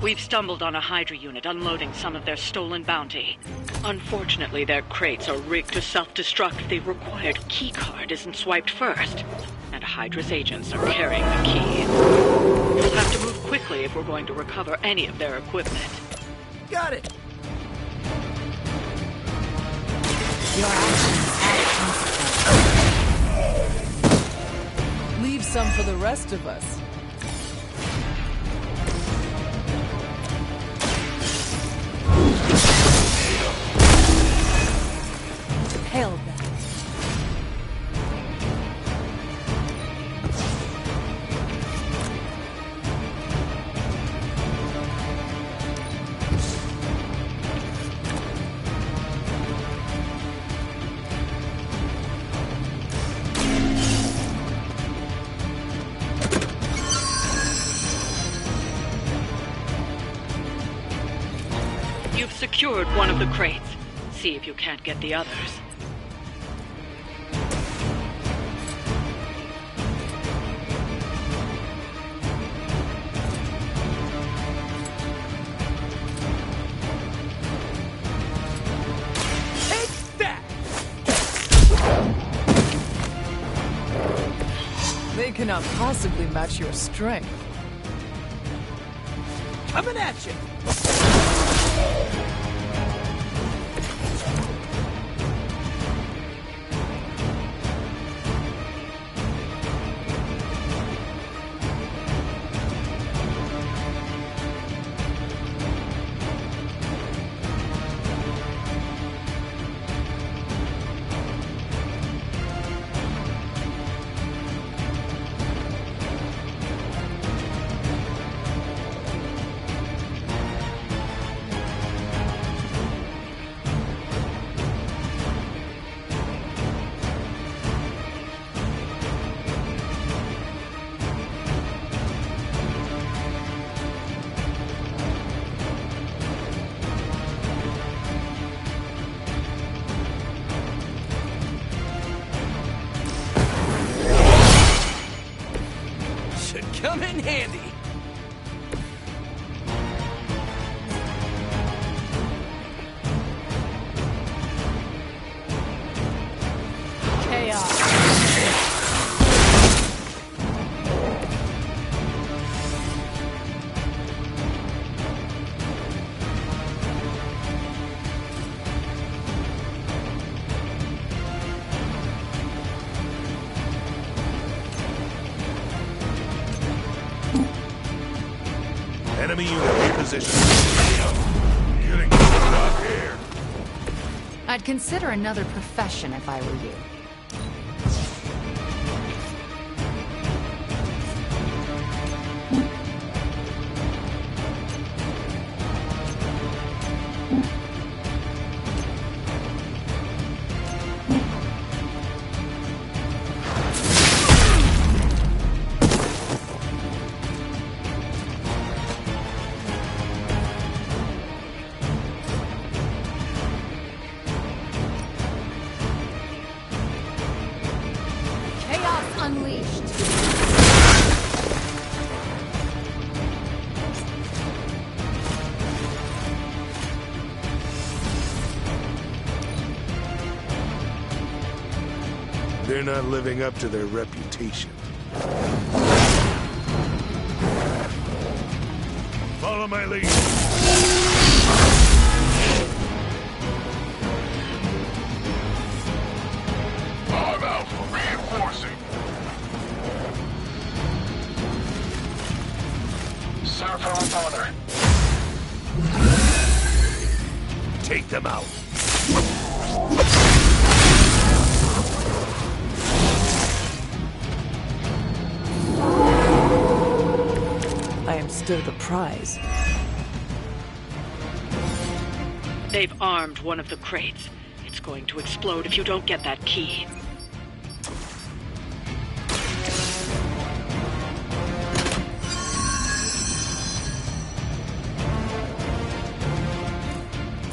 We've stumbled on a Hydra unit unloading some of their stolen bounty. Unfortunately, their crates are rigged to self-destruct if the required keycard isn't swiped first. And Hydra's agents are carrying the key. We'll have to move quickly if we're going to recover any of their equipment. Got it! Your actions have consequences. Leave some for the rest of us. Hell that. You've secured one of the crates. See if you can't get the others. They cannot possibly match your strength. Coming at you! Come in handy. Chaos. Enemy unit repositioned. Getting stuck here. I'd consider another profession if I were you. Unleashed. They're not living up to their reputation. Follow my lead. I'm out for reinforcing. Sir, for our father. Take them out. I am still the prize. They've armed one of the crates. It's going to explode if you don't get that key.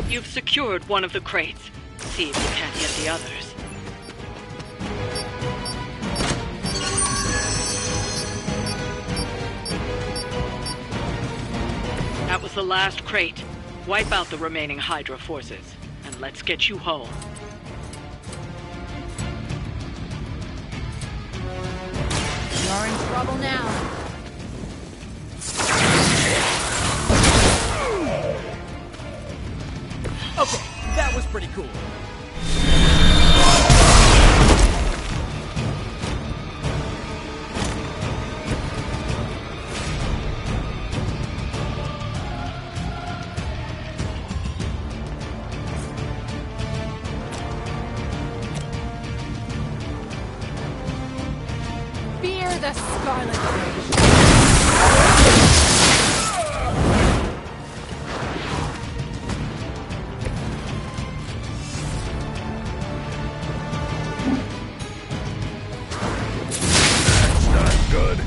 You've secured one of the crates. See if you can't get the others. That was was the last crate. Wipe out the remaining Hydra forces, and let's get you home. You're in trouble now. Okay, that was pretty cool. Fear the Scarlet Rage. Good.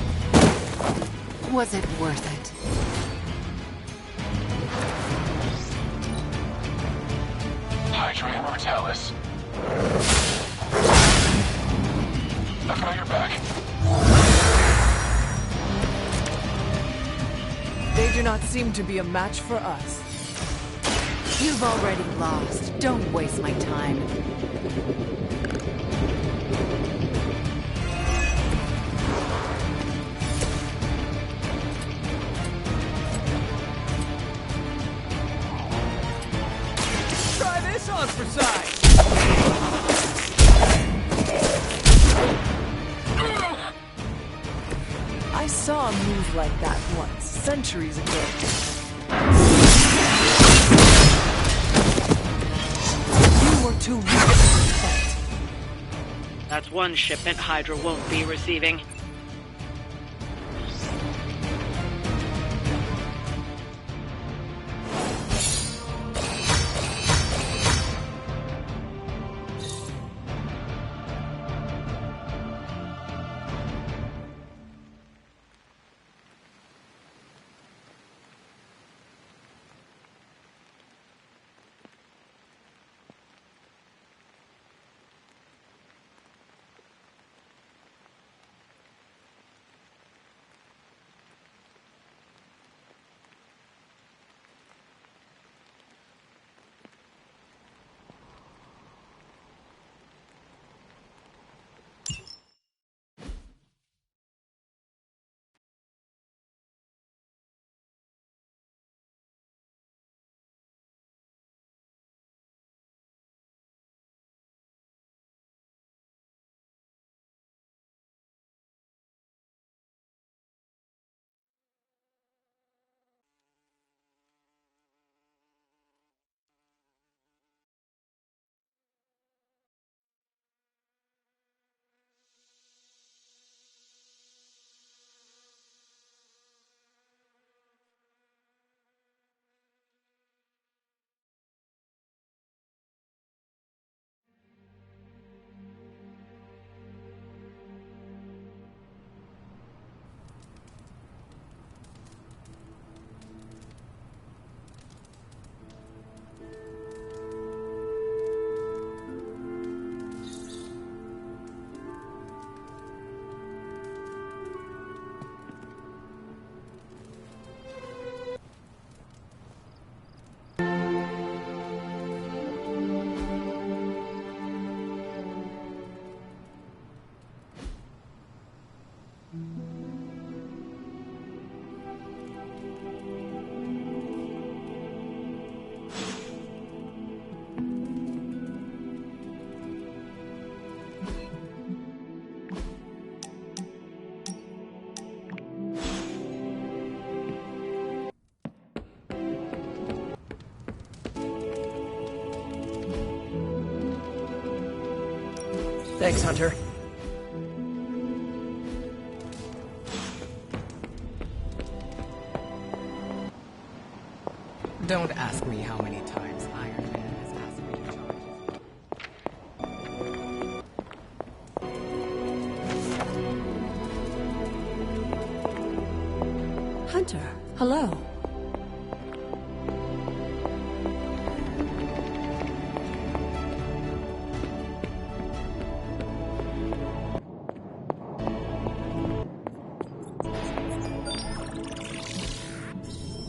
Was it worth it? Hydra Immortalis. I've got your back. They do not seem to be a match for us. You've already lost. Don't waste my time. Try this on for size. I saw a move like that once, centuries ago. You were too weak to protect. That's one shipment Hydra won't be receiving. Thanks, Hunter. Don't ask me how many times Iron Man has asked me to charge. Hunter, hello.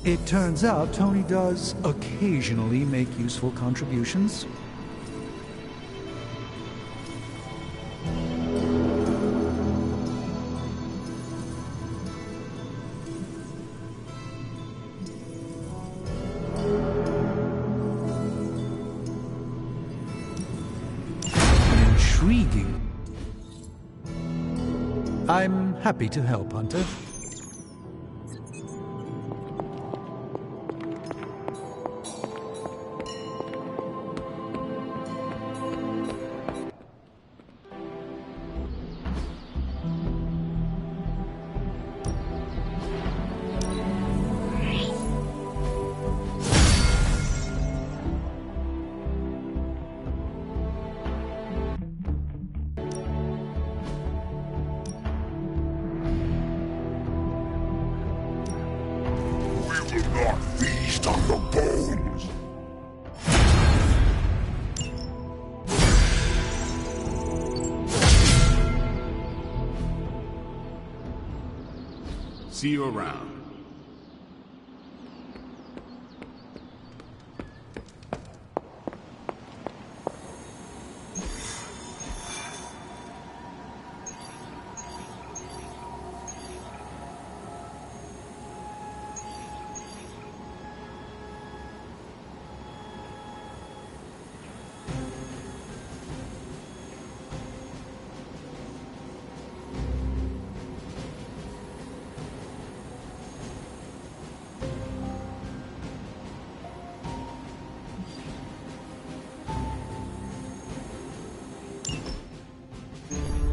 It turns out Tony does occasionally make useful contributions. Intriguing. I'm happy to help, Hunter. Not feast on the bones. See you around.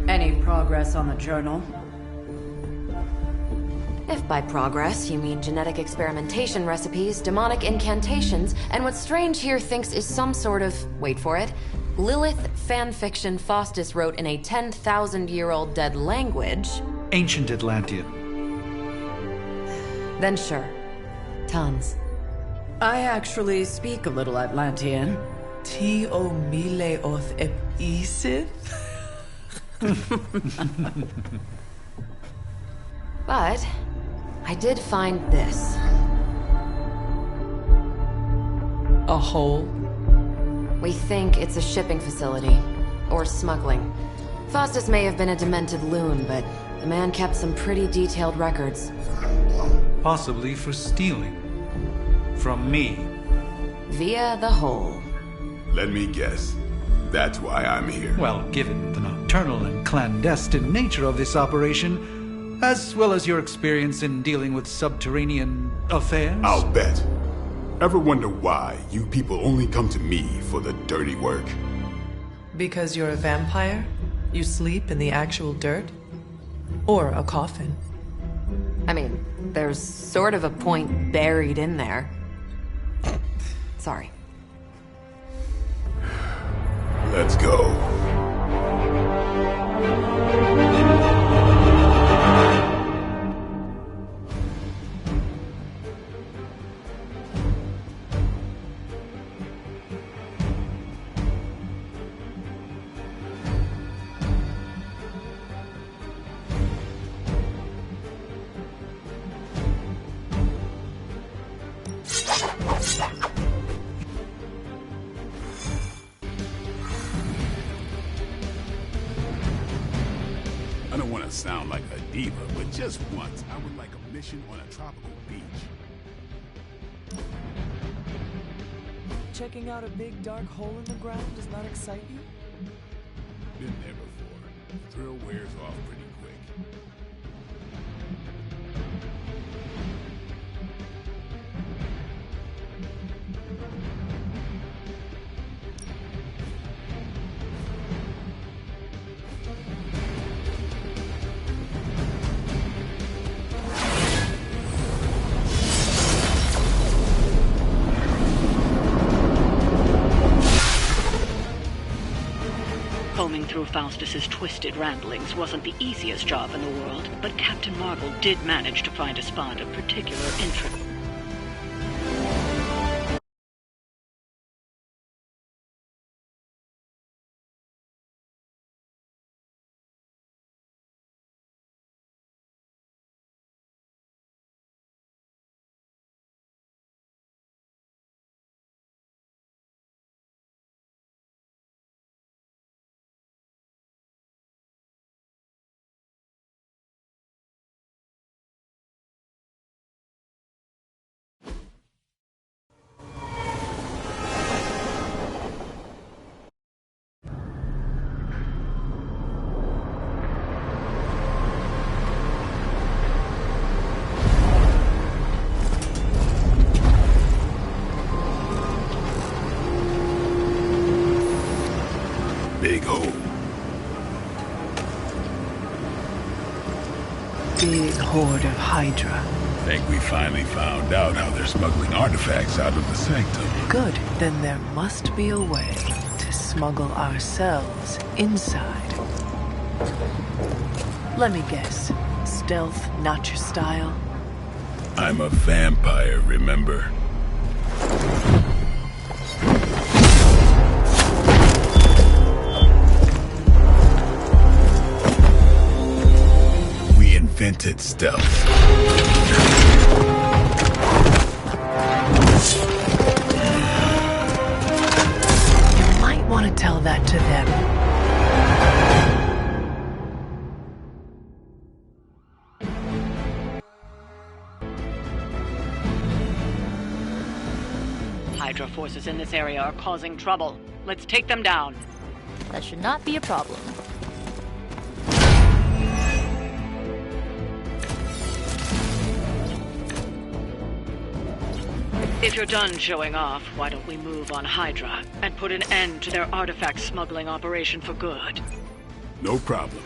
Any progress on the journal? If by progress you mean genetic experimentation recipes, demonic incantations, and what Strange here thinks is some sort of, wait for it, Lilith fanfiction Faustus wrote in a 10,000-year-old dead language... Ancient Atlantean. Then sure. Tons. I actually speak a little Atlantean. Ti o mile oth ep isith? But I did find this. A hole? We think it's a shipping facility. Or smuggling. Faustus may have been a demented loon, but the man kept some pretty detailed records. Possibly for stealing. From me. Via the hole. Let me guess. That's why I'm here. Well, given the nocturnal and clandestine nature of this operation, as well as your experience in dealing with subterranean affairs... I'll bet. Ever wonder why you people only come to me for the dirty work? Because you're a vampire? You sleep in the actual dirt? Or a coffin? I mean, there's sort of a point buried in there. Sorry. Let's go. I don't want to sound like a diva, but just once, I would like a mission on a tropical beach. Checking out a big dark hole in the ground does not excite you? Been there before. The thrill wears off pretty quick. Combing through Faustus's twisted ramblings wasn't the easiest job in the world, but Captain Marvel did manage to find a spot of particular interest. big horde of Hydra. Think we finally found out how they're smuggling artifacts out of the sanctum. Good. Then there must be a way to smuggle ourselves inside. Let me guess. Stealth, not your style? I'm a vampire, remember? We invented stealth. You might want to tell that to them. Hydra forces in this area are causing trouble. Let's take them down. That should not be a problem. If you're done showing off, why don't we move on Hydra and put an end to their artifact smuggling operation for good? No problem.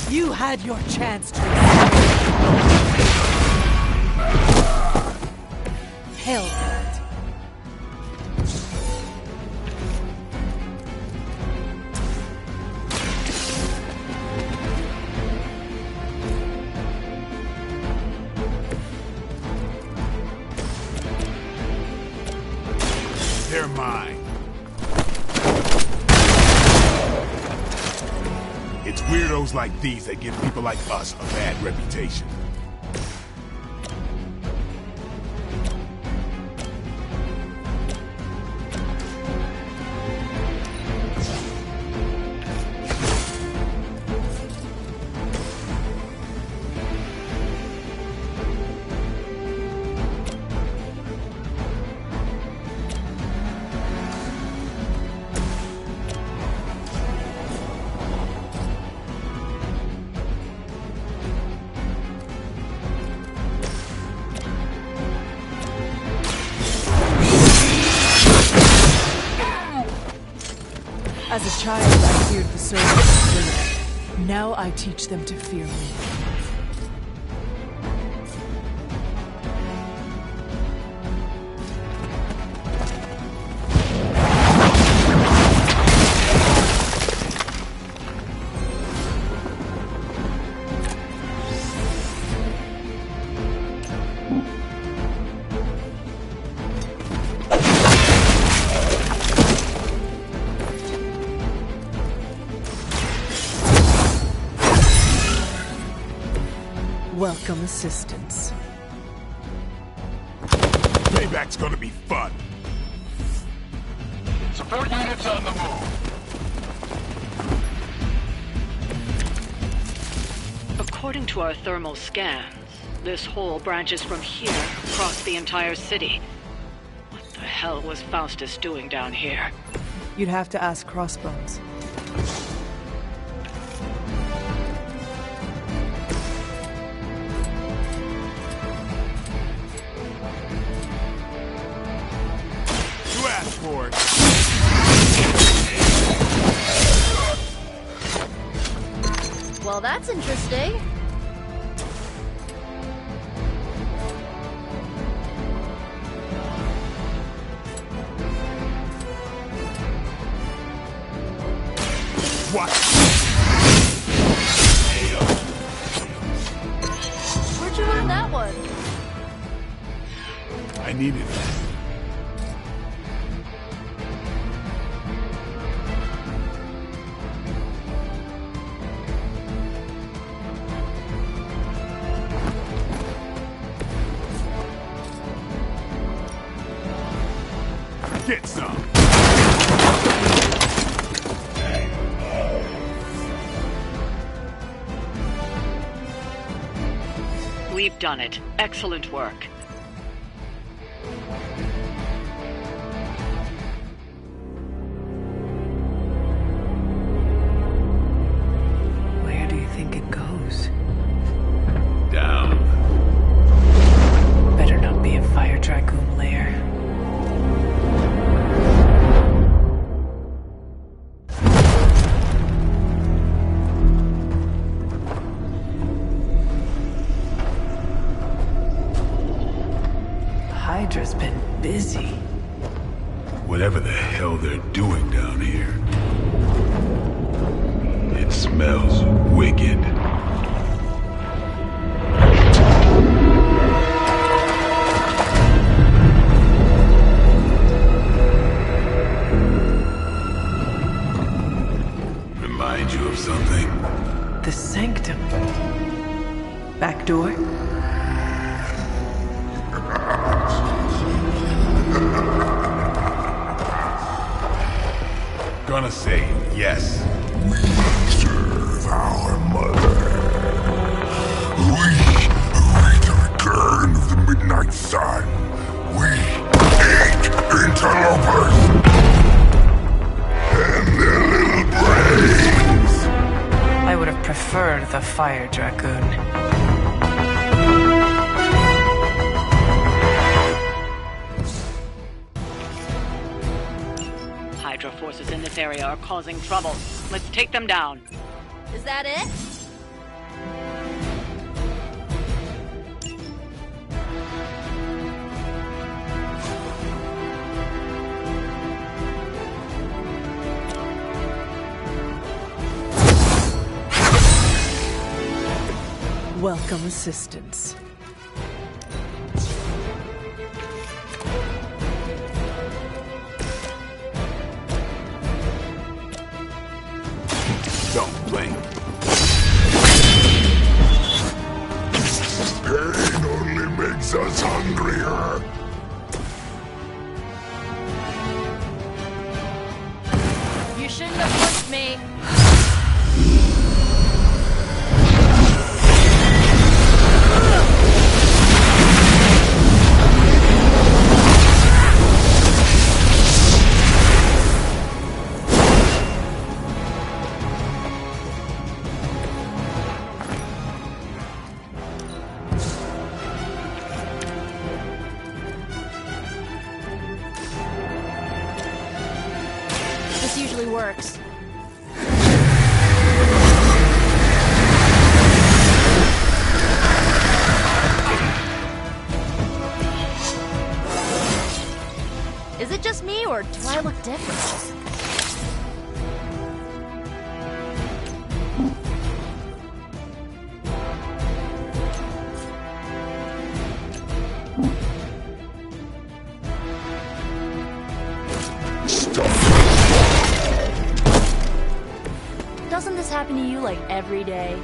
You had your chance to. Hell that. They're mine. It's weirdos like these that give people like us a bad reputation. As a child, I feared the servants. Now I teach them to fear me. Welcome assistance. Payback's gonna be fun. Support units on the move. According to our thermal scans, this hole branches from here across the entire city. What the hell was Faustus doing down here? You'd have to ask Crossbones. You asked for it. Well, that's interesting. What? Where'd you learn that one? I needed it. Get some. We've done it. Excellent work. Where do you think it goes? Down. Better not be a fire dragoon lair. busy. Whatever the hell they're doing down here, it smells wicked. Remind you of something? The sanctum. Back door? Gonna say yes. We serve our mother. We await the return of the midnight sun. We hate interlopers and their little brains. I would have preferred the fire dragoon. Hydra forces in this area are causing trouble. Let's take them down. Is that it? Welcome assistance. Don't blink. Pain only makes us hungrier. You shouldn't have pushed me. This usually works. Is it just me, or do I look different? Doesn't this happen to you like every day?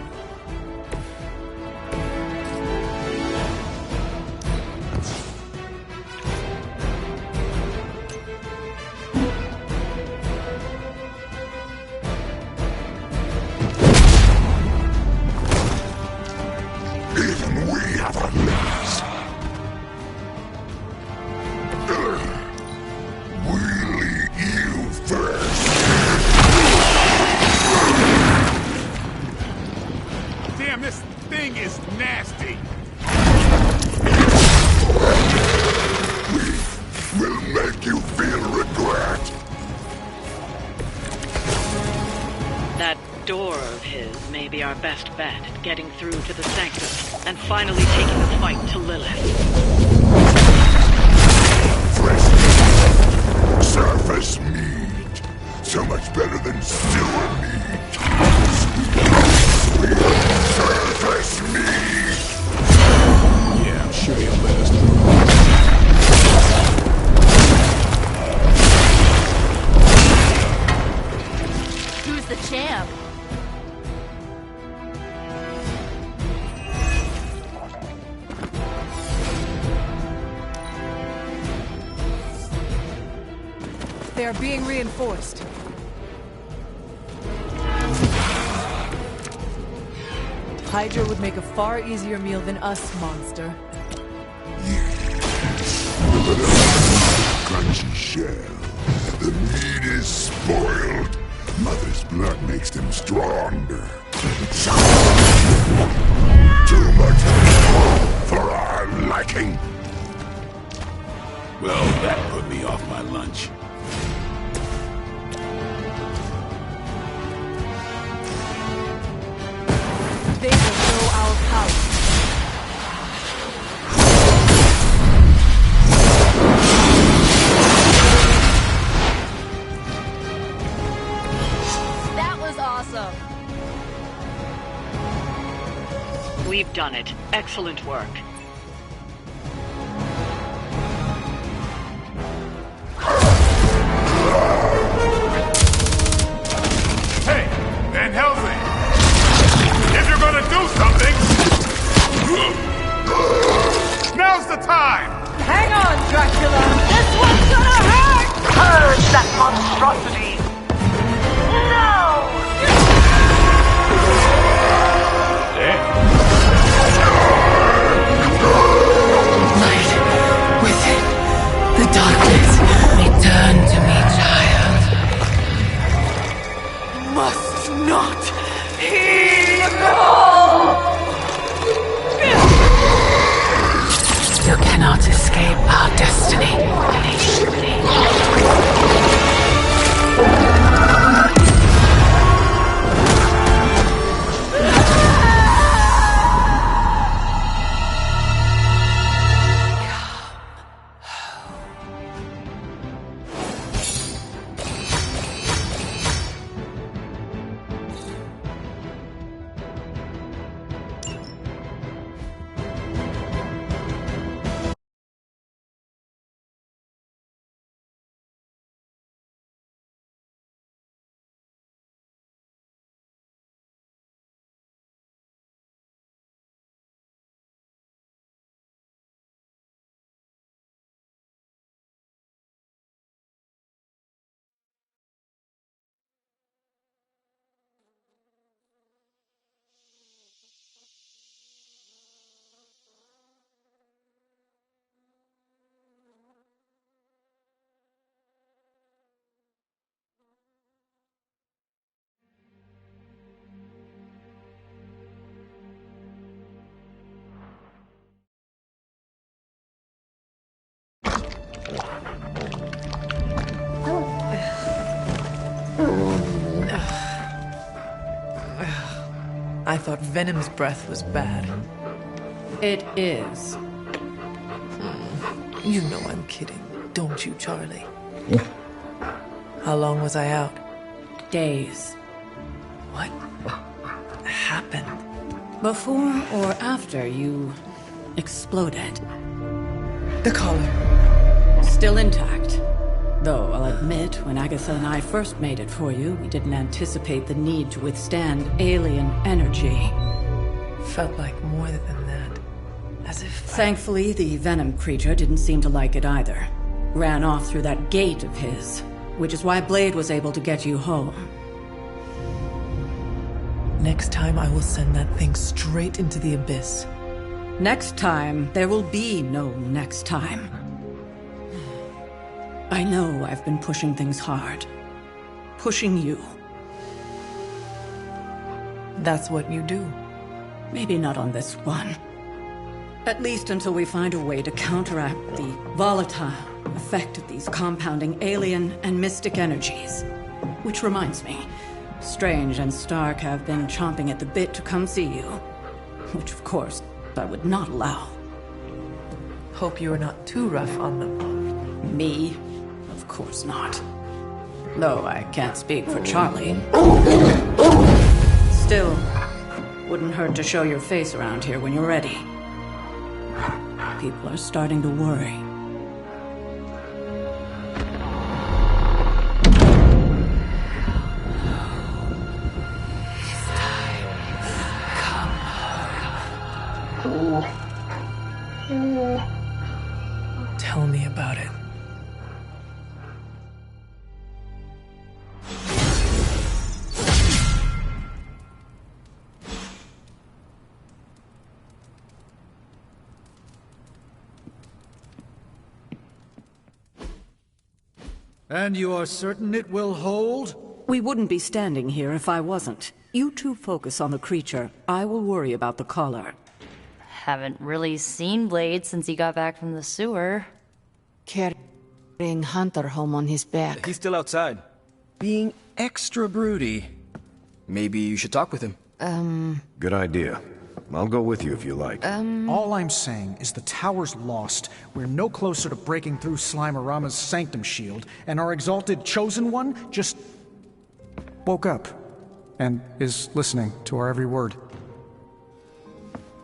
Even we have our limits. We'll eat you first. Damn, this thing is nasty. We'll make you feel regret. That door of his may be our best bet at getting through to the sanctum and finally taking the fight to Lilith. Fresh meat. Surface meat. So much better than sewer meat. Sweet surface meat. Yeah, I'm sure you'll let us through. Who's the champ? They are being reinforced. Hydra would make a far easier meal than us, monster. Crunchy shell. The meat is spoiled. Mother's blood makes them stronger. Too much for our liking. Well, that put me off my lunch. They will know our power. We've done it. Excellent work. Hey, Van Helsing! If you're gonna do something, now's the time! Hang on, Dracula! This one's gonna hurt! Purge that monstrosity! No! Light within the darkness. Return to me, child. Must not heed the call! You cannot escape our destiny. I thought Venom's breath was bad. It is. You know I'm kidding, don't you, Charlie? How long was I out? Days. What happened? Before or after you exploded. The collar. Still intact. Though, I'll admit, when Agatha and I first made it for you, we didn't anticipate the need to withstand alien energy. Felt like more than that. As if... Thankfully, the venom creature didn't seem to like it either. Ran off through that gate of his, which is why Blade was able to get you home. Next time I will send that thing straight into the abyss. Next time, there will be no next time. I know I've been pushing things hard. Pushing you. That's what you do. Maybe not on this one. At least until we find a way to counteract the volatile effect of these compounding alien and mystic energies. Which reminds me, Strange and Stark have been chomping at the bit to come see you. Which, of course, I would not allow. Hope you are not too rough on them. Me? Of course not. Though I can't speak for Charlie. Still, wouldn't hurt to show your face around here when you're ready. People are starting to worry. Tell me about it. And you are certain it will hold? We wouldn't be standing here if I wasn't. You two focus on the creature. I will worry about the collar. Haven't really seen Blade since he got back from the sewer. Carrying Hunter home on his back. He's still outside. Being extra broody. Maybe you should talk with him. Good idea. I'll go with you if you like. All I'm saying is the tower's lost. We're no closer to breaking through Slimerama's sanctum shield, and our exalted chosen one just woke up and is listening to our every word.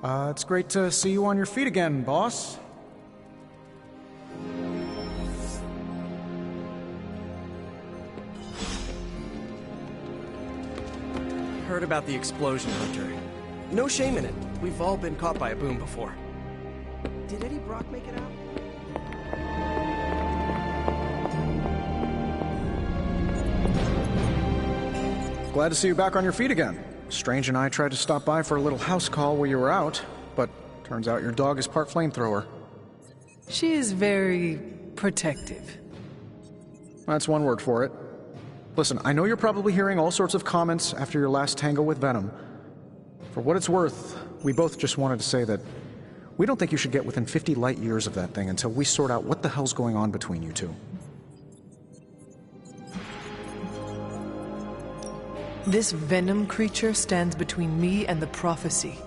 It's great to see you on your feet again, boss. Heard about the explosion, Hunter. No shame in it. We've all been caught by a boom before. Did Eddie Brock make it out? Glad to see you back on your feet again. Strange and I tried to stop by for a little house call while you were out, but turns out your dog is part flamethrower. She is very protective. That's one word for it. Listen, I know you're probably hearing all sorts of comments after your last tango with Venom. For what it's worth, we both just wanted to say that we don't think you should get within 50 light years of that thing until we sort out what the hell's going on between you two. This Venom creature stands between me and the prophecy.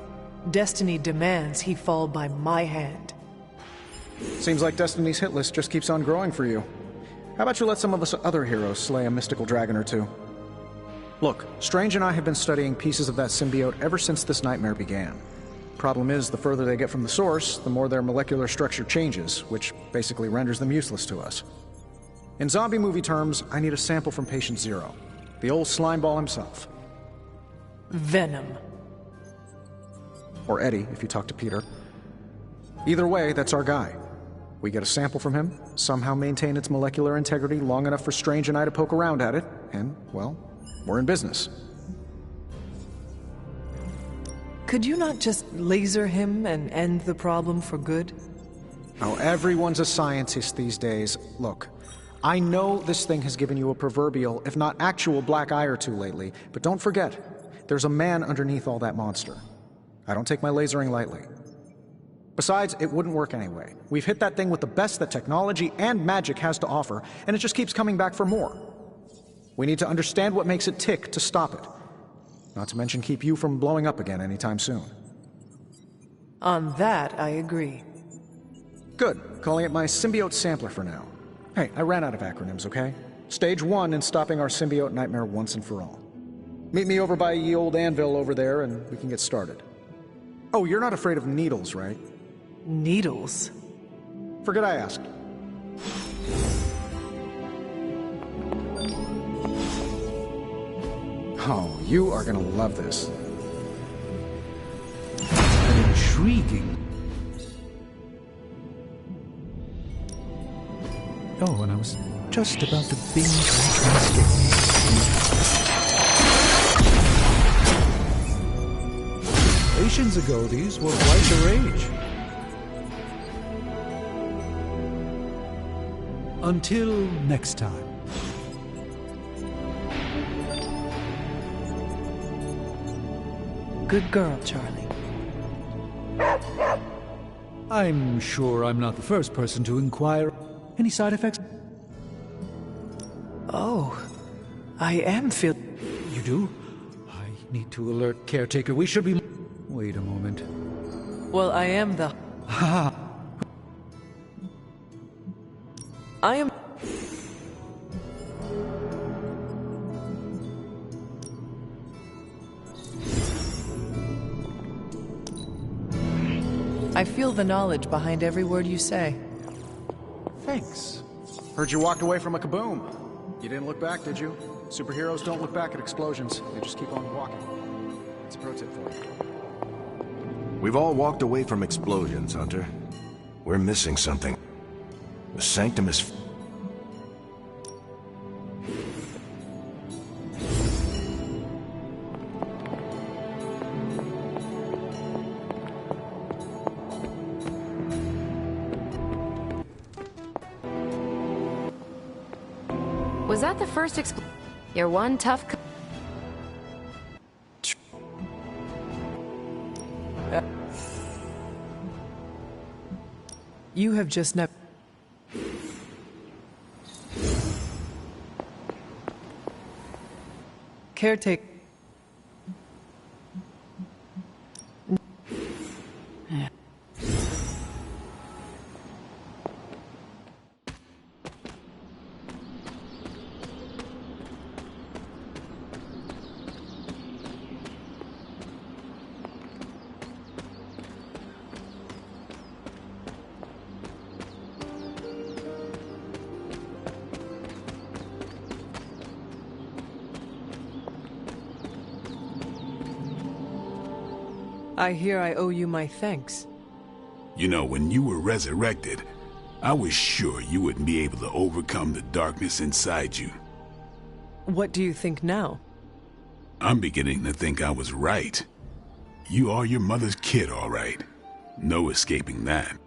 Destiny demands he fall by my hand. Seems like Destiny's hit list just keeps on growing for you. How about you let some of us other heroes slay a mystical dragon or two? Look, Strange and I have been studying pieces of that symbiote ever since this nightmare began. Problem is, the further they get from the source, the more their molecular structure changes, which basically renders them useless to us. In zombie movie terms, I need a sample from Patient Zero. The old slimeball himself. Venom. Or Eddie, if you talk to Peter. Either way, that's our guy. We get a sample from him, somehow maintain its molecular integrity long enough for Strange and I to poke around at it, and, well, we're in business. Could you not just laser him and end the problem for good? Oh, everyone's a scientist these days. Look, I know this thing has given you a proverbial, if not actual, black eye or two lately, but don't forget, there's a man underneath all that monster. I don't take my lasering lightly. Besides, it wouldn't work anyway. We've hit that thing with the best that technology and magic has to offer, and it just keeps coming back for more. We need to understand what makes it tick to stop it. Not to mention keep you from blowing up again anytime soon. On that, I agree. Good. Calling it my symbiote sampler for now. Hey, I ran out of acronyms, okay? Stage 1 in stopping our symbiote nightmare once and for all. Meet me over by ye old anvil over there, and we can get started. Oh, you're not afraid of needles, right? Needles? Forget I asked. Oh, you are gonna love this. Intriguing. Oh, and I was just about to binge Nations ago, these were quite the rage. Until next time. Good girl, Charlie. I'm sure I'm not the first person to inquire. Any side effects? Oh, I am feel... You do? I need to alert caretaker. We should be... Wait a moment. Well, I am the... Ha! I am... I feel the knowledge behind every word you say. Thanks. Heard you walked away from a kaboom. You didn't look back, did you? Superheroes don't look back at explosions. They just keep on walking. That's a pro tip for you. We've all walked away from explosions, Hunter. We're missing something. The Sanctum is... Was that the first You're one tough You have just never... Caretaker... I hear I owe you my thanks. You know, when you were resurrected, I was sure you wouldn't be able to overcome the darkness inside you. What do you think now? I'm beginning to think I was right. You are your mother's kid, all right. No escaping that.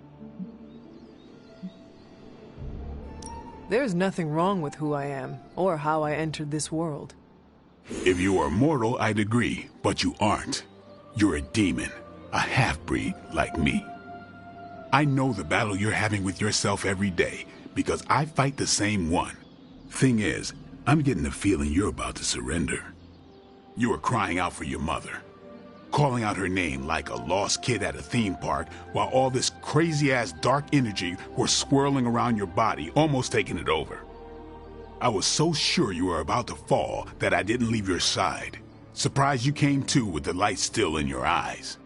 There's nothing wrong with who I am, or how I entered this world. If you are mortal, I'd agree, but you aren't. You're a demon, a half-breed like me. I know the battle you're having with yourself every day, because I fight the same one. Thing is, I'm getting the feeling you're about to surrender. You are crying out for your mother, calling out her name like a lost kid at a theme park, while all this crazy-ass dark energy was swirling around your body, almost taking it over. I was so sure you were about to fall that I didn't leave your side. Surprised you came to with the light still in your eyes.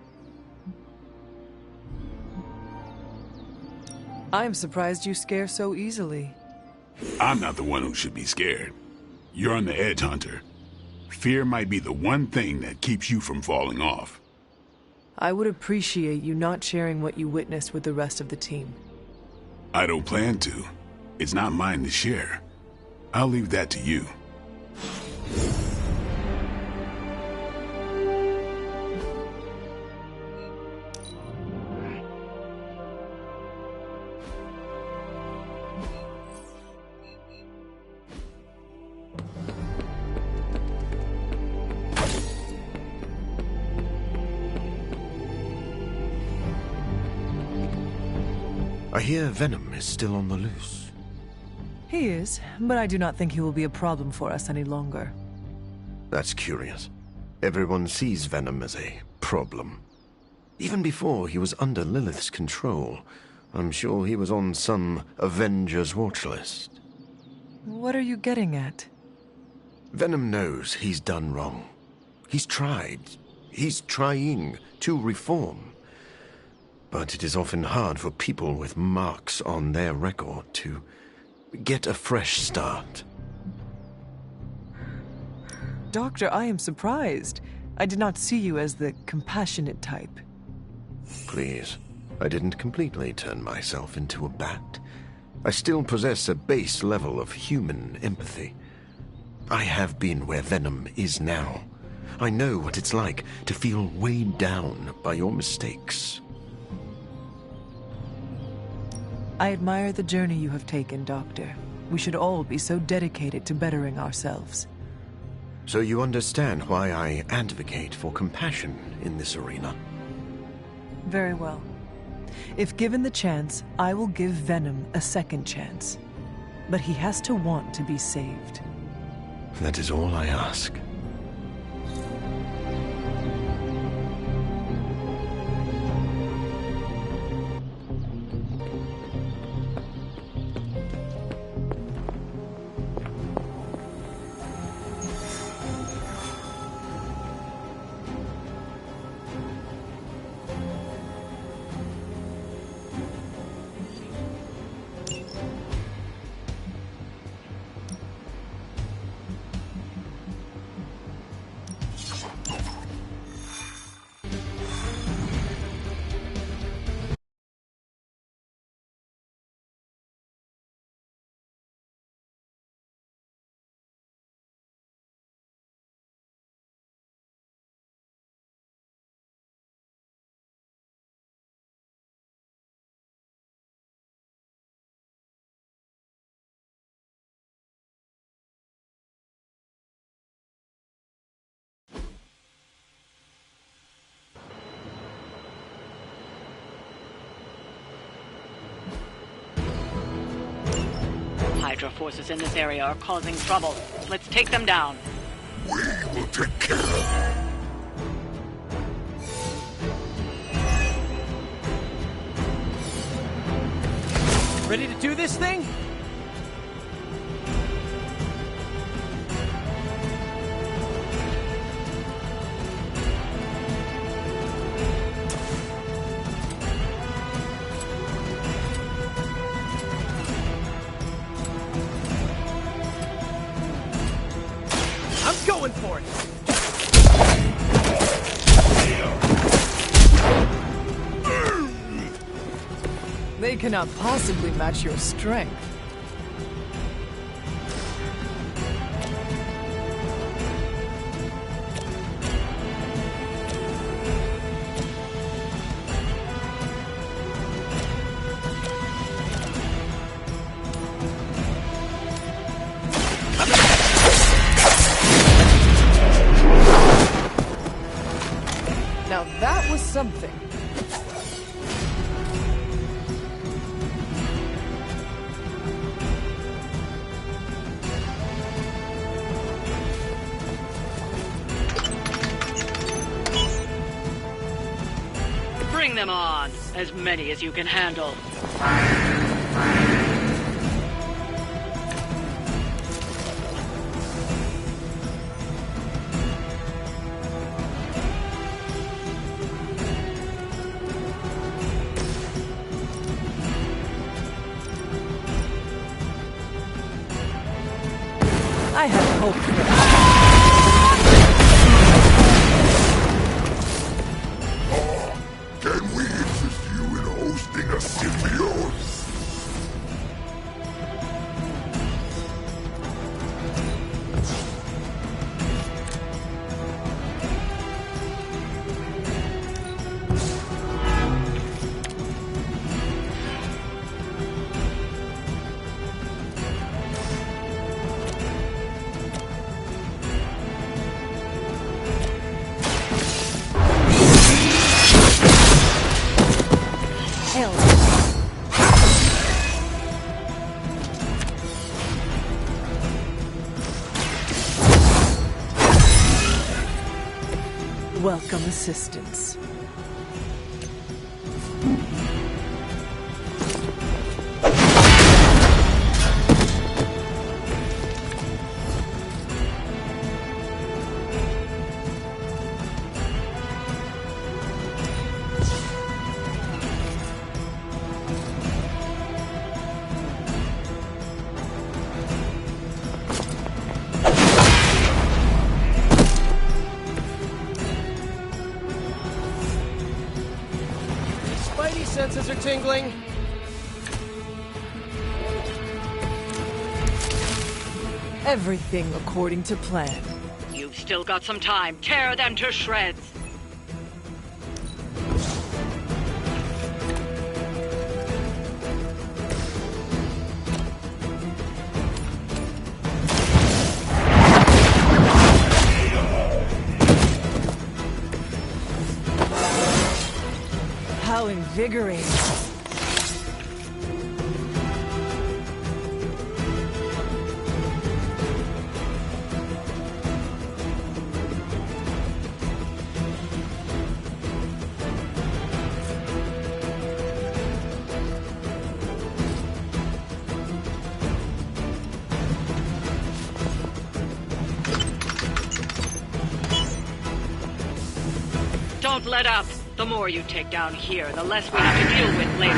I'm surprised you scare so easily. I'm not the one who should be scared. You're on the edge, Hunter. Fear might be the one thing that keeps you from falling off. I would appreciate you not sharing what you witnessed with the rest of the team. I don't plan to. It's not mine to share. I'll leave that to you. I hear Venom is still on the loose. He is, but I do not think he will be a problem for us any longer. That's curious. Everyone sees Venom as a problem. Even before he was under Lilith's control, I'm sure he was on some Avengers watch list. What are you getting at? Venom knows he's done wrong. He's tried. He's trying to reform. But it is often hard for people with marks on their record to get a fresh start. Doctor, I am surprised. I did not see you as the compassionate type. Please, I didn't completely turn myself into a bat. I still possess a base level of human empathy. I have been where Venom is now. I know what it's like to feel weighed down by your mistakes. I admire the journey you have taken, Doctor. We should all be so dedicated to bettering ourselves. So you understand why I advocate for compassion in this arena? Very well. If given the chance, I will give Venom a second chance. But he has to want to be saved. That is all I ask. Hydra forces in this area are causing trouble. Let's take them down. We will take care of them. Ready to do this thing? I'm going for it! They cannot possibly match your strength. Now that was something. Bring them on! As many as you can handle. I had hoped for that. Can we interest you in hosting a symbiote? Welcome assistance. Senses are tingling. Everything according to plan. You've still got some time. Tear them to shreds. How invigorating. Don't let up. The more you take down here, the less we have to deal with later.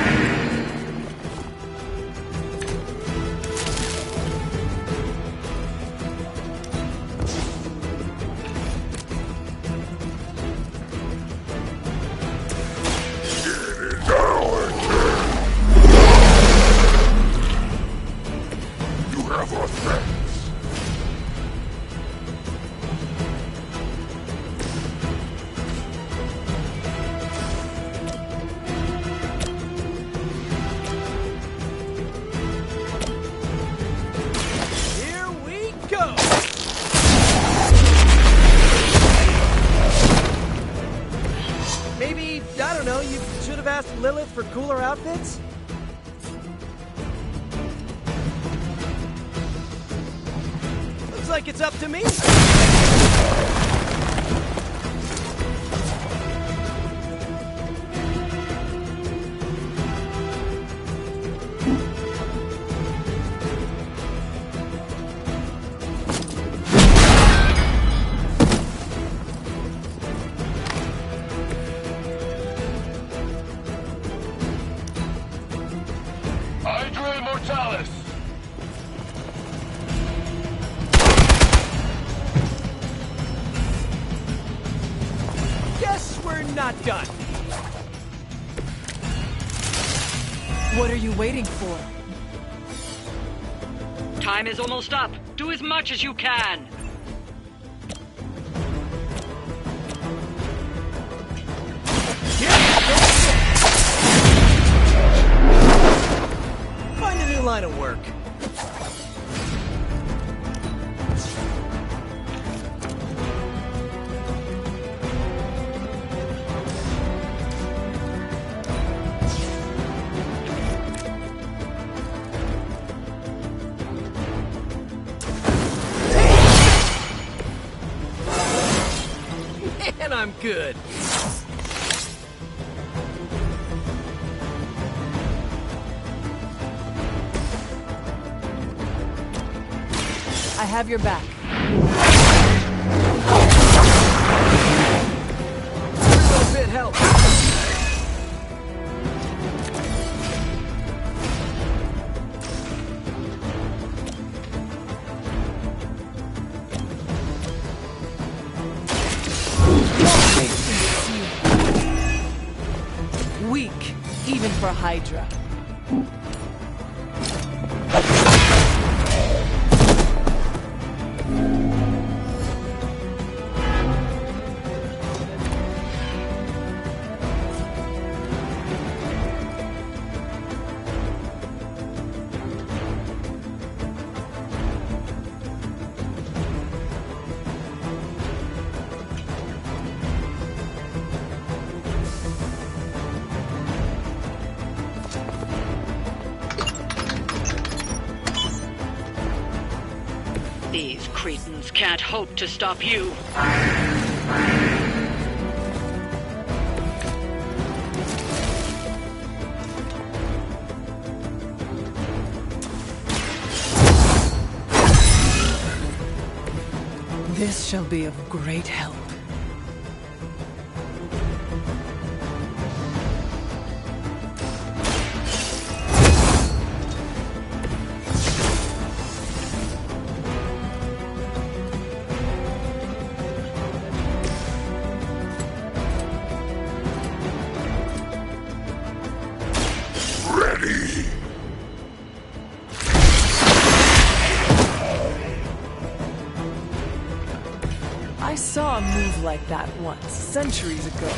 You have our thanks. Maybe, I don't know, you should have asked Lilith for cooler outfits? Looks like it's up to me. Guess we're not done. What are you waiting for? Time is almost up. Do as much as you can. Find a new line of work. And I'm good. I have your back. Every little bit helps. Weak, even for Hydra. These cretins can't hope to stop you. This shall be of great help. Ready! I saw a move like that once, centuries ago.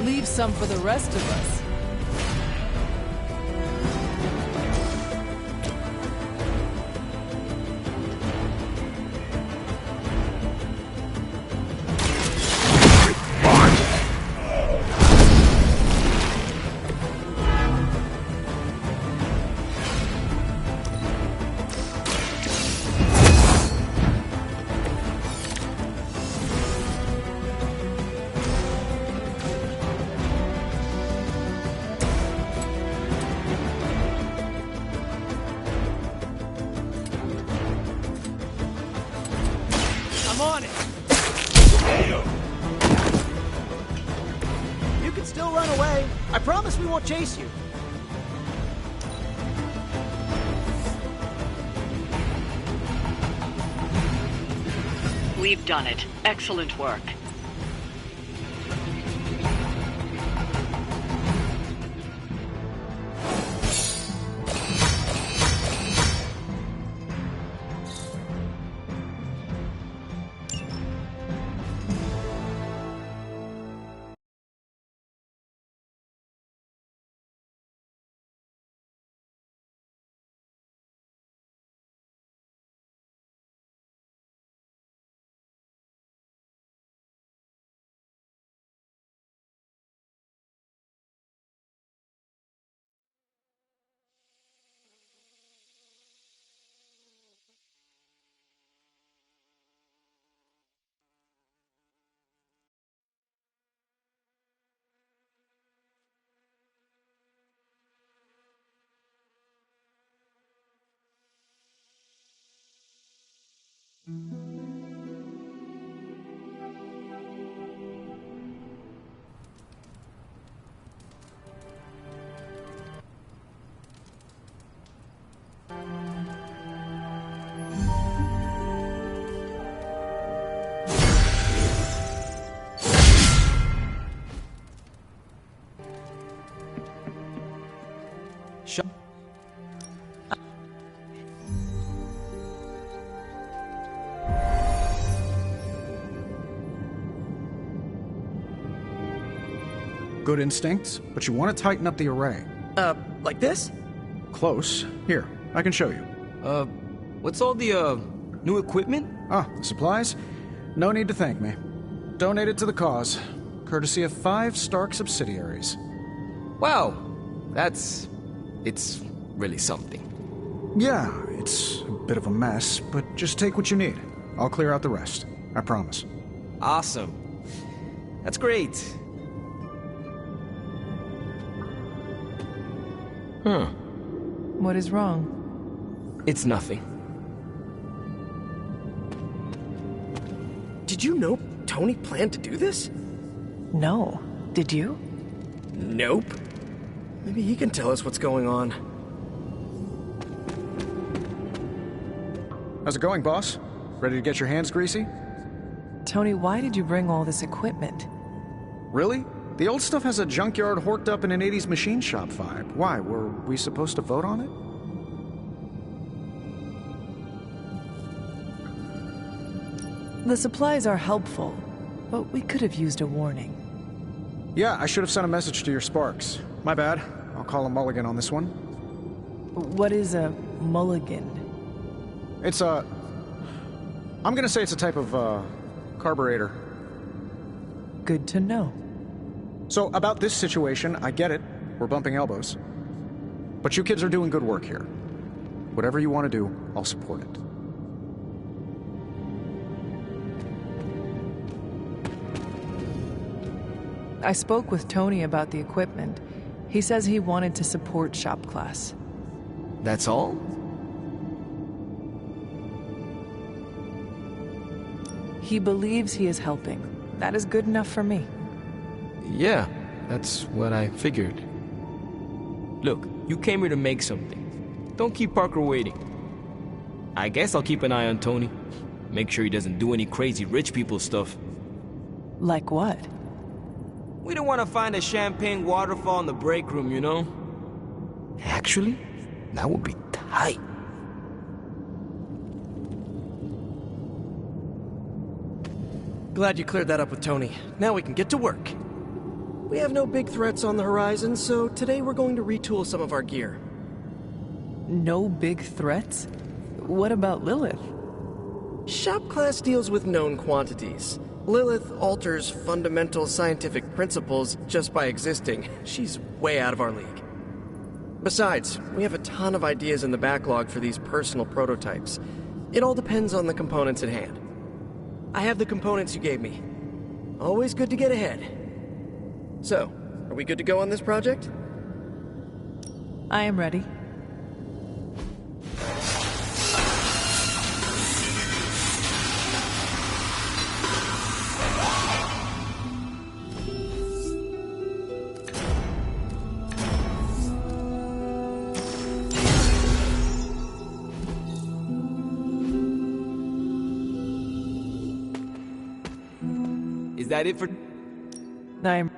Leave some for the rest of us. I'm on it. You can still run away. I promise we won't chase you. We've done it. Excellent work. shop. Good instincts, but you want to tighten up the array. Like this? Close. Here, I can show you. What's all the, new equipment? Ah, the supplies? No need to thank me. Donated to the cause, courtesy of 5 Stark subsidiaries. Wow, it's really something. Yeah, it's a bit of a mess, but just take what you need. I'll clear out the rest. I promise. Awesome. That's great. Huh. What is wrong? It's nothing. Did you know Tony planned to do this? No. Did you? Nope. Maybe he can tell us what's going on. How's it going, boss? Ready to get your hands greasy? Tony, why did you bring all this equipment? Really? The old stuff has a junkyard horked up in an 80s machine shop vibe. Why, were we supposed to vote on it? The supplies are helpful, but we could have used a warning. Yeah, I should have sent a message to your Sparks. My bad. I'll call a mulligan on this one. What is a mulligan? It's a... I'm gonna say it's a type of, carburetor. Good to know. So, about this situation, I get it. We're bumping elbows. But you kids are doing good work here. Whatever you want to do, I'll support it. I spoke with Tony about the equipment. He says he wanted to support shop class. That's all? He believes he is helping. That is good enough for me. Yeah, that's what I figured. Look, you came here to make something. Don't keep Parker waiting. I guess I'll keep an eye on Tony. Make sure he doesn't do any crazy rich people stuff. Like what? We don't want to find a champagne waterfall in the break room, you know? Actually, that would be tight. Glad you cleared that up with Tony. Now we can get to work. We have no big threats on the horizon, so today we're going to retool some of our gear. No big threats? What about Lilith? Shop class deals with known quantities. Lilith alters fundamental scientific principles just by existing. She's way out of our league. Besides, we have a ton of ideas in the backlog for these personal prototypes. It all depends on the components at hand. I have the components you gave me. Always good to get ahead. So, are we good to go on this project? I am ready. Is that it for... I'm...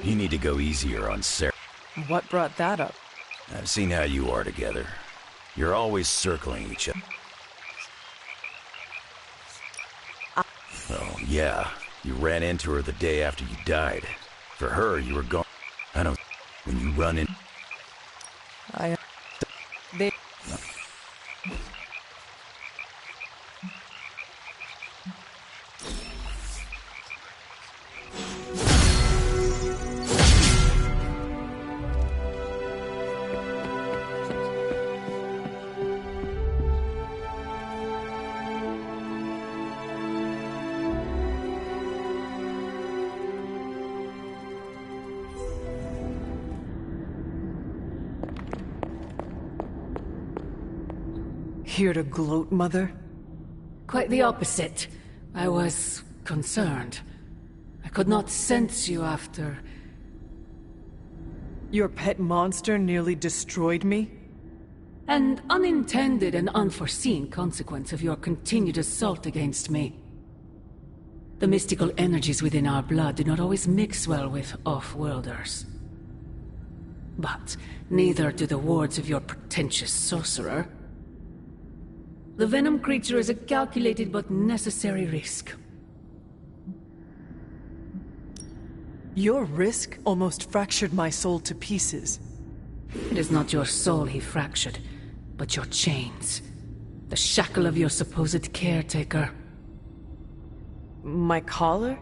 You need to go easier on Sarah. What brought that up? I've seen how you are together. You're always circling each other. Oh, yeah. You ran into her the day after you died. For her, you were gone. I don't... When you run in... They... Here to gloat, Mother? Quite the opposite. I was concerned. I could not sense you after... Your pet monster nearly destroyed me? An unintended and unforeseen consequence of your continued assault against me. The mystical energies within our blood do not always mix well with off-worlders. But neither do the wards of your pretentious sorcerer. The venom creature is a calculated but necessary risk. Your risk almost fractured my soul to pieces. It is not your soul he fractured, but your chains. The shackle of your supposed caretaker. My collar?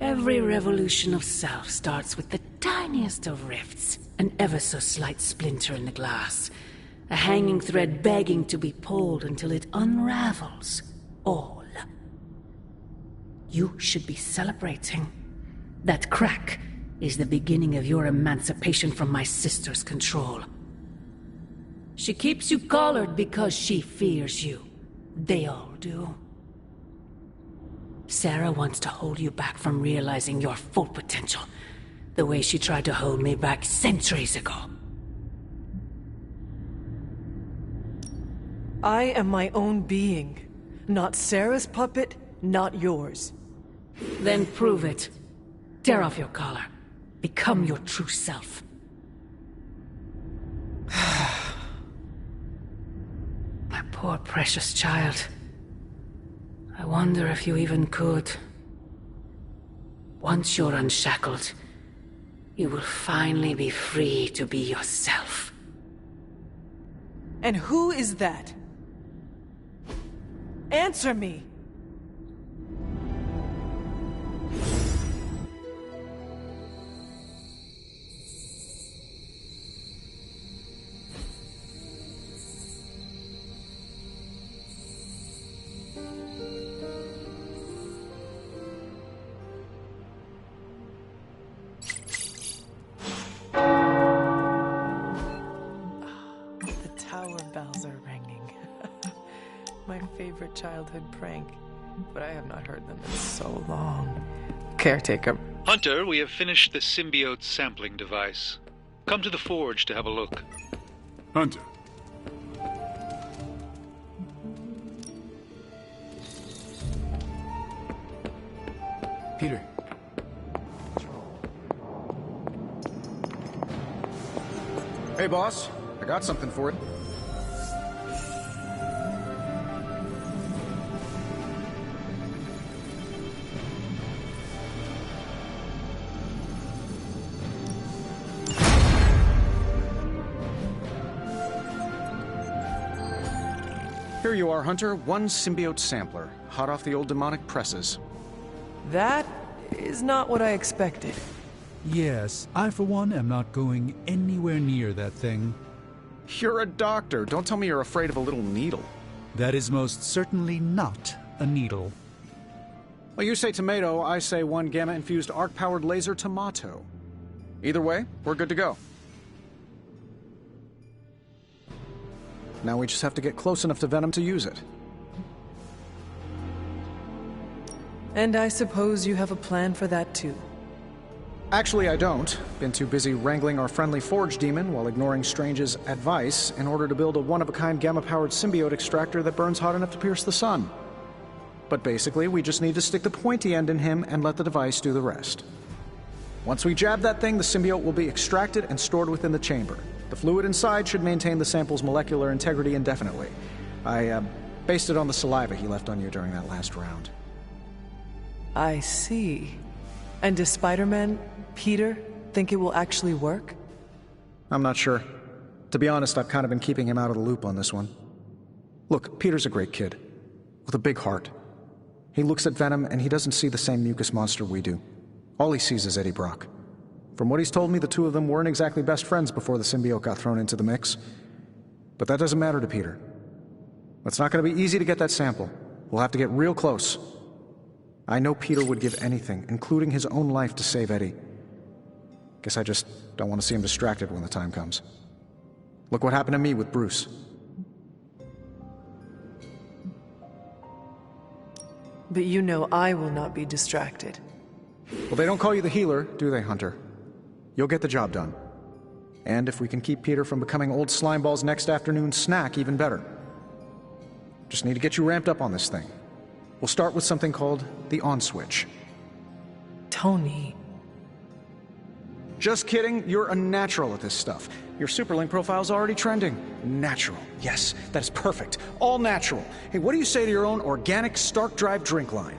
Every revolution of self starts with the tiniest of rifts. An ever so slight splinter in the glass. A hanging thread begging to be pulled until it unravels. All. You should be celebrating. That crack is the beginning of your emancipation from my sister's control. She keeps you collared because she fears you. They all do. Sarah wants to hold you back from realizing your full potential, the way she tried to hold me back centuries ago. I am my own being. Not Sarah's puppet, not yours. Then prove it. Tear off your collar. Become your true self. My poor precious child. I wonder if you even could. Once you're unshackled, you will finally be free to be yourself. And who is that? Answer me! Favorite childhood prank, but I have not heard them in so long. Caretaker. Hunter, we have finished the symbiote sampling device. Come to the forge to have a look. Hunter. Peter. Hey, boss. I got something for it. Here you are, Hunter. One symbiote sampler, hot off the old demonic presses. That is not what I expected. Yes, I for one am not going anywhere near that thing. You're a doctor. Don't tell me you're afraid of a little needle. That is most certainly not a needle. Well, you say tomato, I say one gamma-infused arc-powered laser tomato. Either way, we're good to go. Now we just have to get close enough to Venom to use it. And I suppose you have a plan for that too. Actually, I don't. Been too busy wrangling our friendly forge demon while ignoring Strange's advice in order to build a one-of-a-kind gamma-powered symbiote extractor that burns hot enough to pierce the sun. But basically, we just need to stick the pointy end in him and let the device do the rest. Once we jab that thing, the symbiote will be extracted and stored within the chamber. The fluid inside should maintain the sample's molecular integrity indefinitely. I based it on the saliva he left on you during that last round. I see. And does Spider-Man, Peter, think it will actually work? I'm not sure. To be honest, I've kind of been keeping him out of the loop on this one. Look, Peter's a great kid. With a big heart. He looks at Venom and he doesn't see the same mucus monster we do. All he sees is Eddie Brock. From what he's told me, the two of them weren't exactly best friends before the symbiote got thrown into the mix. But that doesn't matter to Peter. It's not going to be easy to get that sample. We'll have to get real close. I know Peter would give anything, including his own life, to save Eddie. Guess I just don't want to see him distracted when the time comes. Look what happened to me with Bruce. But you know I will not be distracted. Well, they don't call you the healer, do they, Hunter? You'll get the job done. And if we can keep Peter from becoming old Slimeball's next afternoon snack, even better. Just need to get you ramped up on this thing. We'll start with something called the on switch. Tony. Just kidding, you're a natural at this stuff. Your Superlink profile's already trending. Natural. Yes, that is perfect. All natural. Hey, what do you say to your own organic Stark Drive drink line?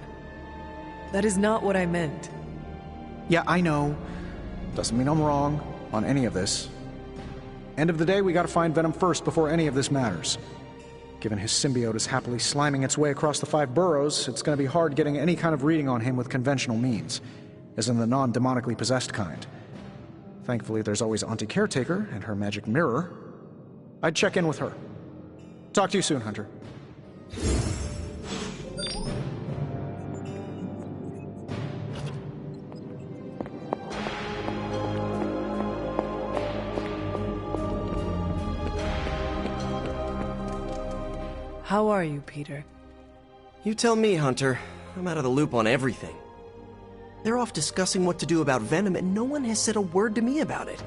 That is not what I meant. Yeah, I know. Doesn't mean I'm wrong on any of this. End of the day, we gotta find Venom first before any of this matters. Given his symbiote is happily sliming its way across the 5 boroughs, it's gonna be hard getting any kind of reading on him with conventional means, as in the non-demonically possessed kind. Thankfully, there's always Auntie Caretaker and her magic mirror. I'd check in with her. Talk to you soon, Hunter. How are you, Peter? You tell me, Hunter. I'm out of the loop on everything. They're off discussing what to do about Venom, and no one has said a word to me about it.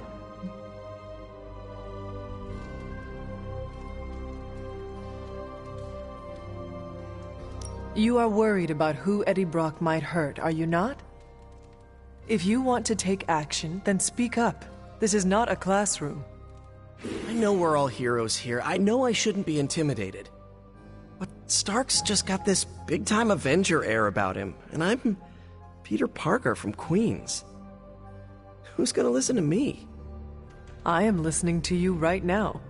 You are worried about who Eddie Brock might hurt, are you not? If you want to take action, then speak up. This is not a classroom. I know we're all heroes here. I know I shouldn't be intimidated. But Stark's just got this big-time Avenger air about him, and I'm Peter Parker from Queens. Who's gonna listen to me? I am listening to you right now.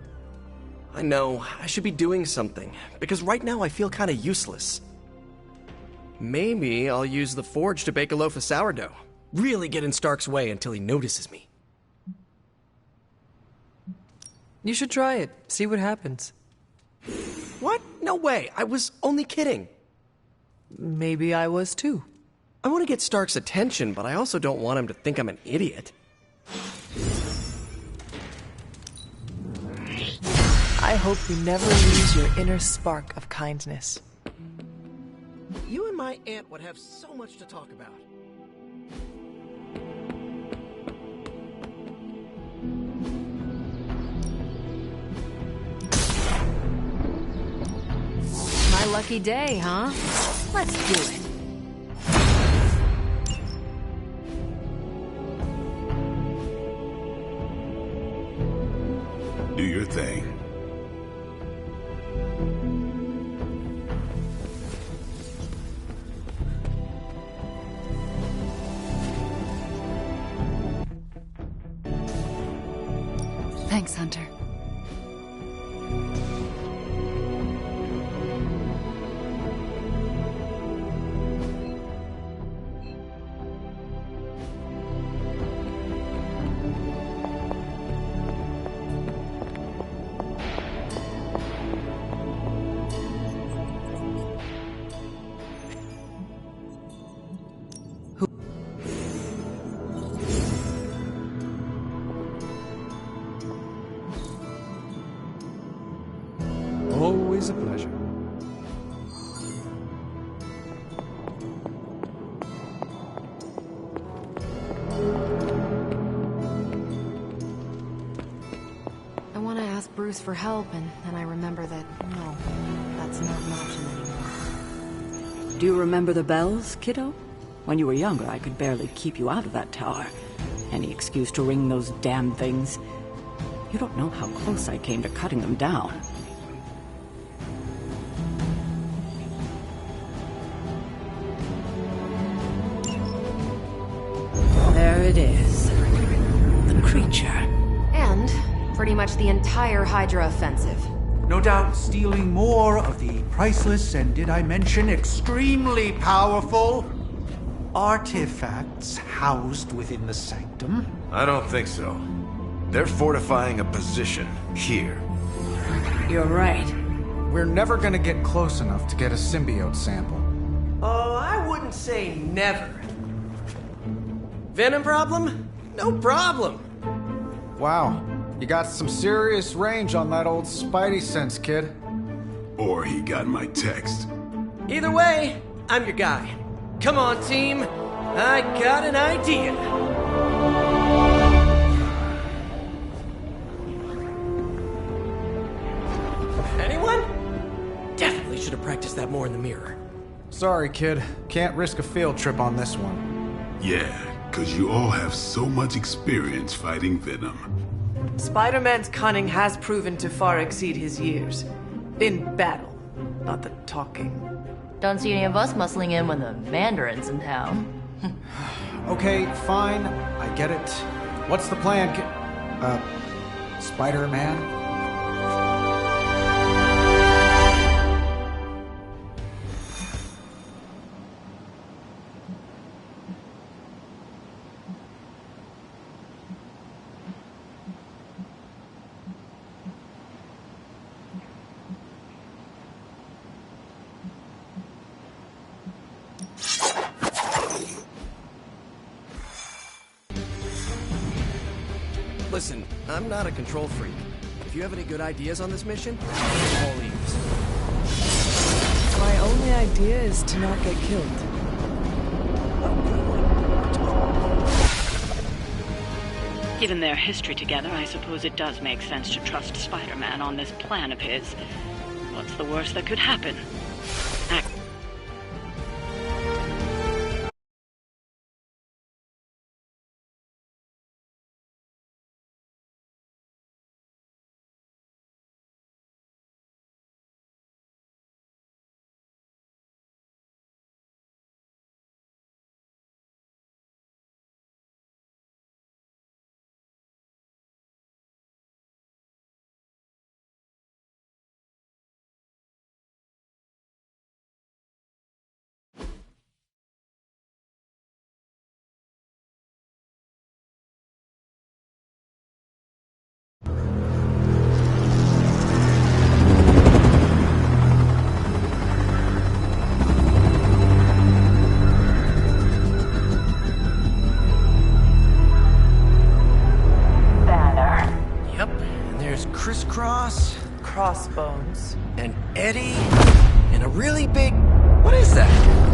I know, I should be doing something, because right now I feel kinda useless. Maybe I'll use the forge to bake a loaf of sourdough. Really get in Stark's way until he notices me. You should try it. See what happens. What? No way. I was only kidding. Maybe I was too. I want to get Stark's attention, but I also don't want him to think I'm an idiot. I hope you never lose your inner spark of kindness. You and my aunt would have so much to talk about. My lucky day, huh? Let's do it. Do your thing. Thanks, Hunter. Always a pleasure. I want to ask Bruce for help, and then I remember that, no, that's not an option anymore. Do you remember the bells, kiddo? When you were younger, I could barely keep you out of that tower. Any excuse to ring those damn things. You don't know how close I came to cutting them down. There it is. The creature. And pretty much the entire Hydra offensive. No doubt stealing more of the priceless and, did I mention, extremely powerful artifacts housed within the sanctum. I don't think so. They're fortifying a position here. You're right. We're never gonna get close enough to get a symbiote sample. Oh, I wouldn't say never. Venom problem? No problem. Wow, you got some serious range on that old spidey sense, kid. Or he got my text. Either way, I'm your guy. Come on, team. I got an idea. Anyone? Definitely should have practiced that more in the mirror. Sorry, kid. Can't risk a field trip on this one. Yeah, 'cause you all have so much experience fighting Venom. Spider-Man's cunning has proven to far exceed his years. In battle, not the talking. Don't see any of us muscling in when the Mandarin's in town. Okay, fine. I get it. What's the plan, Spider-Man? Listen, I'm not a control freak. If you have any good ideas on this mission, I'm all ears. My only idea is to not get killed. Given their history together, I suppose it does make sense to trust Spider-Man on this plan of his. What's the worst that could happen? Crisscross, Crossbones. and Eddie, and a really big... What is that?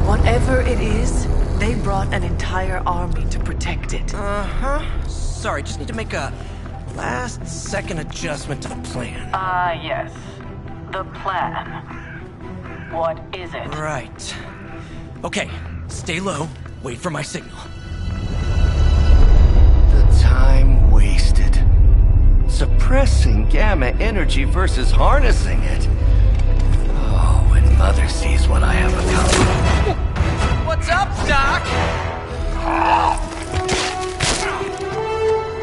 Whatever it is, they brought an entire army to protect it. Uh-huh. Sorry, just need to make a last-second adjustment to the plan. Yes. The plan. What is it? Right. Okay, stay low, wait for my signal. The time wasted. Suppressing gamma energy versus harnessing it. Oh, when Mother sees what I have accomplished. What's up, Doc?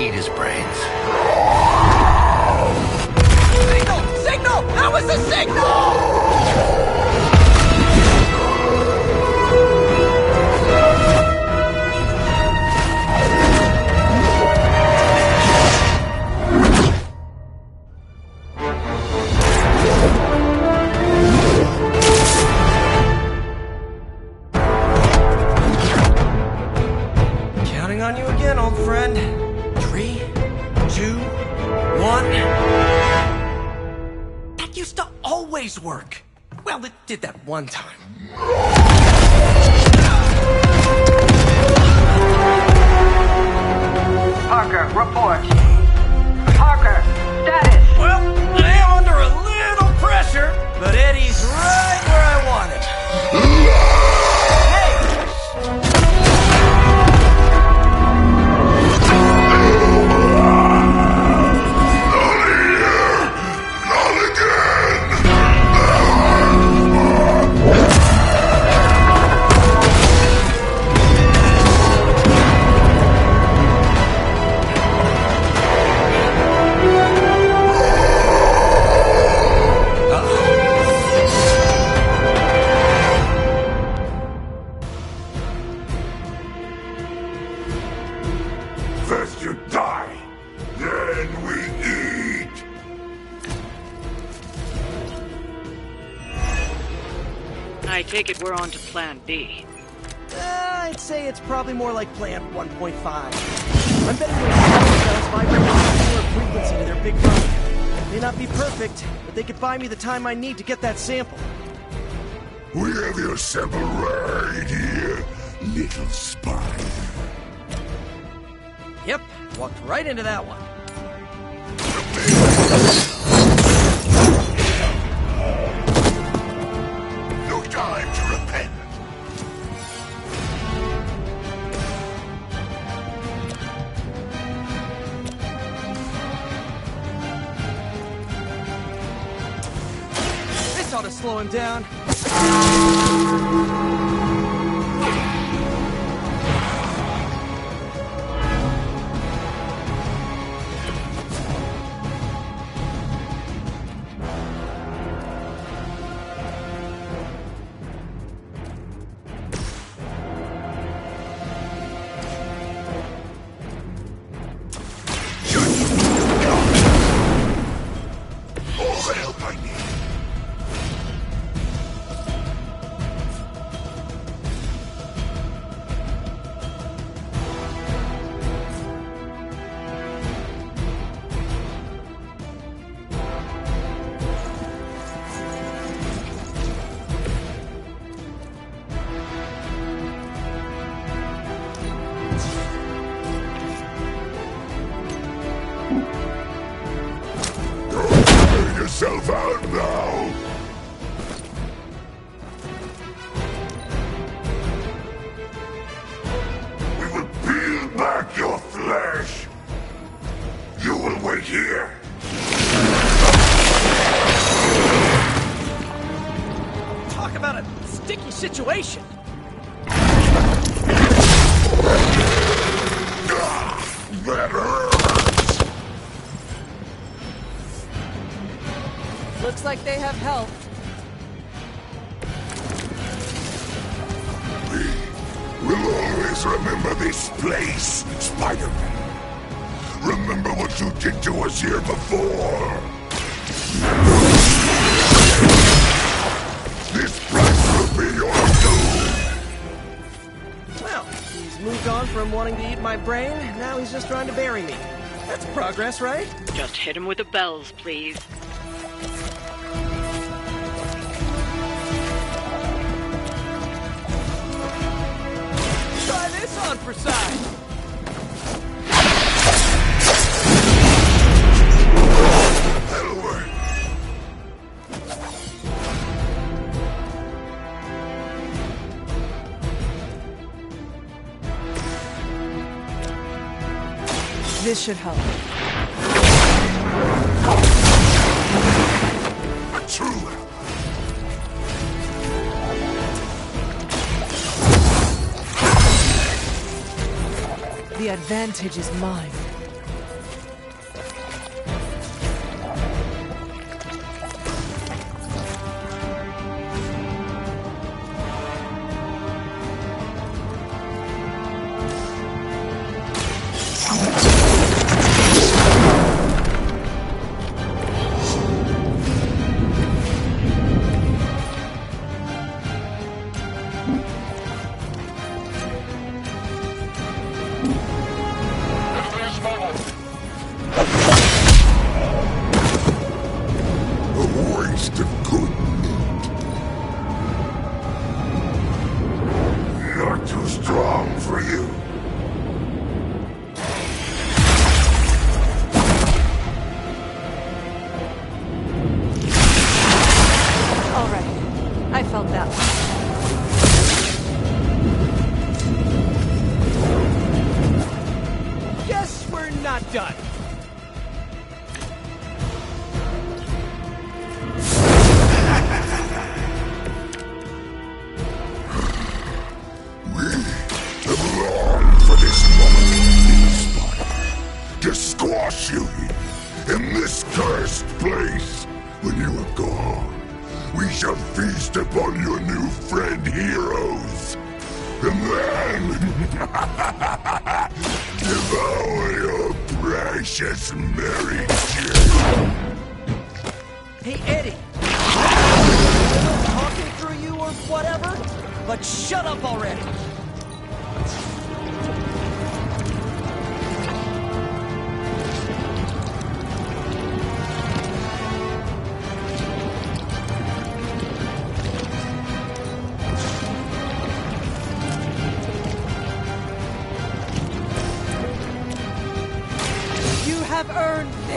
Eat his brains. Signal! Signal! That was the signal! On you again, old friend. 3, 2, 1. That used to always work. Well, it did that one time. Parker, report. Parker, status. Well, I am under a little pressure, but Eddie's right where I want him. First you die, then we eat! I take it we're on to Plan B. I'd say it's probably more like Plan 1.5. I'm betting those cells vibrate at a similar frequency to their big brother. May not be perfect, but they could buy me the time I need to get that sample. We have your sample right here, little spider. Yep, walked right into that one. No time to repent. This ought to slow him down. All the help I need. Don't wear yourself out now. We will peel back your flesh. You will wait here. Talk about a sticky situation. That hurts. Looks like they have help. We'll always remember this place, Spider-Man. Remember what you did to us here before. This place will be your doom. Well, he's moved on from wanting to eat my brain, now he's just trying to bury me. That's progress, right? Just hit him with the bells, please. Try this on for size. That'll work. This should help. A true The advantage is mine. waste of good meat. Not too strong for you. All right. I felt that one. Guess we're not done. Have longed for this moment, Spider, to squash you here, in this cursed place. When you are gone, we shall feast upon your new friend heroes, and then devour your precious Mary Jane. Hey, Eddie. I'm talking through you or whatever, but shut up already.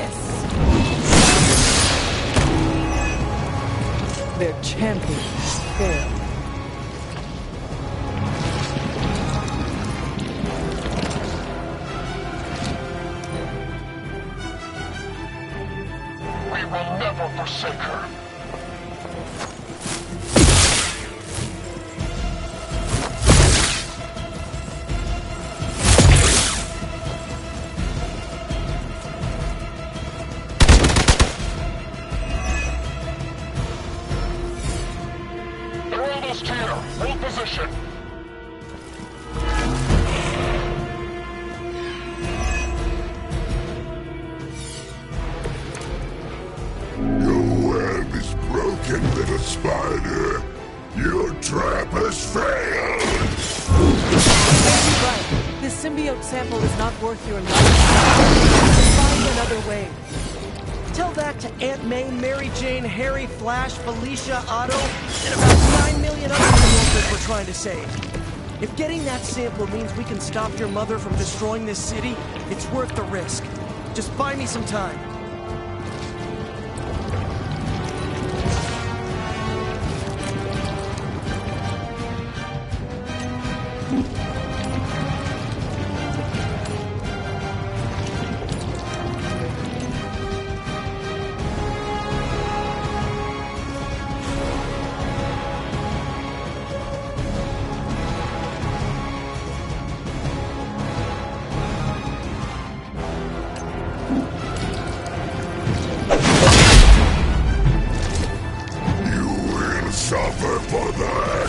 this. Their champions fail. We will never forsake her. They're almost here. Hold position. Your web is broken, little spider. Your trap has failed. Right. This symbiote sample is not worth your life. Find another way. Tell that to Aunt May, Mary Jane, Harry, Flash, Felicia, Otto, and about 9 million other workers we're trying to save. If getting that sample means we can stop your mother from destroying this city, it's worth the risk. Just buy me some time. Suffer for that!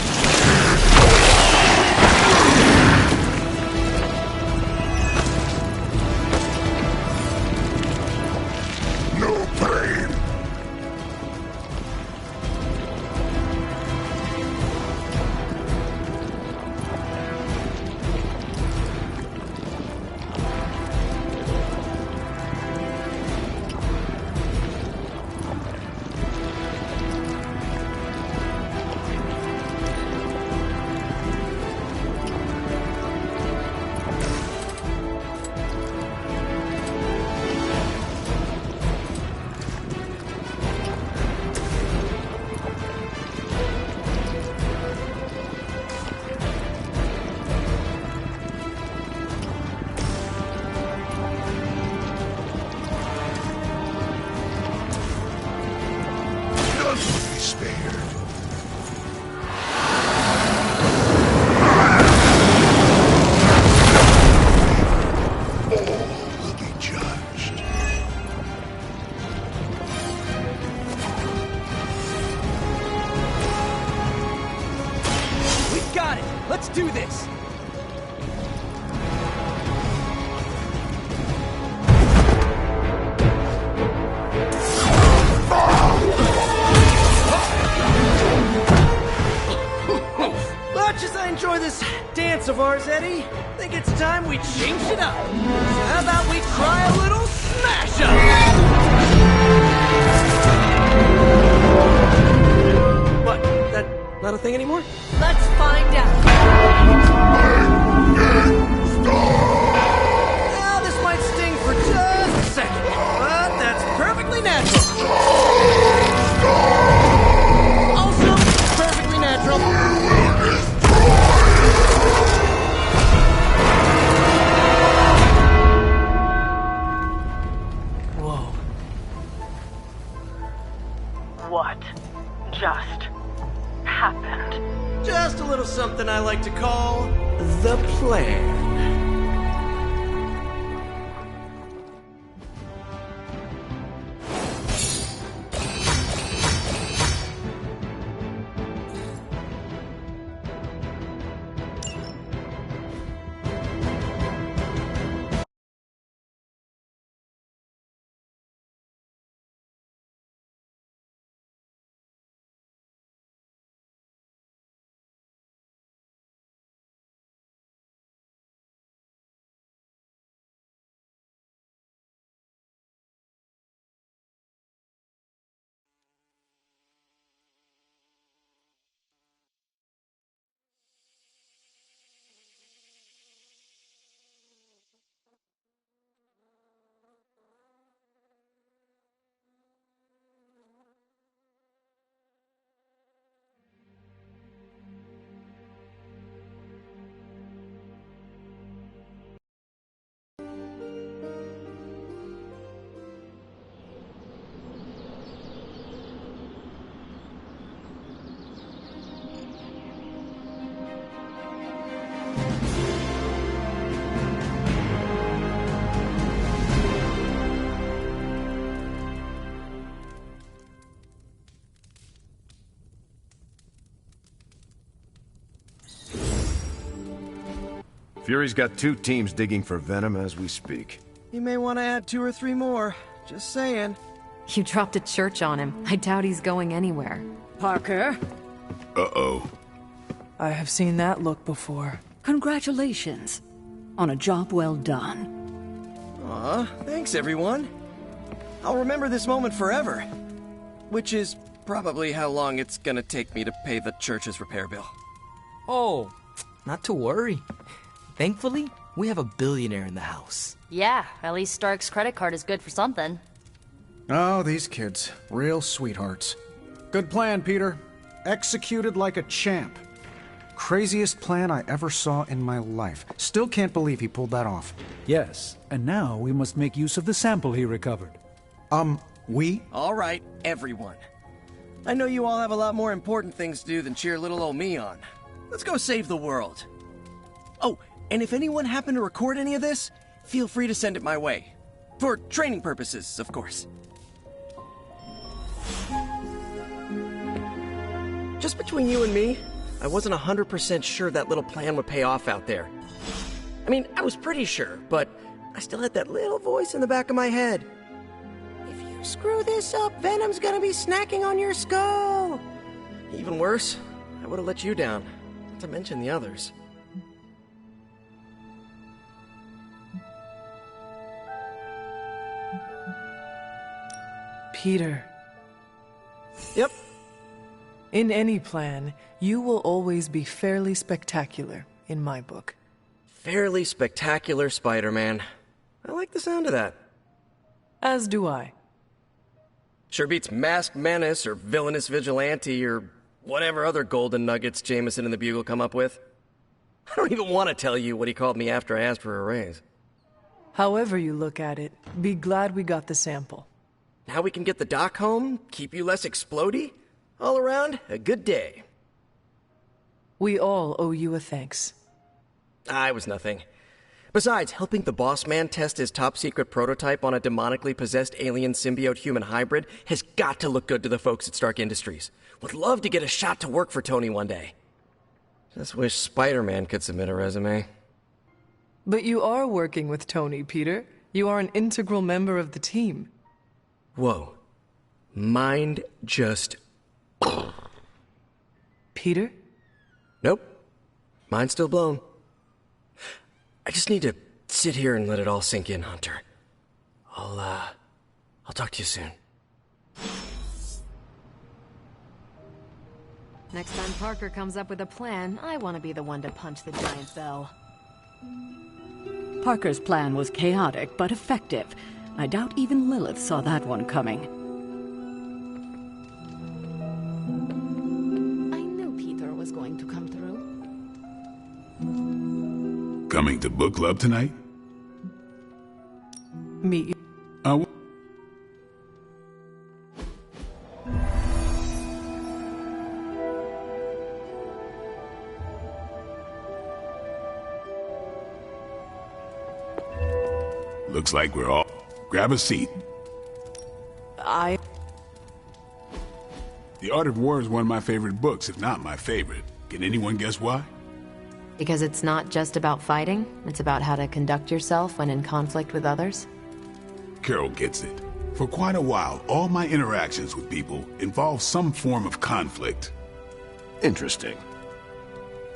No pain! Let's do this! Much as I enjoy this dance of ours, Eddie, I think it's time we change it up. So how about we try a little smash up? What? That not a thing anymore? Let's find out. Well, this might sting for just a second, but that's perfectly natural. Also, perfectly natural. Whoa. What just happened? Just a little something I like to call the plan. Fury's got 2 teams digging for Venom as we speak. You may want to add 2 or 3 more. Just saying. You dropped a church on him. I doubt he's going anywhere. Parker? Uh-oh. I have seen that look before. Congratulations on a job well done. Aw, thanks everyone. I'll remember this moment forever. Which is probably how long it's gonna take me to pay the church's repair bill. Oh, not to worry. Thankfully, we have a billionaire in the house. Yeah, at least Stark's credit card is good for something. Oh, these kids. Real sweethearts. Good plan, Peter. Executed like a champ. Craziest plan I ever saw in my life. Still can't believe he pulled that off. Yes, and now we must make use of the sample he recovered. We? All right, everyone. I know you all have a lot more important things to do than cheer little old me on. Let's go save the world. Oh, and if anyone happened to record any of this, feel free to send it my way. For training purposes, of course. Just between you and me, I wasn't 100% sure that little plan would pay off out there. I mean, I was pretty sure, but I still had that little voice in the back of my head. If you screw this up, Venom's gonna be snacking on your skull. Even worse, I would have let you down, not to mention the others. Peter. Yep. In any plan, you will always be fairly spectacular, in my book. Fairly spectacular Spider-Man. I like the sound of that. As do I. Sure beats Masked Menace or Villainous Vigilante or whatever other golden nuggets Jameson and the Bugle come up with. I don't even want to tell you what he called me after I asked for a raise. However you look at it, be glad we got the sample. Now we can get the doc home, keep you less explodey. All around, a good day. We all owe you a thanks. I was nothing. Besides, helping the boss man test his top-secret prototype on a demonically possessed alien symbiote-human hybrid has got to look good to the folks at Stark Industries. Would love to get a shot to work for Tony one day. Just wish Spider-Man could submit a resume. But you are working with Tony, Peter. You are an integral member of the team. Whoa. Mind just... Peter? Nope. Mind's still blown. I just need to sit here and let it all sink in, Hunter. I'll talk to you soon. Next time Parker comes up with a plan, I want to be the one to punch the giant bell. Parker's plan was chaotic but effective. I doubt even Lilith saw that one coming. I knew Peter was going to come through. Coming to book club tonight? Meet you. Looks like we're all... Grab a seat. The Art of War is one of my favorite books, if not my favorite. Can anyone guess why? Because it's not just about fighting, it's about how to conduct yourself when in conflict with others. Carol gets it. For quite a while, all my interactions with people involve some form of conflict. Interesting.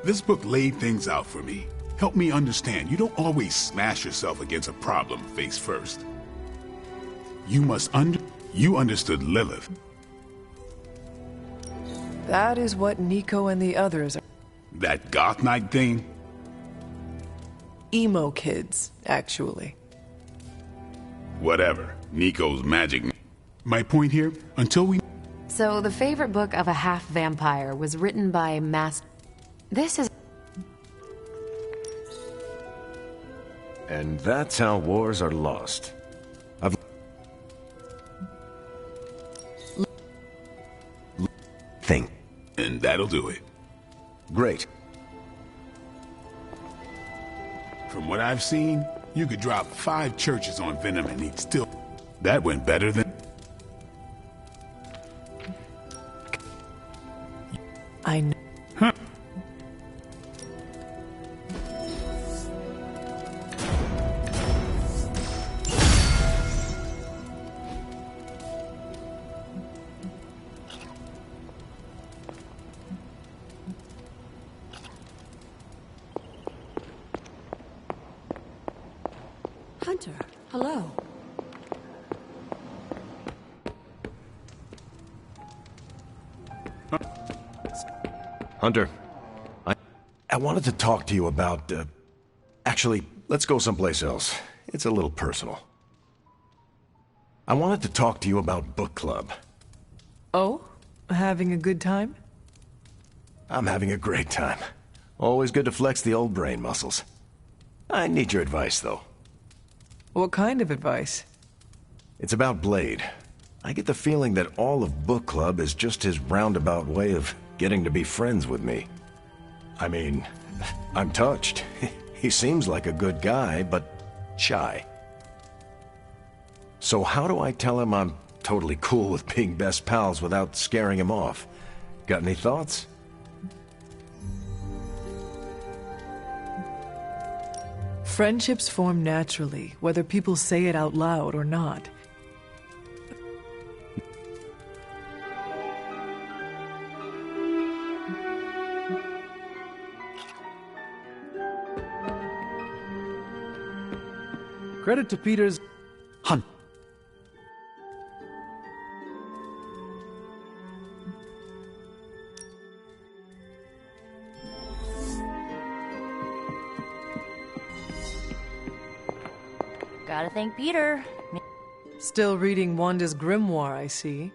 This book laid things out for me. Help me understand, you don't always smash yourself against a problem face first. You understood Lilith. That is what Nico and the others are. That goth night thing? Emo kids, actually. Whatever. Nico's magic. My point here, until we... So, the favorite book of a half-vampire was written by This is... And that's how wars are lost. Thing. And that'll do it. Great. From what I've seen, you could drop 5 churches on Venom and he'd still... That went better than... I know. Huh. Hunter, hello. Hunter, I wanted to talk to you about, actually, let's go someplace else. It's a little personal. I wanted to talk to you about book club. Oh? Having a good time? I'm having a great time. Always good to flex the old brain muscles. I need your advice, though. What kind of advice? It's about Blade. I get the feeling that all of book club is just his roundabout way of getting to be friends with me. I mean, I'm touched. He seems like a good guy, but shy. So how do I tell him I'm totally cool with being best pals without scaring him off? Got any thoughts? Friendships form naturally, whether people say it out loud or not. Credit to Peter's hunt. Gotta thank Peter. Still reading Wanda's grimoire, I see.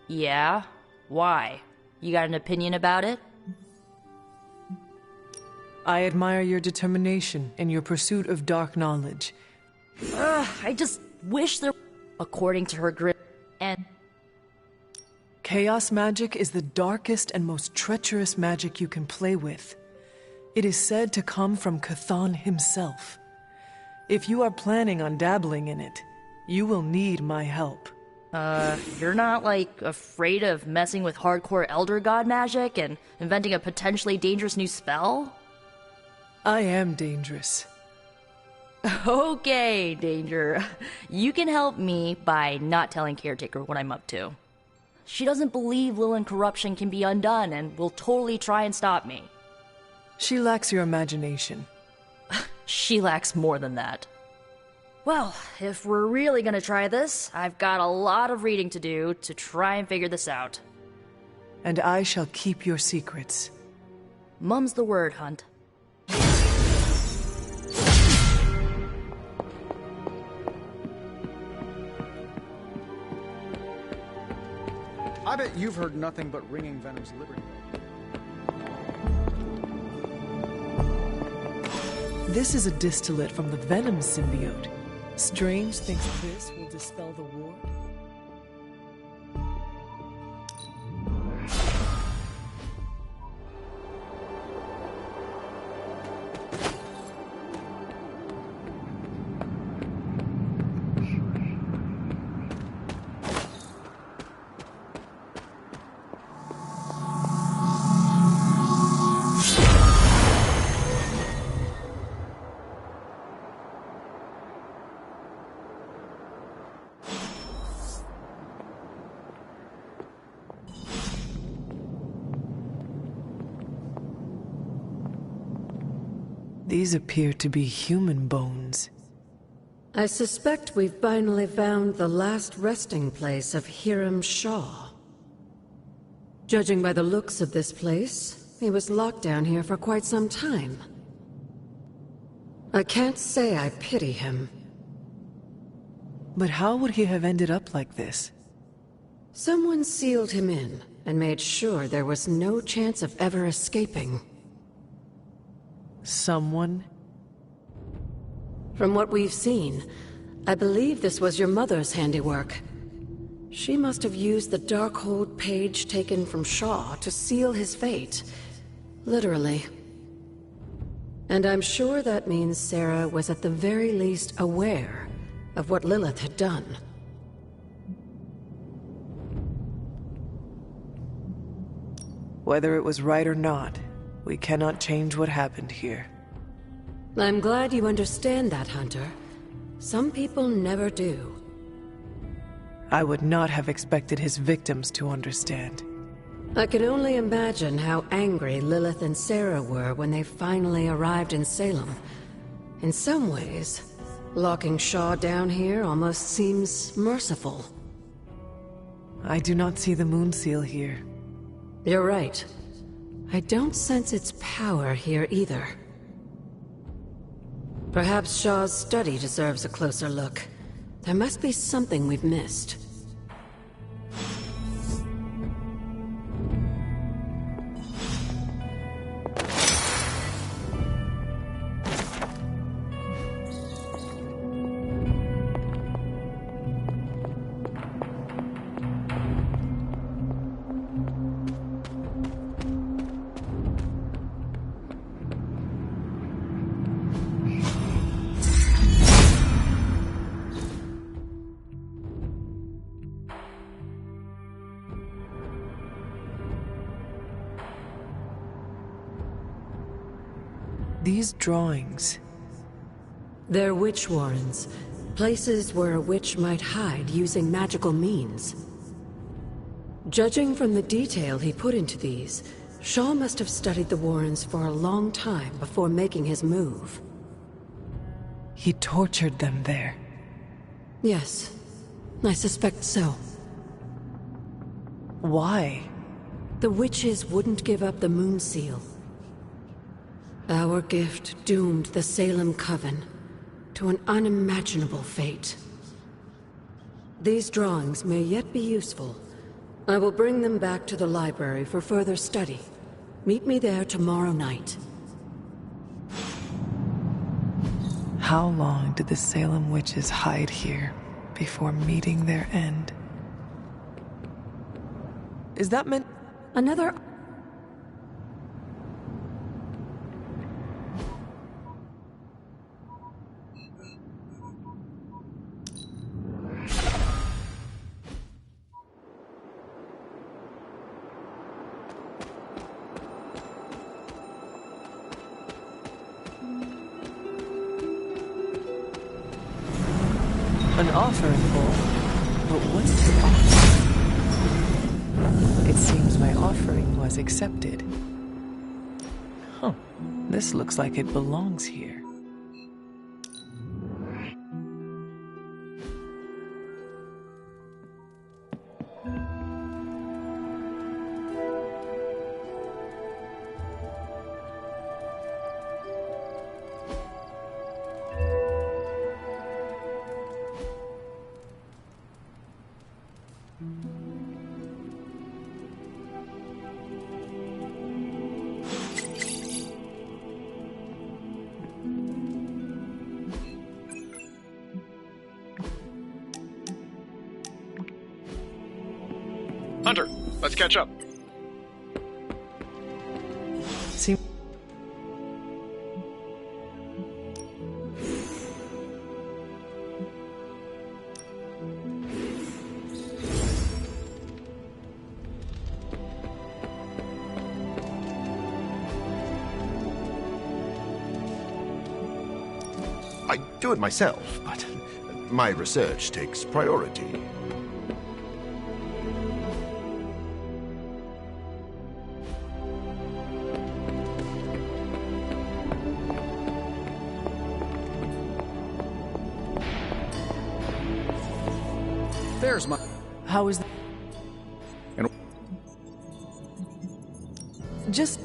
Yeah? Why? You got an opinion about it? I admire your determination in your pursuit of dark knowledge. I just wish there... According to her grim... And... Chaos magic is the darkest and most treacherous magic you can play with. It is said to come from Cthon himself. If you are planning on dabbling in it, you will need my help. You're not, like, afraid of messing with hardcore Elder God magic and inventing a potentially dangerous new spell? I am dangerous. Okay, Danger. You can help me by not telling Caretaker what I'm up to. She doesn't believe Lilin corruption can be undone and will totally try and stop me. She lacks your imagination. She lacks more than that. Well, if we're really gonna try this, I've got a lot of reading to do to try and figure this out. And I shall keep your secrets. Mum's the word, Hunt. I bet you've heard nothing but ringing Venom's Liberty Bell. This is a distillate from the Venom symbiote. Strange thinks this will dispel the war. These appear to be human bones. I suspect we've finally found the last resting place of Hiram Shaw. Judging by the looks of this place, he was locked down here for quite some time. I can't say I pity him. But how would he have ended up like this? Someone sealed him in and made sure there was no chance of ever escaping. Someone? From what we've seen, I believe this was your mother's handiwork. She must have used the Darkhold page taken from Shaw to seal his fate. Literally. And I'm sure that means Sarah was at the very least aware of what Lilith had done. Whether it was right or not, we cannot change what happened here. I'm glad you understand that, Hunter. Some people never do. I would not have expected his victims to understand. I can only imagine how angry Lilith and Sarah were when they finally arrived in Salem. In some ways, Locking Shaw down here almost seems merciful. I do not see the moon seal here. You're right. I don't sense its power here either. Perhaps Shaw's study deserves a closer look. There must be something we've missed. These drawings... They're witch warrens. Places where a witch might hide using magical means. Judging from the detail he put into these, Shaw must have studied the warrens for a long time before making his move. He tortured them there. Yes, I suspect so. Why? The witches wouldn't give up the moon seal. Our gift doomed the Salem Coven to an unimaginable fate. These drawings may yet be useful. I will bring them back to the library for further study. Meet me there tomorrow night. How long did the Salem witches hide here before meeting their end? Is that meant... Another... An offering bowl. But what's the offering? It seems my offering was accepted. Huh. This looks like it belongs here. Hunter, let's catch up. See... I do it myself, but my research takes priority. There's my... How is that? And... Just...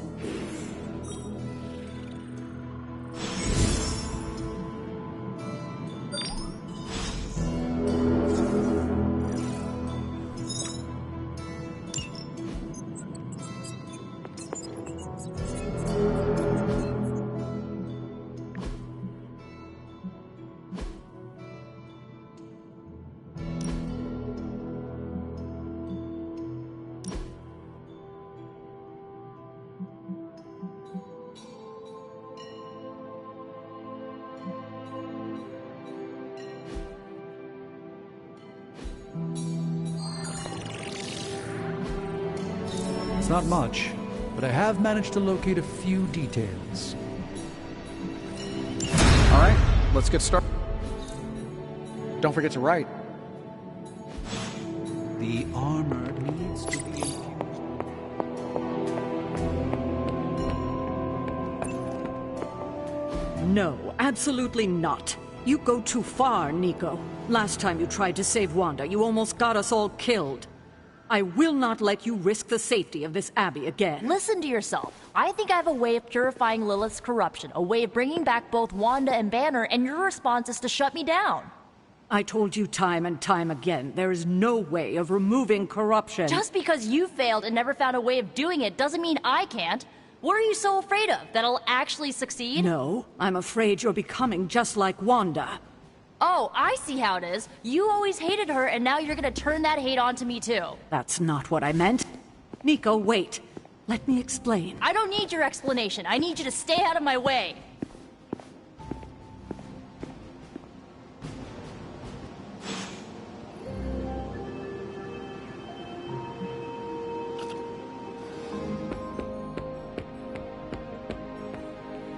It's not much, but I have managed to locate a few details. All right, let's get started. Don't forget to write. The armor needs to be infused. No, absolutely not. You go too far, Nico. Last time you tried to save Wanda, you almost got us all killed. I will not let you risk the safety of this Abbey again. Listen to yourself. I think I have a way of purifying Lilith's corruption, a way of bringing back both Wanda and Banner, and your response is to shut me down. I told you time and time again, there is no way of removing corruption. Just because you failed and never found a way of doing it doesn't mean I can't. What are you so afraid of? That I'll actually succeed? No, I'm afraid you're becoming just like Wanda. Oh, I see how it is. You always hated her, and now you're gonna turn that hate onto me too. That's not what I meant. Nico, wait. Let me explain. I don't need your explanation. I need you to stay out of my way.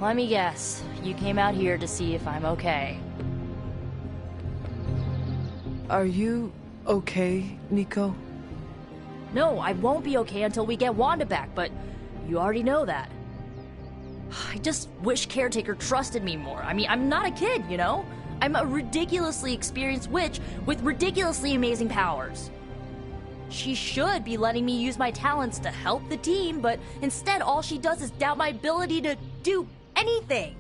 Let me guess. You came out here to see if I'm okay. Are you okay, Nico? No, I won't be okay until we get Wanda back, but you already know that. I just wish Caretaker trusted me more. I mean, I'm not a kid, you know? I'm a ridiculously experienced witch with ridiculously amazing powers. She should be letting me use my talents to help the team, but instead all she does is doubt my ability to do anything.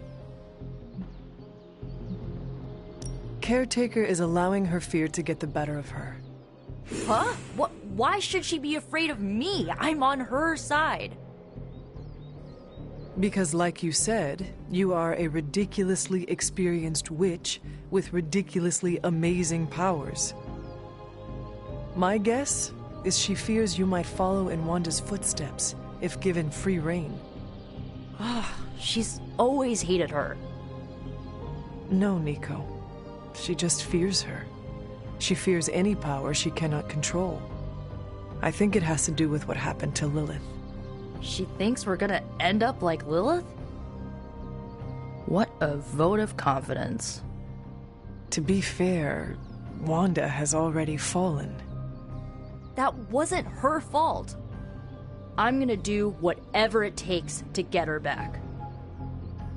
Caretaker is allowing her fear to get the better of her. Huh? What? Why should she be afraid of me? I'm on her side. Because like you said, you are a ridiculously experienced witch with ridiculously amazing powers. My guess is she fears you might follow in Wanda's footsteps if given free rein. She's always hated her. No, Nico. She just fears her. She fears any power she cannot control. I think it has to do with what happened to Lilith. She thinks we're gonna end up like Lilith? What a vote of confidence. To be fair, Wanda has already fallen. That wasn't her fault. I'm gonna do whatever it takes to get her back.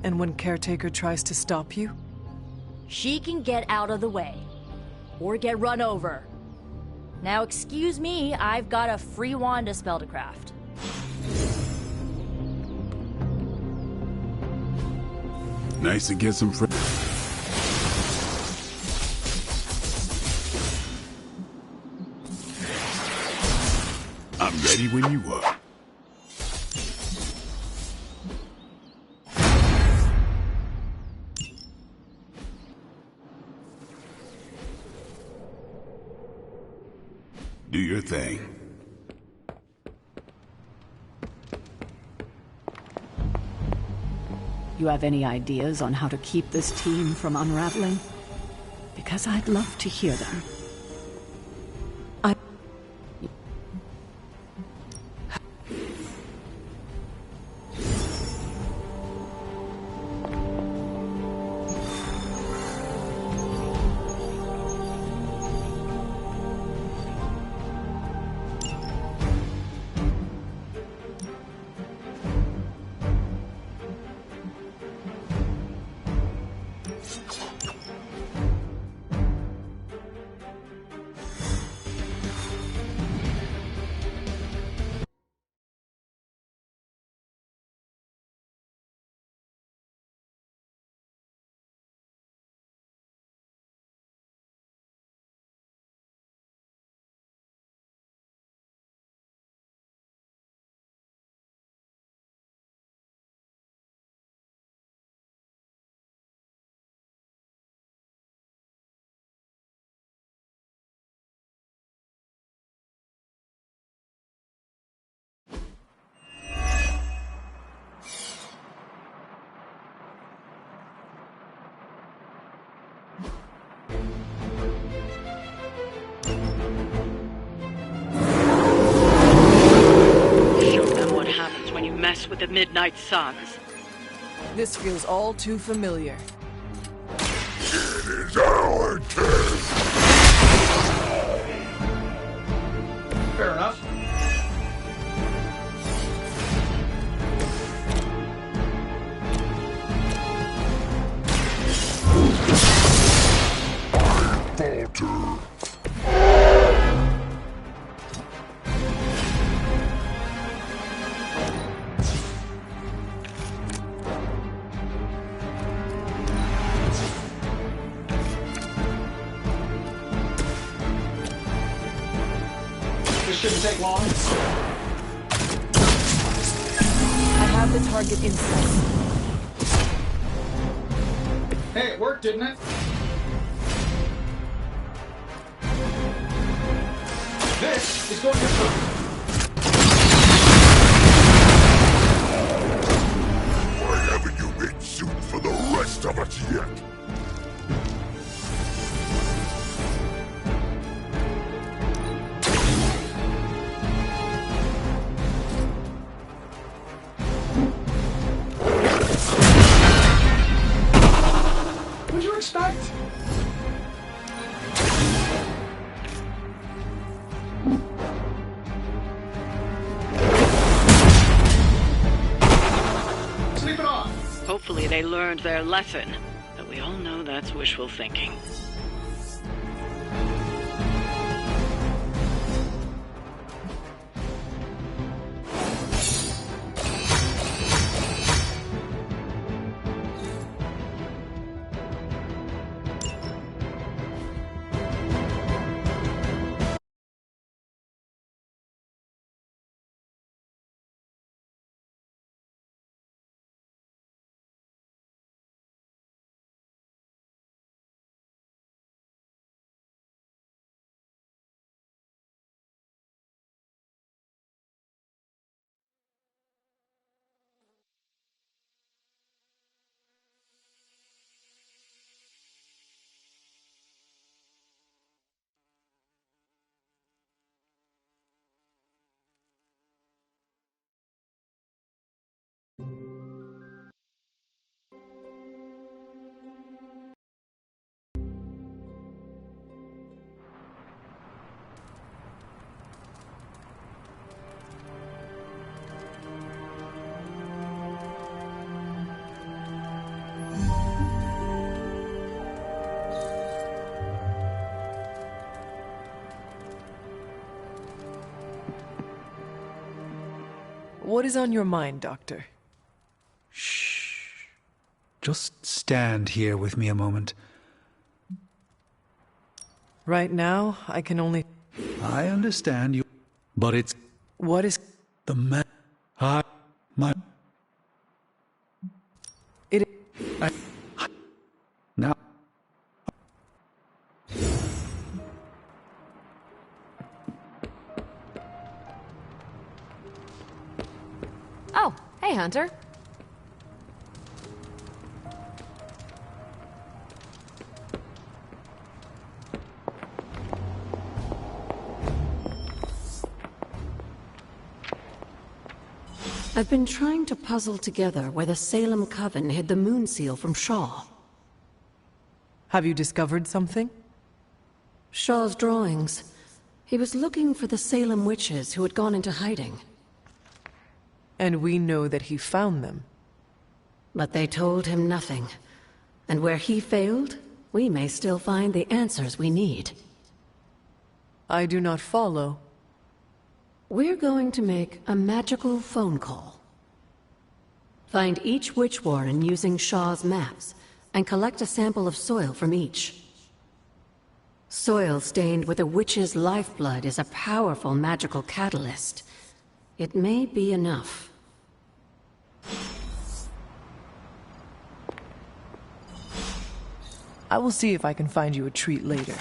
And when Caretaker tries to stop you? She can get out of the way. Or get run over. Now excuse me, I've got a free Wanda spell to craft. Nice to get some friends. I'm ready when you are. Do your thing. You have any ideas on how to keep this team from unraveling? Because I'd love to hear them. Mess with the Midnight Suns. This feels all too familiar. It is our turn! Fair enough. This shouldn't take long. I have the target in sight. Hey, it worked, didn't it? This is going to hurt. Why haven't you made suit for the rest of us yet? What'd you expect? Sleep it off. Hopefully they learned their lesson, but we all know that's wishful thinking. What is on your mind, Doctor? Just stand here with me a moment. Right now, I can only... I understand you, but it's... What is... The man... my... It... Now... Oh, hey, Hunter. I've been trying to puzzle together where the Salem Coven hid the moon seal from Shaw. Have you discovered something? Shaw's drawings. He was looking for the Salem witches who had gone into hiding. And we know that he found them. But they told him nothing. And where he failed, we may still find the answers we need. I do not follow. We're going to make a magical phone call. Find each witch warren using Shaw's maps, and collect a sample of soil from each. Soil stained with a witch's lifeblood is a powerful magical catalyst. It may be enough. I will see if I can find you a treat later.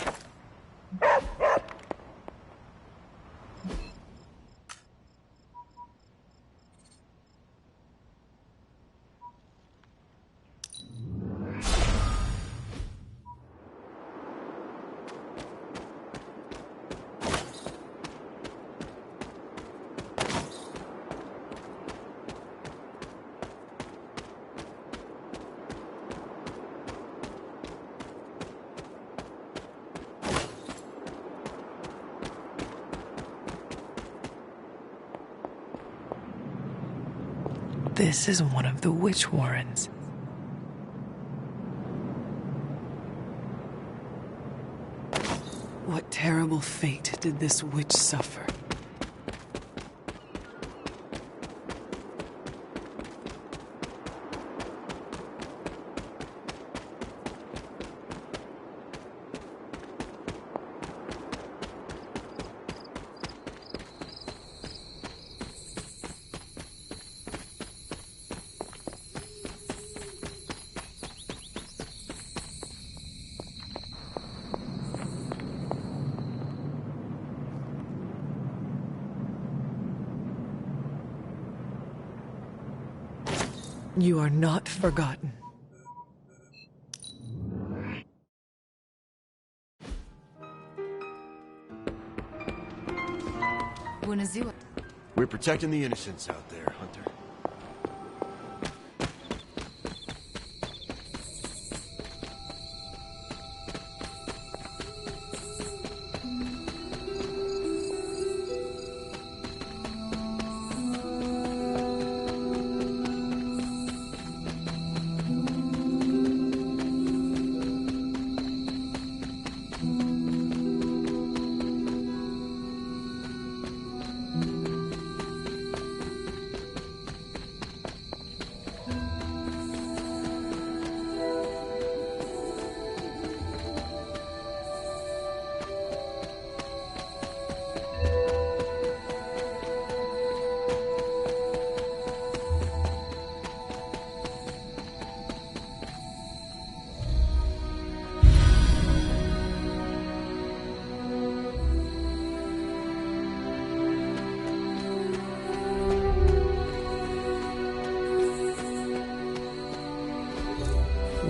This is one of the witch warrens. What terrible fate did this witch suffer? You are not forgotten. We're protecting the innocents out there, Hunter.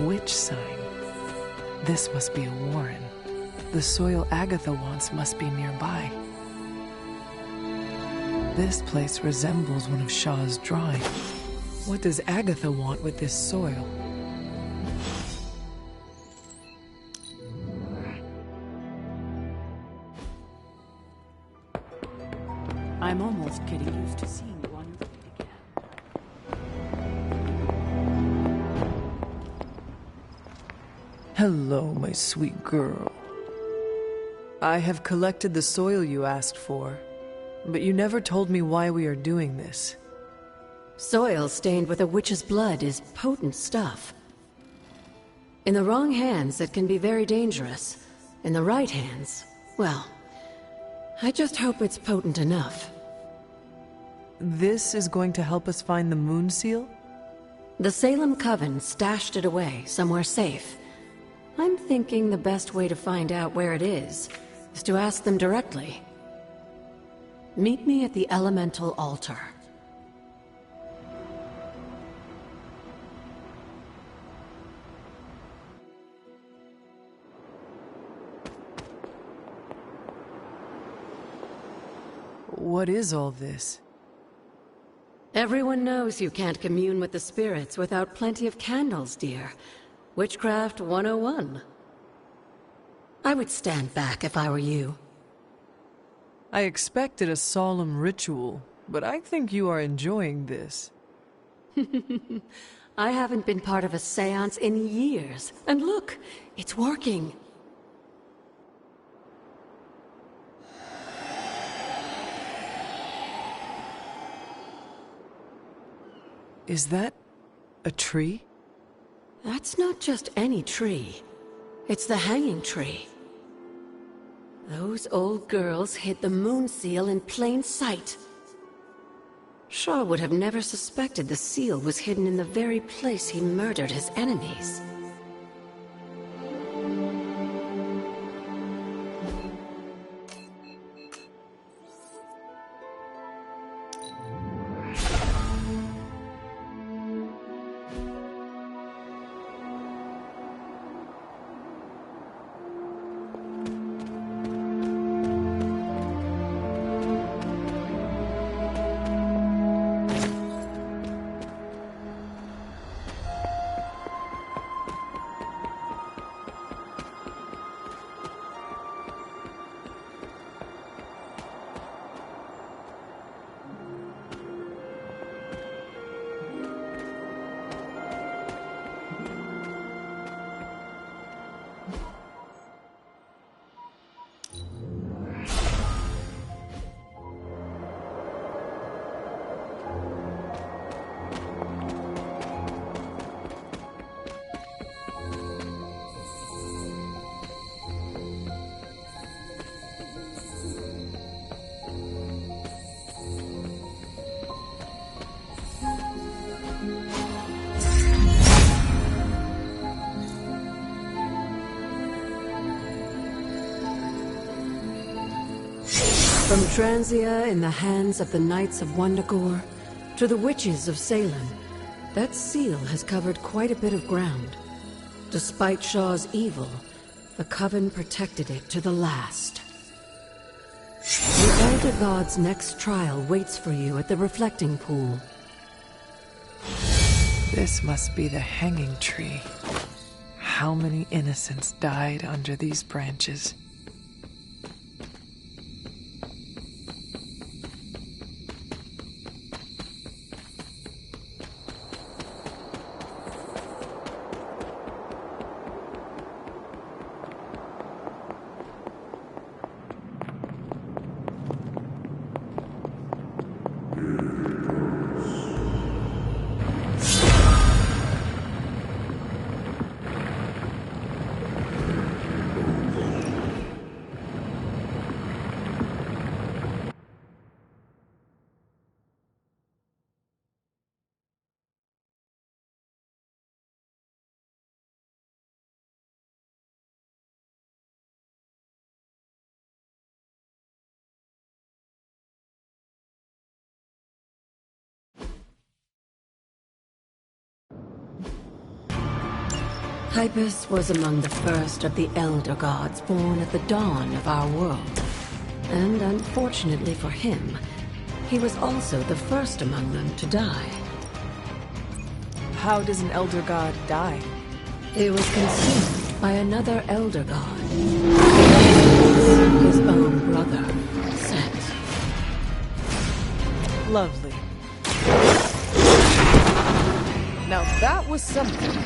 Witch sign. This must be a warren. The soil Agatha wants must be nearby. This place resembles one of Shaw's drawings. What does Agatha want with this soil? I'm almost getting used to seeing you on your feet again. Hello, my sweet girl. I have collected the soil you asked for, but you never told me why we are doing this. Soil stained with a witch's blood is potent stuff. In the wrong hands, it can be very dangerous. In the right hands, well, I just hope it's potent enough. This is going to help us find the moon seal? The Salem Coven stashed it away, somewhere safe. I'm thinking the best way to find out where it is to ask them directly. Meet me at the Elemental Altar. What is all this? Everyone knows you can't commune with the spirits without plenty of candles, dear. Witchcraft 101. I would stand back if I were you. I expected a solemn ritual, but I think you are enjoying this. I haven't been part of a seance in years, and look, it's working. Is that a tree? That's not just any tree. It's the hanging tree. Those old girls hid the moon seal in plain sight. Shaw would have never suspected the seal was hidden in the very place he murdered his enemies. From Transia in the hands of the Knights of Wundagore to the witches of Salem, That seal has covered quite a bit of ground. Despite Shaw's evil, the Coven protected it to the last. The Elder God's next trial waits for you at the reflecting pool. This must be the hanging tree. How many innocents died under these branches? Hypus was among the first of the Elder Gods born at the dawn of our world. And unfortunately for him, he was also the first among them to die. How does an Elder God die? He was consumed by another Elder God. His own brother, Set. Lovely. Now that was something.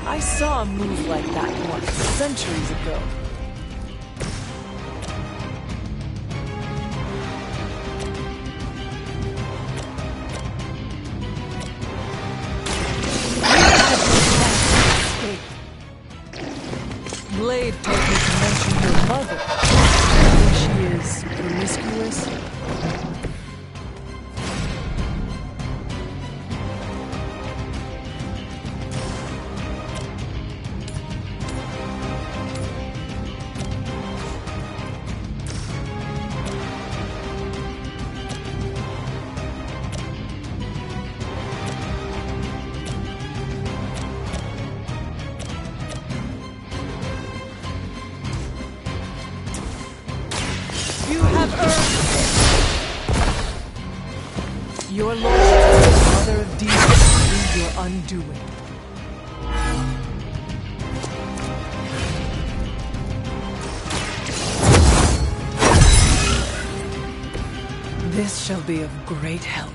I saw a move like that once, centuries ago. Blade told me to mention your mother. I think she is promiscuous. You have earned your lordship is the mother of demons through your undoing. This shall be of great help.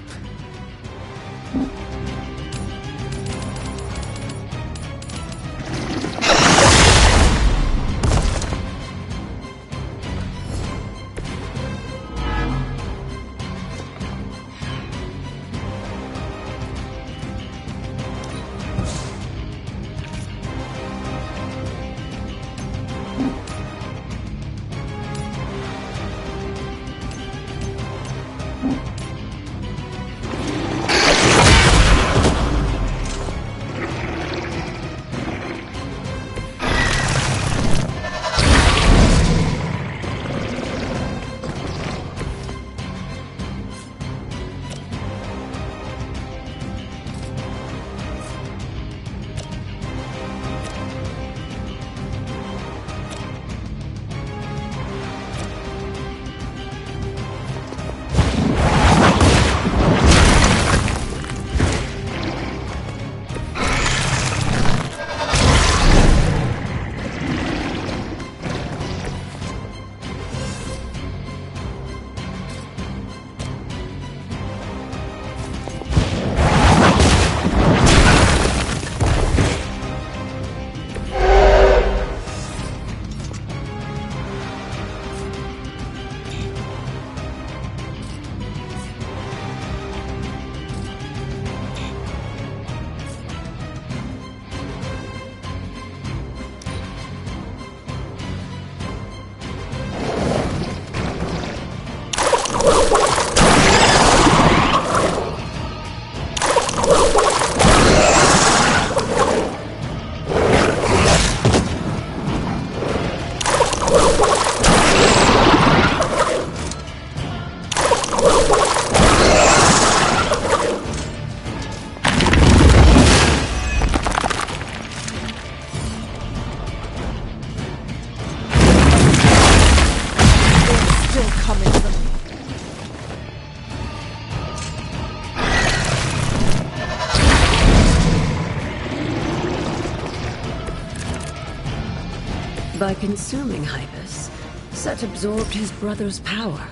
By consuming Hypus, Set absorbed his brother's power,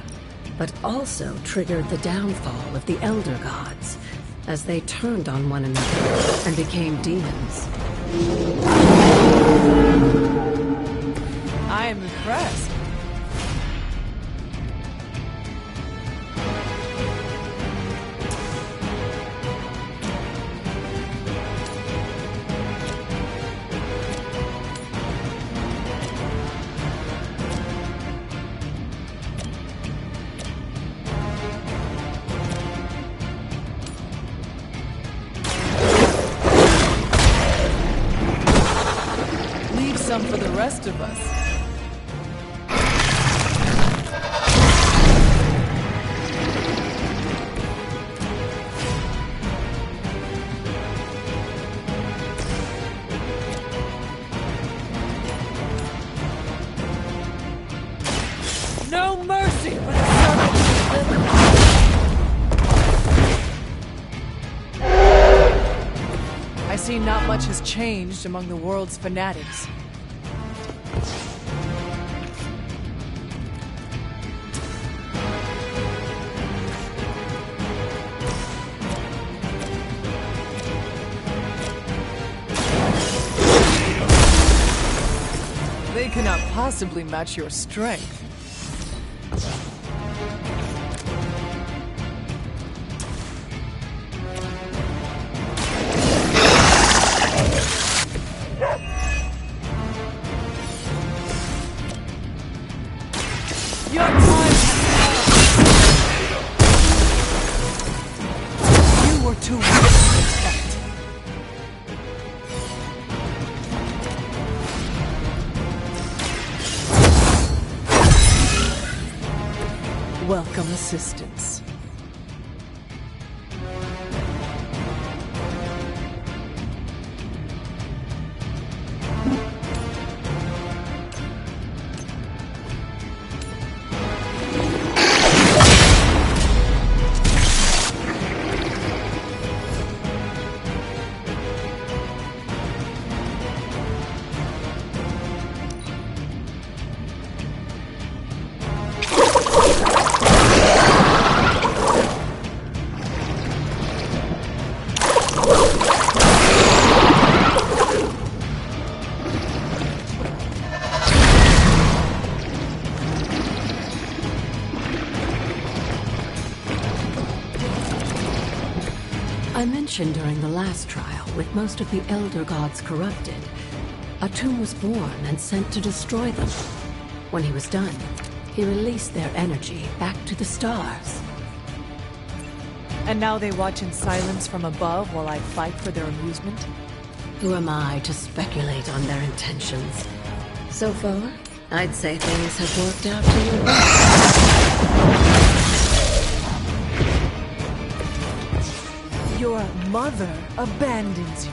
but also triggered the downfall of the Elder Gods, as they turned on one another and became demons. I am impressed. Some for the rest of us. No mercy for the servant. I see not much has changed among the world's fanatics. They cannot possibly match your strength. Your time has come. You were too weak to protect. Welcome assistance. I mentioned during the last trial, with most of the Elder Gods corrupted, Atum was born and sent to destroy them. When he was done, he released their energy back to the stars. And now they watch in silence from above while I fight for their amusement? Who am I to speculate on their intentions? So far, I'd say things have worked out to your best. Your mother abandons you.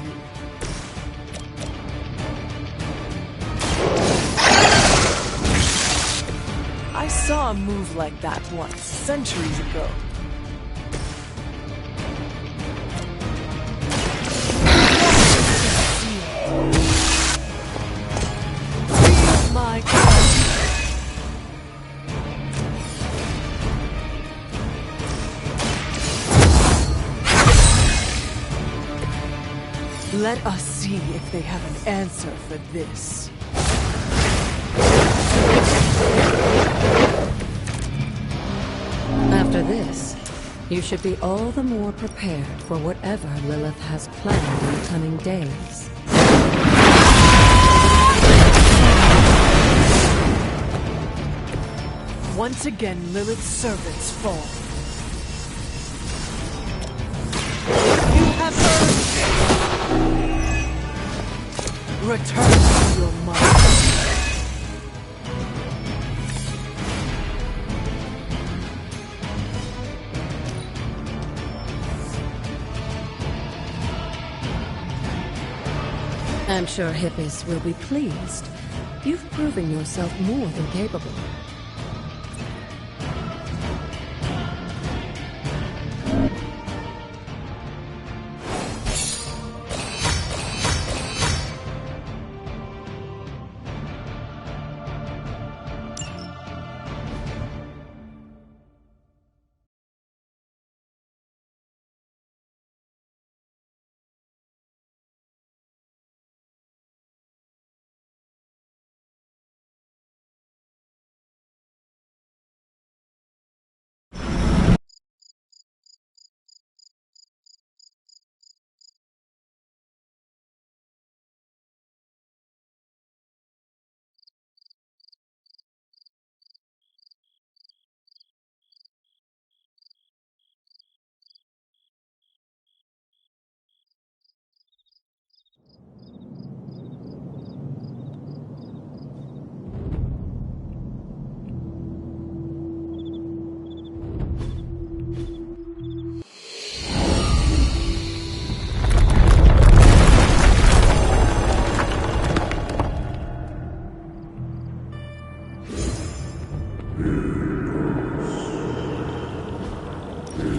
I saw a move like that once, centuries ago. Feel my touch. Let us see if they have an answer for this. After this, you should be all the more prepared for whatever Lilith has planned in the coming days. Once again, Lilith's servants fall. You have earned return to your mother. I'm sure Hippis will be pleased. You've proven yourself more than capable.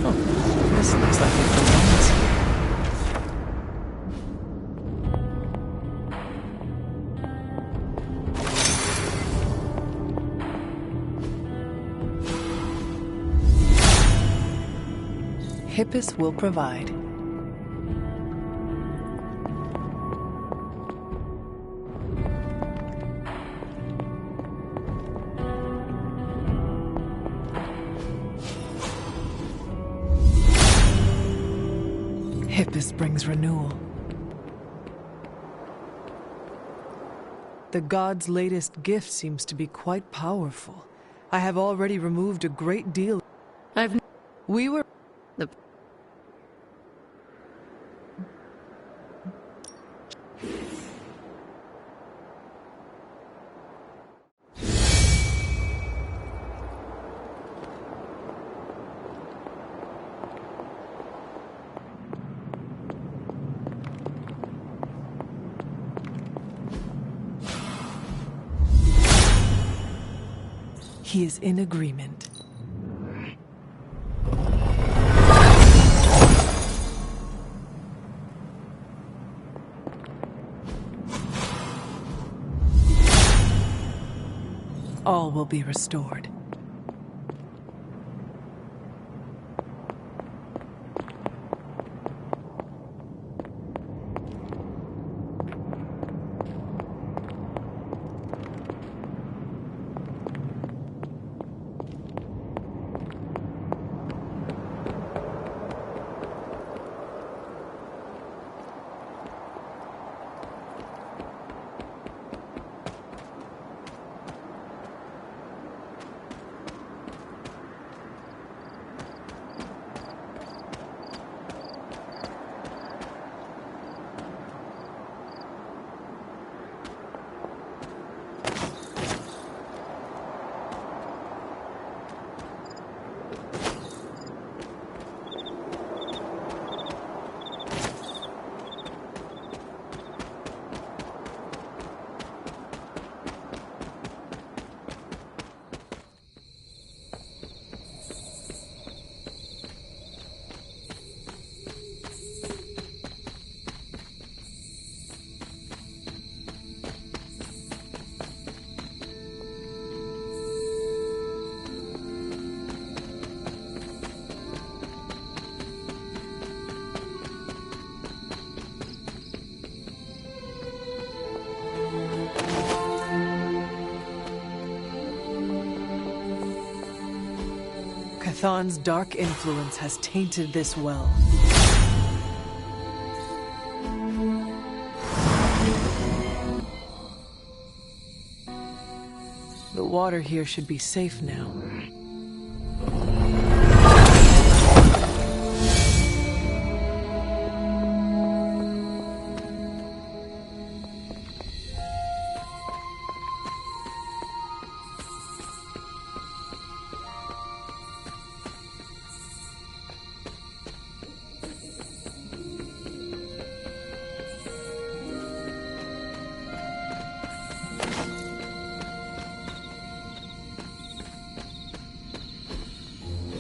Oh, this looks like it belongs here. Hippus will provide. Hippus brings renewal. The god's latest gift seems to be quite powerful. I have already removed a great deal. We were... The... He is in agreement. All will be restored. Chthon's dark influence has tainted this well. The water here should be safe now.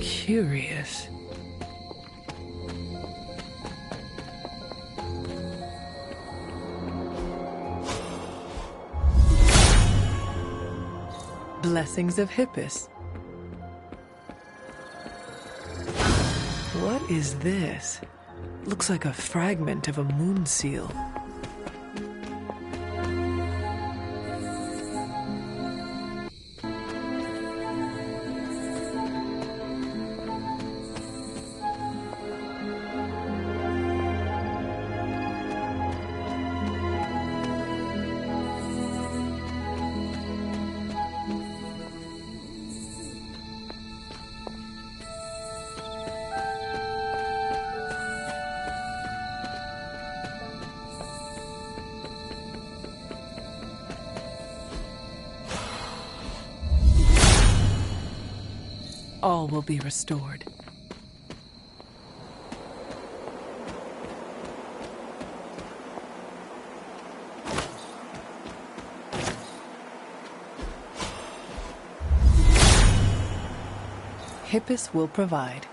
Curious. Blessings of Hippus. What is this? Looks like a fragment of a moon seal. All will be restored. Hippus will provide.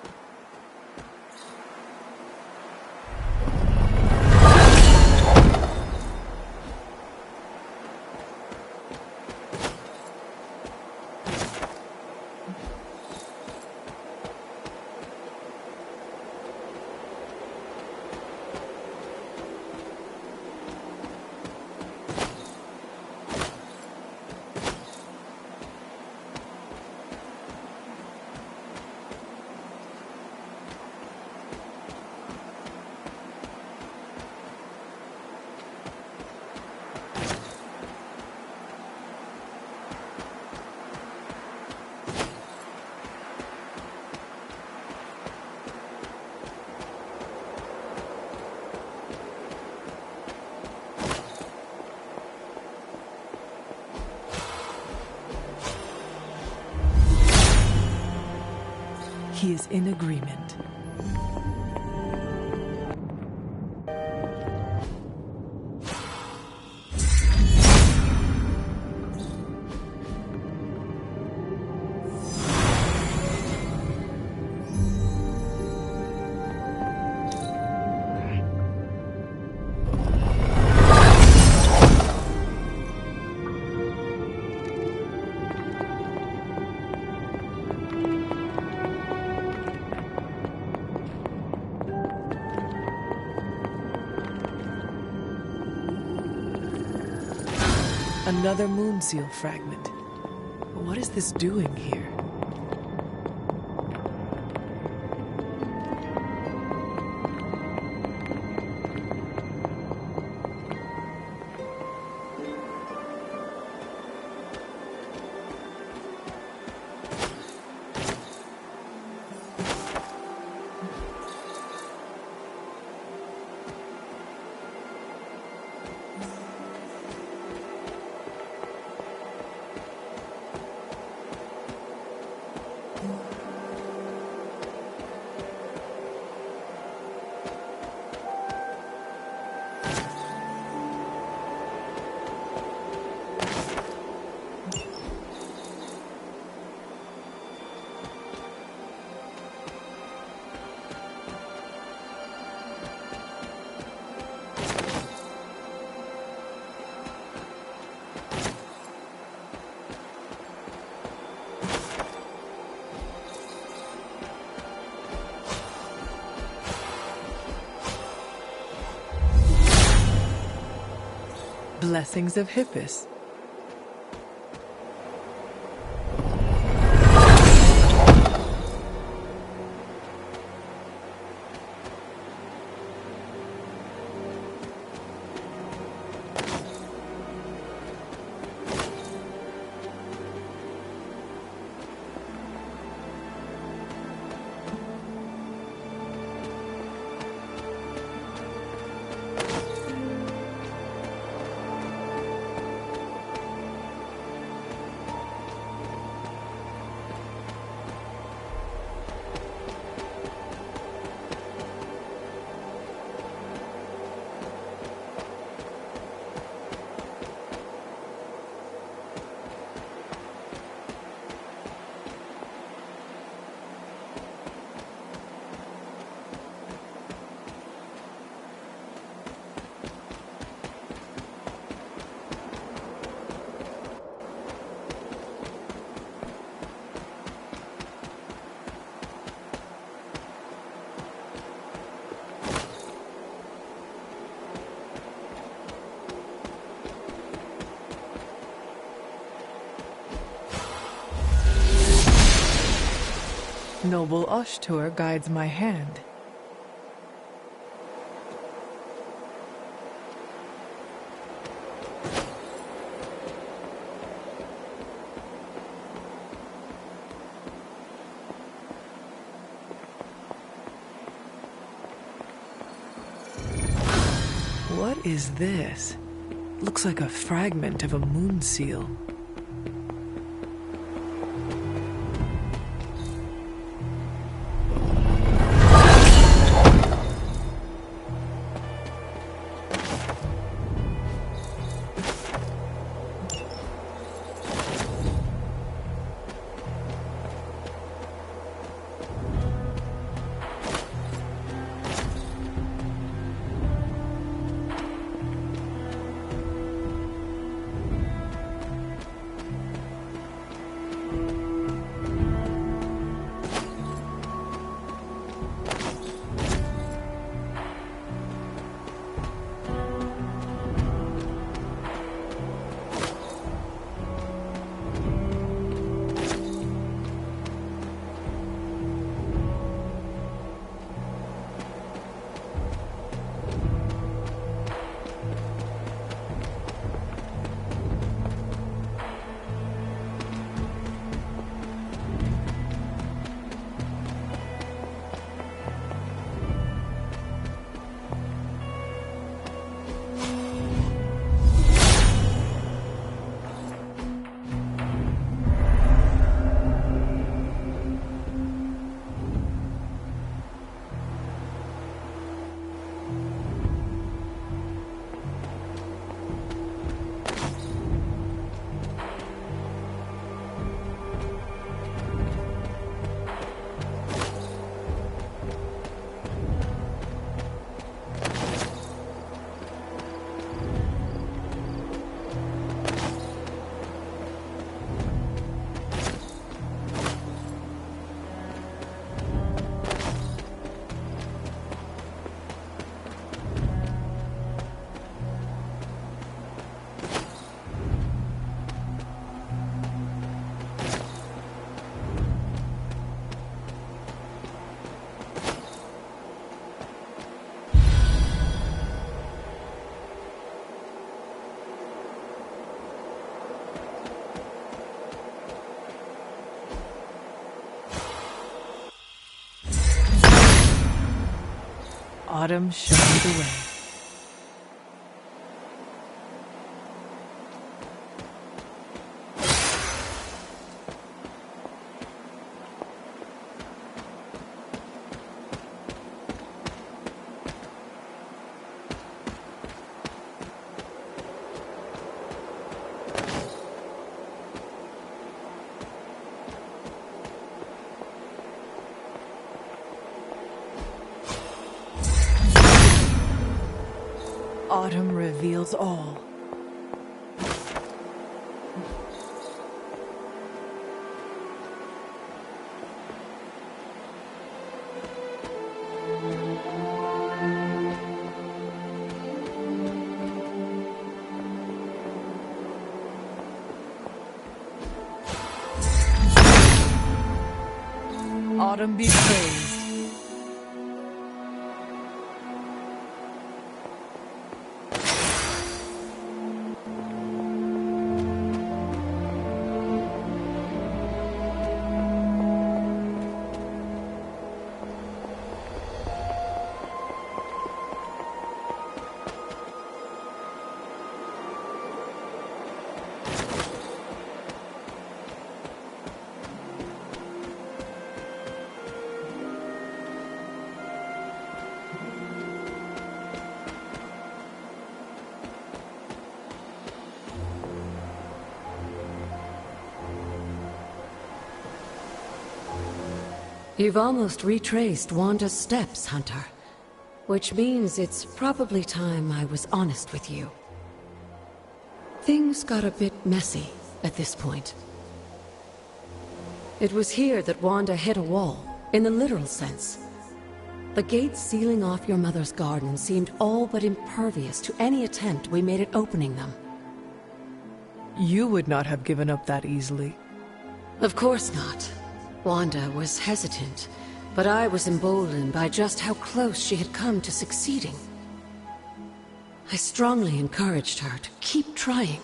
He is in agreement. Another moon seal fragment. What is this doing here? Blessings of Hippus. Noble Ashtur guides my hand. What is this? Looks like a fragment of a moon seal. Autumn showed me the way. Autumn reveals all. Autumn be praised. You've almost retraced Wanda's steps, Hunter. Which means it's probably time I was honest with you. Things got a bit messy at this point. It was here that Wanda hit a wall, in the literal sense. The gates sealing off your mother's garden seemed all but impervious to any attempt we made at opening them. You would not have given up that easily. Of course not. Wanda was hesitant, but I was emboldened by just how close she had come to succeeding. I strongly encouraged her to keep trying.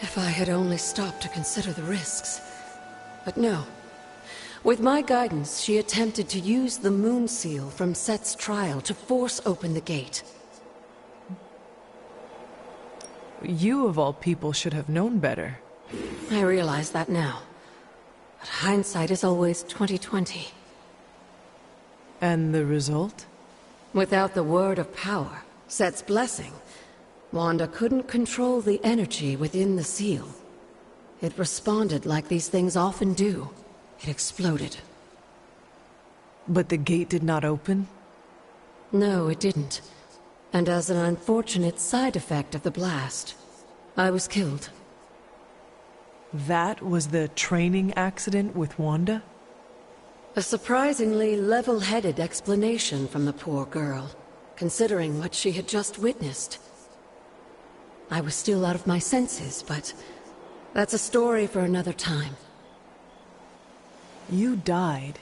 If I had only stopped to consider the risks. But no. With my guidance, she attempted to use the moon seal from Set's trial to force open the gate. You of all people should have known better. I realize that now. But hindsight is always 20/20. And the result? Without the word of power, Set's blessing, Wanda couldn't control the energy within the seal. It responded like these things often do. It exploded. But the gate did not open? No, it didn't. And as an unfortunate side effect of the blast, I was killed. That was the training accident with Wanda? A surprisingly level-headed explanation from the poor girl, considering what she had just witnessed. I was still out of my senses, but that's a story for another time. You died.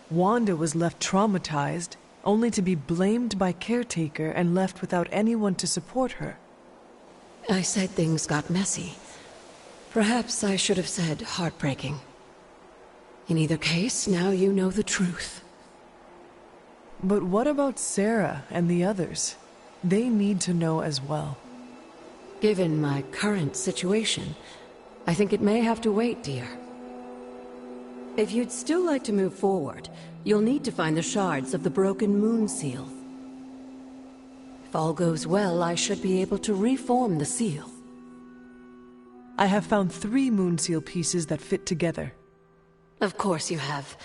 Wanda was left traumatized, only to be blamed by Caretaker and left without anyone to support her. I said things got messy. Perhaps I should have said heartbreaking. In either case, now you know the truth. But what about Sarah and the others? They need to know as well. Given my current situation, I think it may have to wait, dear. If you'd still like to move forward, you'll need to find the shards of the broken moon seal. If all goes well, I should be able to reform the seal. I have found 3 moon seal pieces that fit together. Of course you have.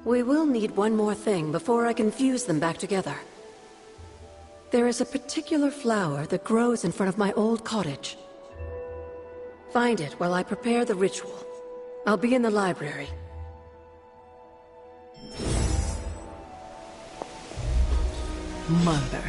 We will need one more thing before I can fuse them back together. There is a particular flower that grows in front of my old cottage. Find it while I prepare the ritual. I'll be in the library. Mother.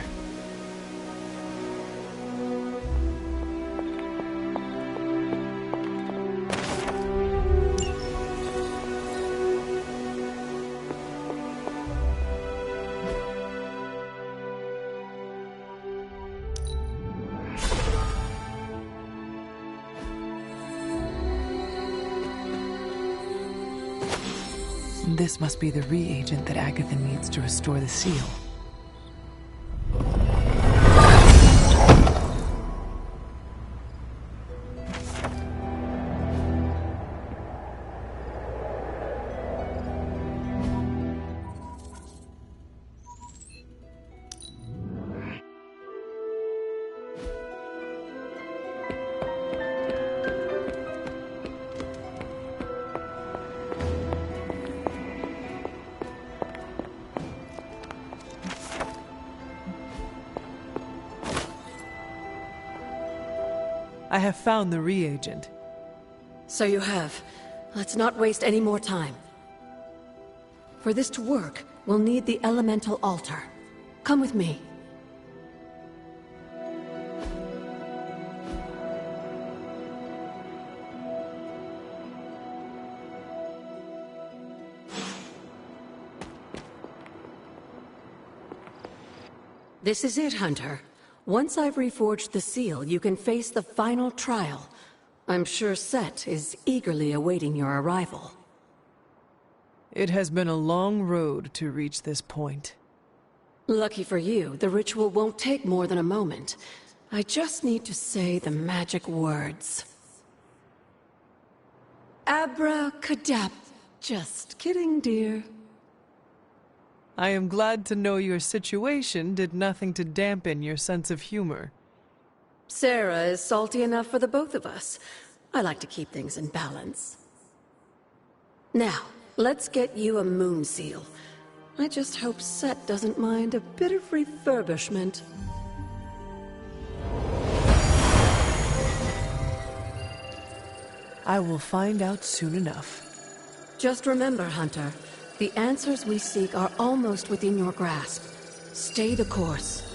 This must be the reagent that Agatha needs to restore the seal. I have found the reagent. So you have. Let's not waste any more time. For this to work, we'll need the elemental altar. Come with me. This is it, Hunter. Once I've reforged the seal, you can face the final trial. I'm sure Set is eagerly awaiting your arrival. It has been a long road to reach this point. Lucky for you, the ritual won't take more than a moment. I just need to say the magic words. Abracadabra. Just kidding, dear. I am glad to know your situation did nothing to dampen your sense of humor. Sarah is salty enough for the both of us. I like to keep things in balance. Now, let's get you a moon seal. I just hope Set doesn't mind a bit of refurbishment. I will find out soon enough. Just remember, Hunter, the answers we seek are almost within your grasp. Stay the course.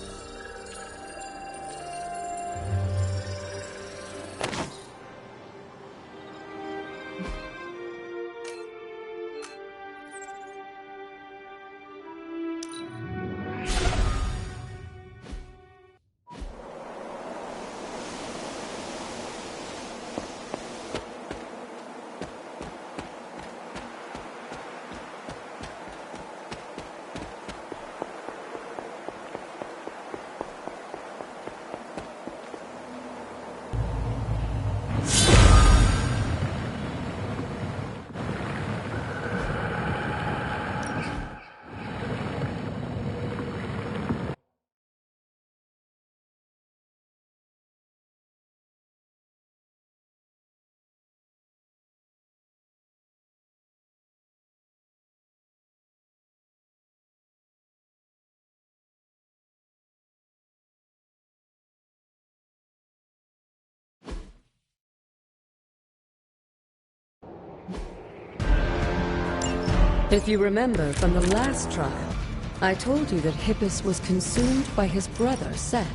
If you remember from the last trial, I told you that Hippus was consumed by his brother, Set,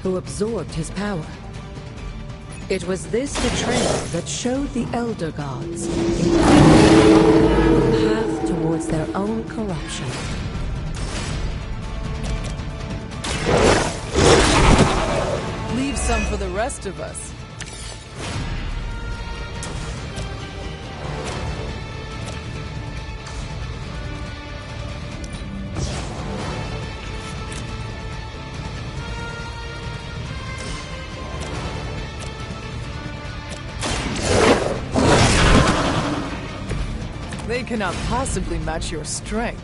who absorbed his power. It was this betrayal that showed the Elder Gods the path towards their own corruption. Leave some for the rest of us. They cannot possibly match your strength.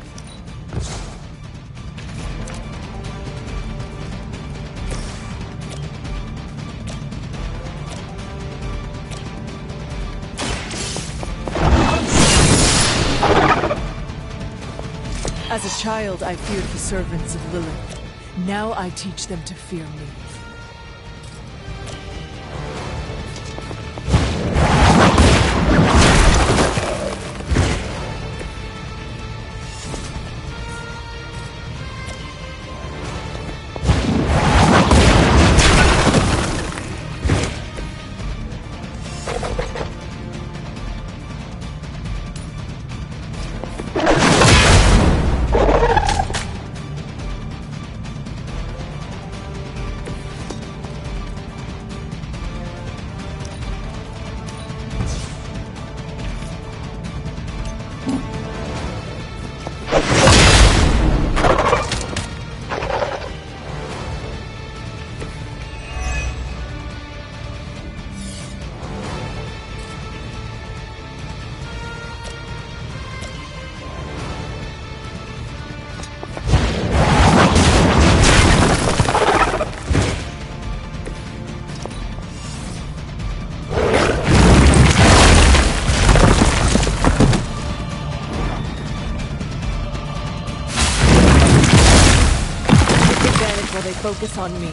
As a child, I feared the servants of Lilith. Now I teach them to fear me. While they focus on me.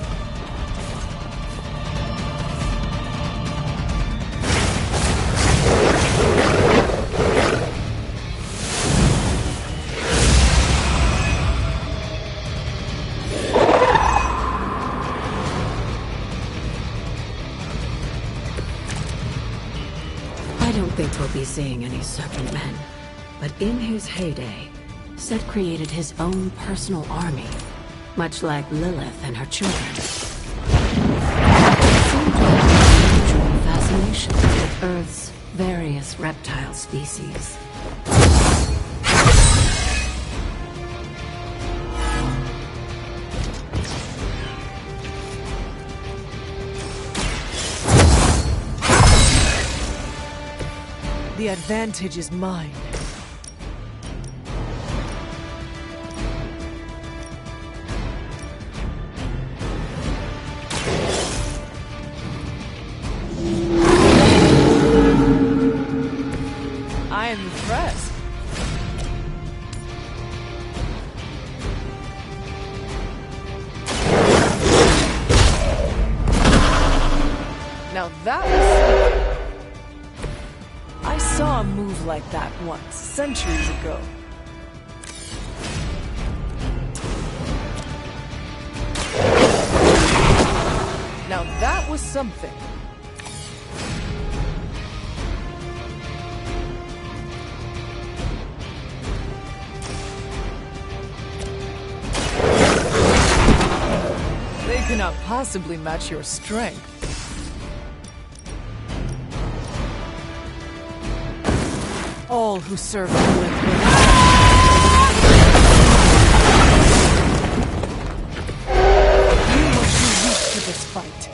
don't think we'll be seeing any serpent men. But in his heyday, Set created his own personal army, much like Lilith and her children. He seemed to have a mutual fascination with Earth's various reptile species. The advantage is mine. I am impressed. Now that was... I saw a move like that once, centuries ago. Now that was something. They cannot possibly match your strength. All who serve Lilith will You must be weak for this fight.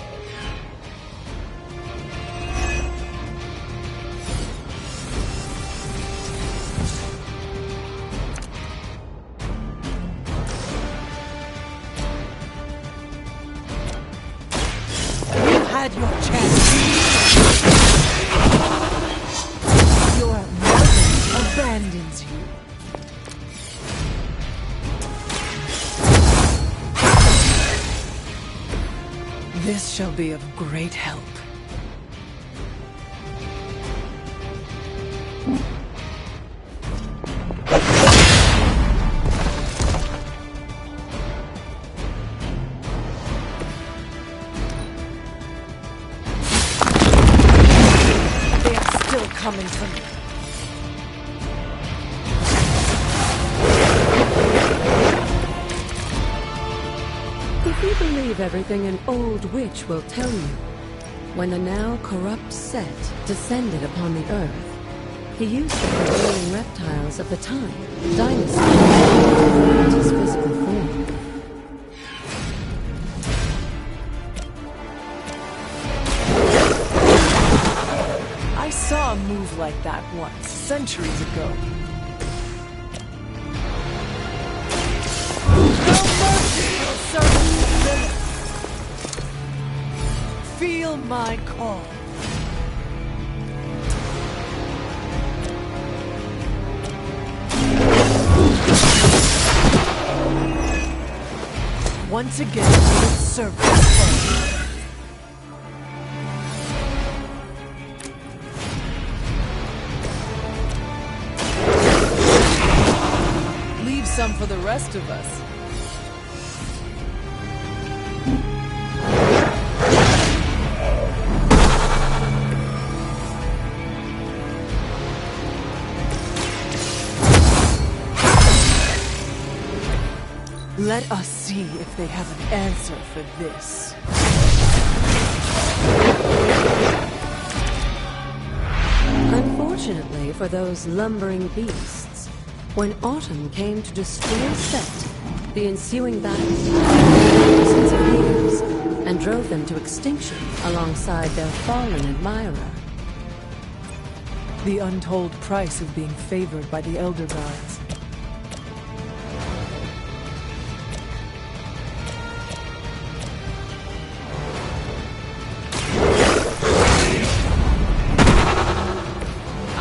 You had your chance. Your mother abandons you. This shall be of great help. They are still coming for me. If you believe everything an old witch will tell you, when the now corrupt Set descended upon the Earth, he used the prevailing reptiles of the time, dinosaurs, to find his physical form. I saw a move like that once, centuries ago. Feel my call. Once again, we will serve this foe. Leave some for the rest of us. Let us see if they have an answer for this. Unfortunately for those lumbering beasts, when autumn came to destroy Set, the ensuing battle lasted thousands of years and drove them to extinction alongside their fallen admirer. The untold price of being favored by the Elder Gods.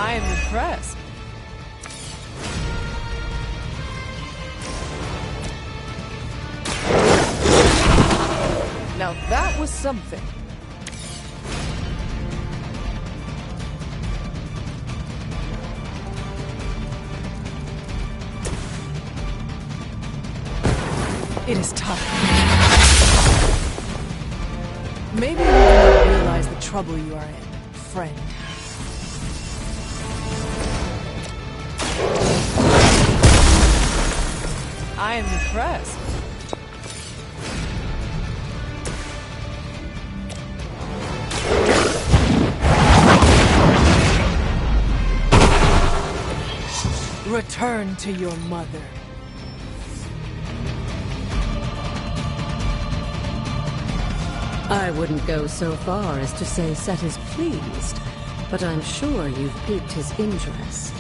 I am impressed. Now that was something. It is time. Maybe you do not realize the trouble you are in, friend. I am impressed. Return to your mother. I wouldn't go so far as to say Set is pleased, but I'm sure you've piqued his interest.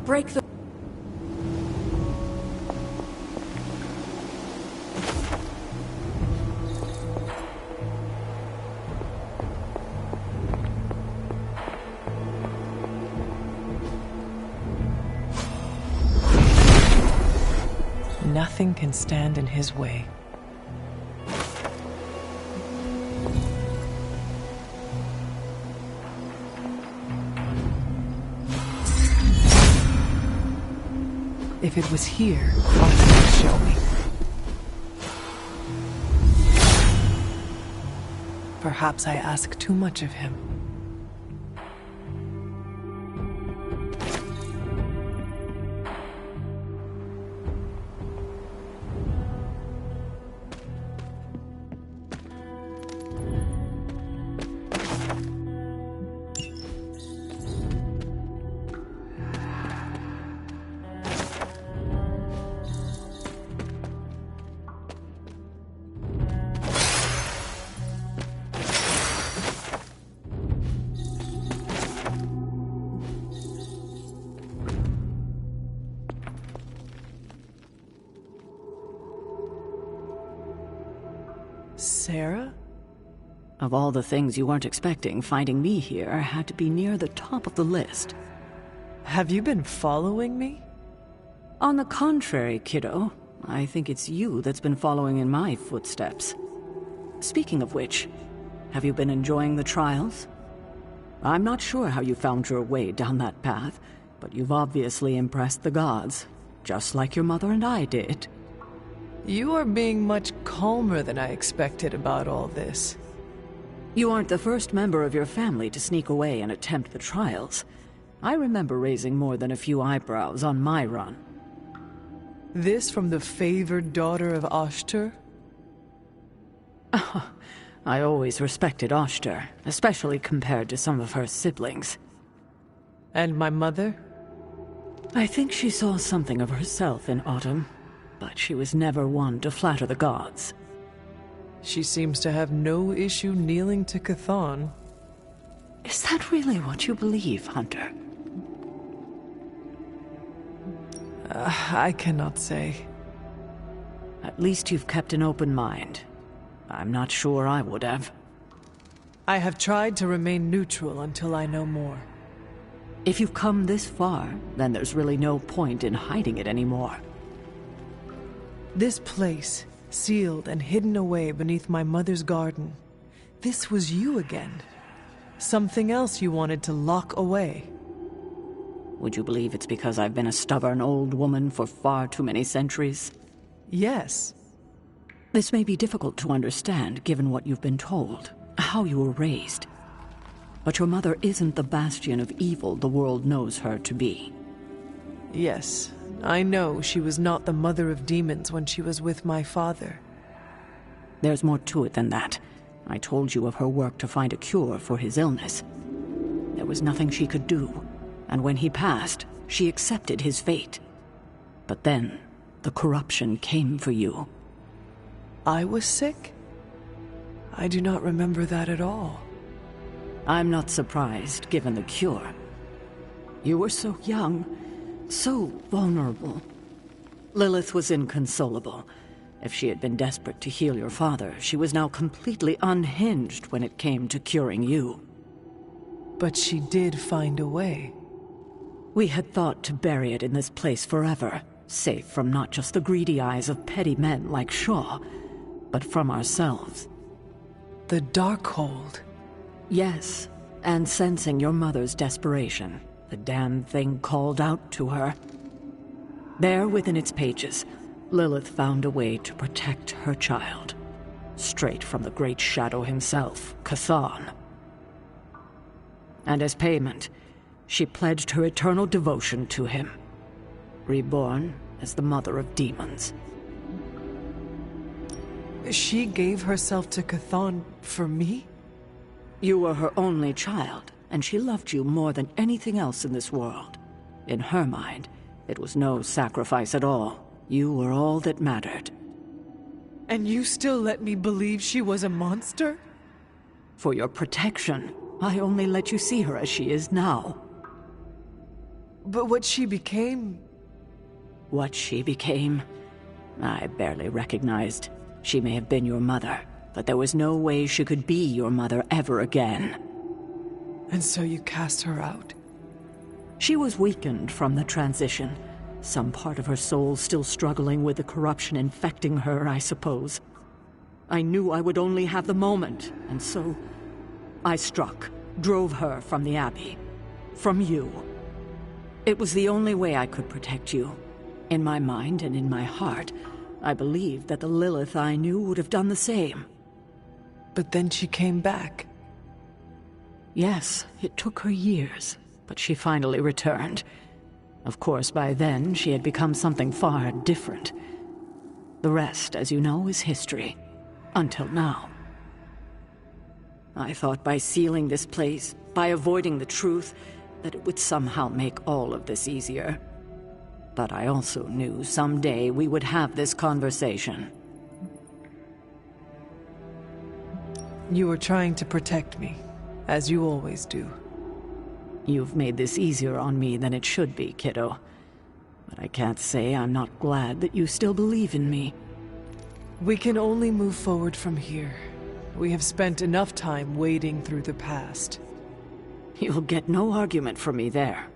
Break the... Nothing can stand in his way. If it was here, Parte would show me. Perhaps I ask too much of him. Sarah? Of all the things you weren't expecting, finding me here had to be near the top of the list. Have you been following me? On the contrary, kiddo. I think it's you that's been following in my footsteps. Speaking of which, have you been enjoying the trials? I'm not sure how you found your way down that path, but you've obviously impressed the gods, just like your mother and I did. You are being much calmer than I expected about all this. You aren't the first member of your family to sneak away and attempt the trials. I remember raising more than a few eyebrows on my run. This from the favored daughter of Ashtar? I always respected Ashtar, especially compared to some of her siblings. And my mother? I think she saw something of herself in Autumn, but she was never one to flatter the gods. She seems to have no issue kneeling to Chthon. Is that really what you believe, Hunter? I cannot say. At least you've kept an open mind. I'm not sure I would have. I have tried to remain neutral until I know more. If you've come this far, then there's really no point in hiding it anymore. This place, sealed and hidden away beneath my mother's garden, this was you again. Something else you wanted to lock away. Would you believe it's because I've been a stubborn old woman for far too many centuries? Yes. This may be difficult to understand given what you've been told, how you were raised. But your mother isn't the bastion of evil the world knows her to be. Yes, I know she was not the mother of demons when she was with my father. There's more to it than that. I told you of her work to find a cure for his illness. There was nothing she could do, and when he passed, she accepted his fate. But then, the corruption came for you. I was sick? I do not remember that at all. I'm not surprised, given the cure. You were so young, so vulnerable. Lilith was inconsolable. If she had been desperate to heal your father, she was now completely unhinged when it came to curing you. But she did find a way. We had thought to bury it in this place forever, safe from not just the greedy eyes of petty men like Shaw, but from ourselves. The Darkhold. Yes, and sensing your mother's desperation, the damn thing called out to her. There within its pages, Lilith found a way to protect her child. Straight from the Great Shadow himself, Chthon. And as payment, she pledged her eternal devotion to him. Reborn as the mother of demons. She gave herself to Chthon for me? You were her only child, and she loved you more than anything else in this world. In her mind, it was no sacrifice at all. You were all that mattered. And you still let me believe she was a monster? For your protection, I only let you see her as she is now. But what she became... What she became? I barely recognized. She may have been your mother, but there was no way she could be your mother ever again. And so you cast her out? She was weakened from the transition. Some part of her soul still struggling with the corruption infecting her, I suppose. I knew I would only have the moment, and so I struck, drove her from the Abbey. From you. It was the only way I could protect you. In my mind and in my heart, I believed that the Lilith I knew would have done the same. But then she came back. Yes, it took her years, but she finally returned. Of course, by then, she had become something far different. The rest, as you know, is history. Until now. I thought by sealing this place, by avoiding the truth, that it would somehow make all of this easier. But I also knew someday we would have this conversation. You were trying to protect me, as you always do. You've made this easier on me than it should be, kiddo. But I can't say I'm not glad that you still believe in me. We can only move forward from here. We have spent enough time wading through the past. You'll get no argument from me there.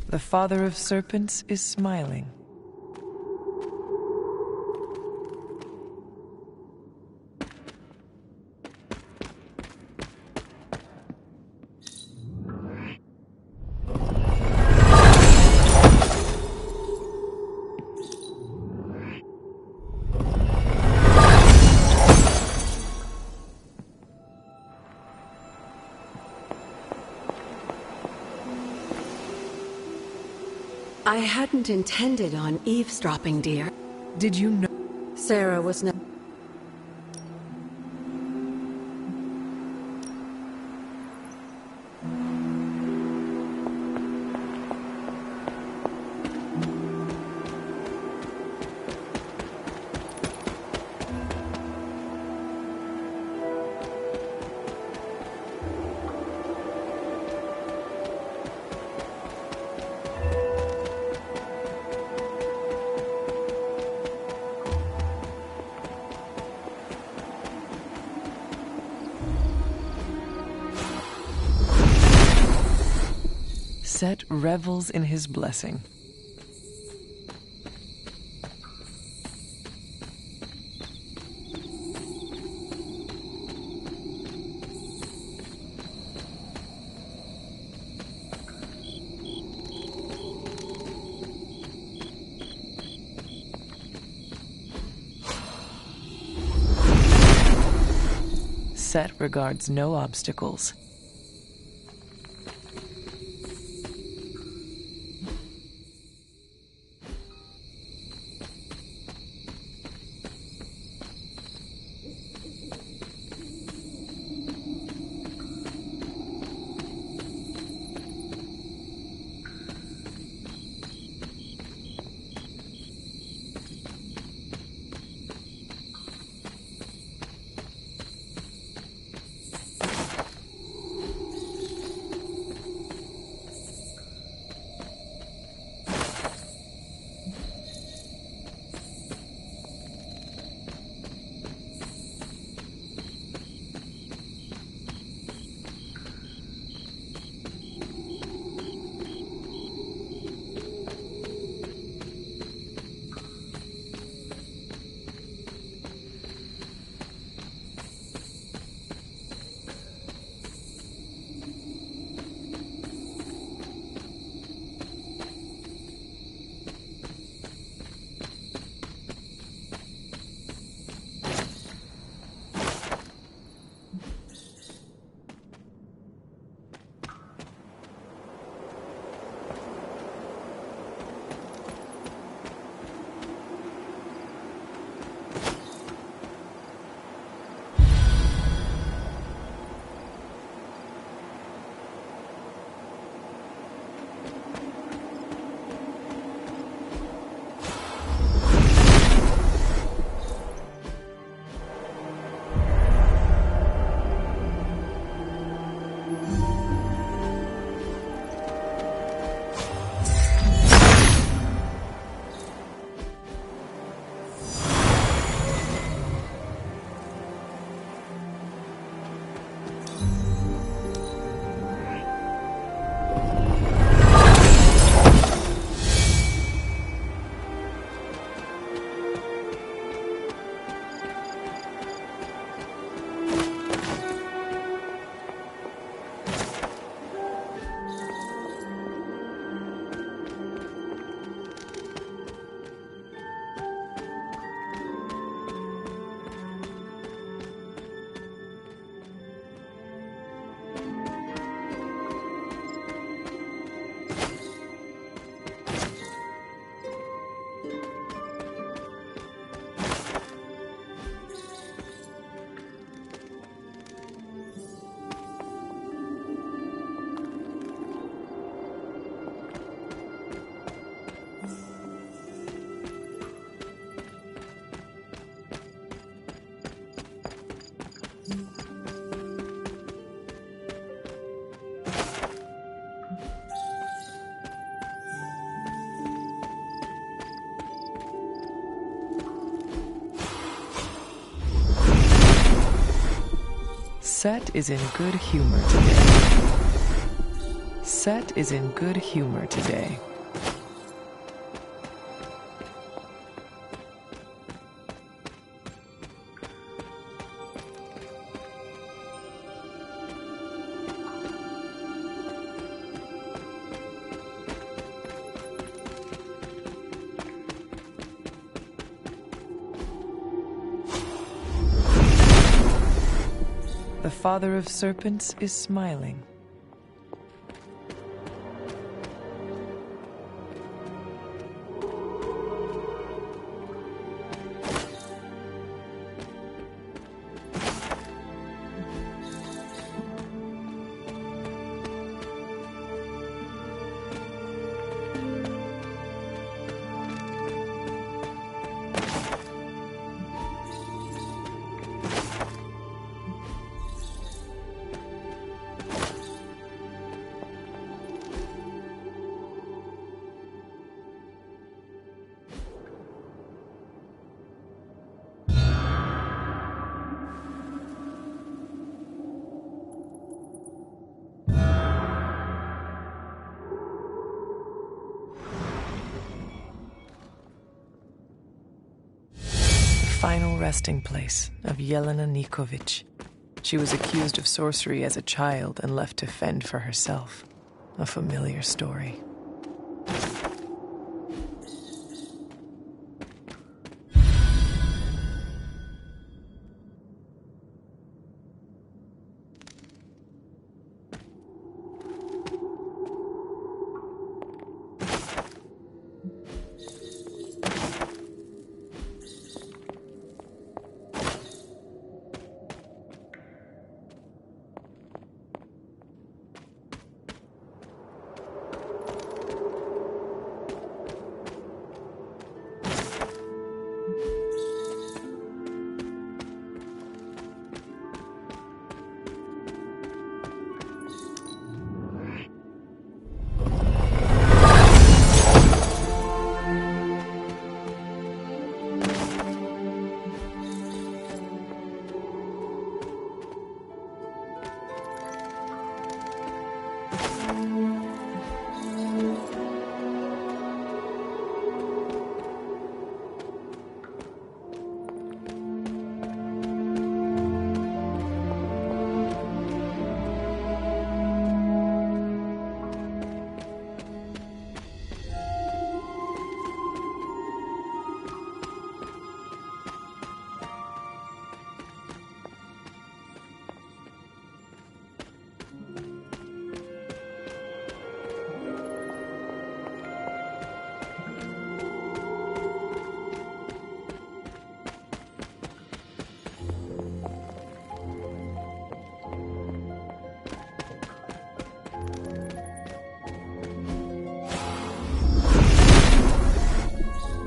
The father of serpents is smiling. I hadn't intended on eavesdropping, dear. Did you know? Sarah was no... Set revels in his blessing. Set regards no obstacles. Set is in good humor today. Set is in good humor today. The father of serpents is smiling. final resting place of Yelena Nikovich. She was accused of sorcery as a child and left to fend for herself. A familiar story.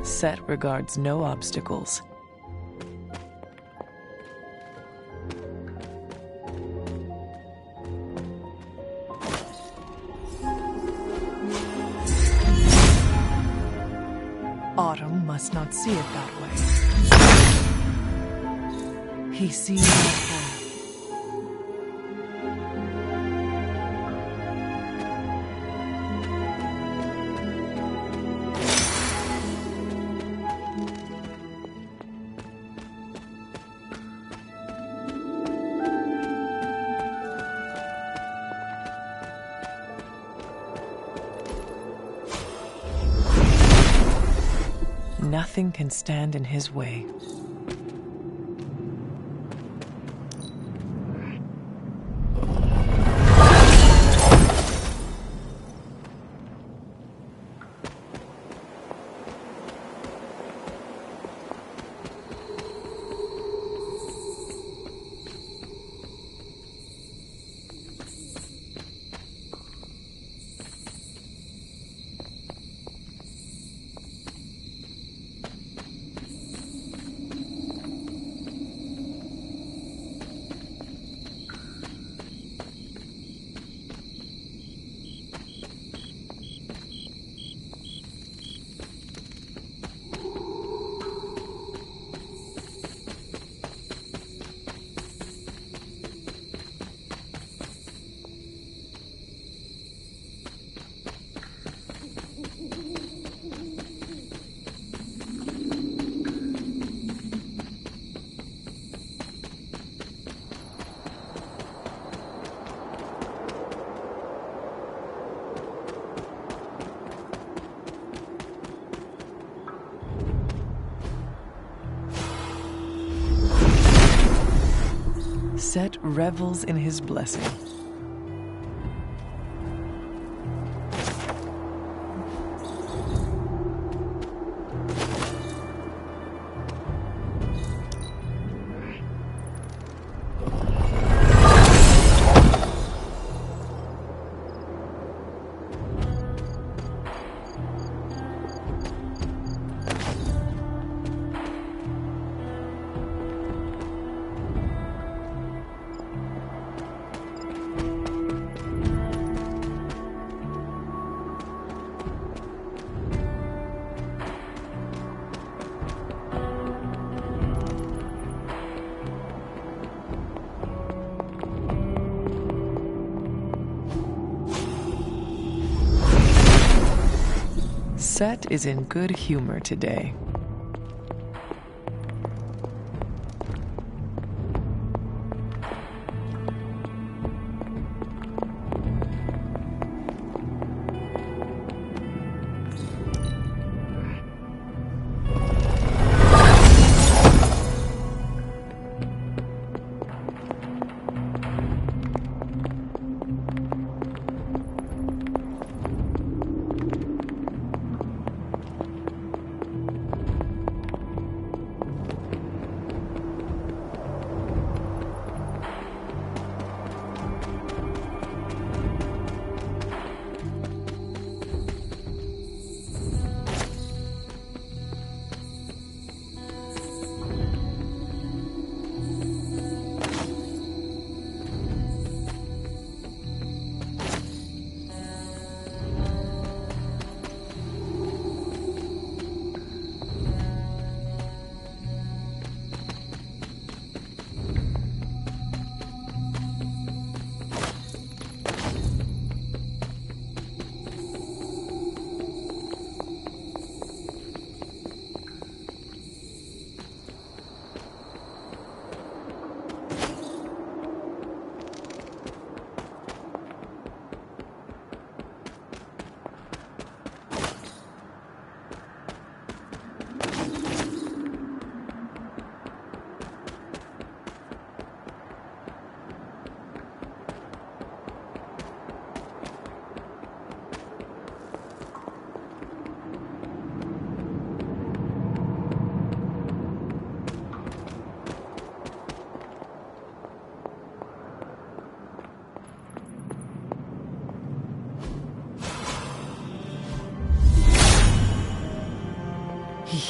Set regards no obstacles. Autumn must not see it that way. He sees our path. Nothing can stand in his way. Set revels in his blessing. Set is in good humor today.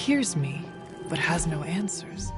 hears me, but has no answers.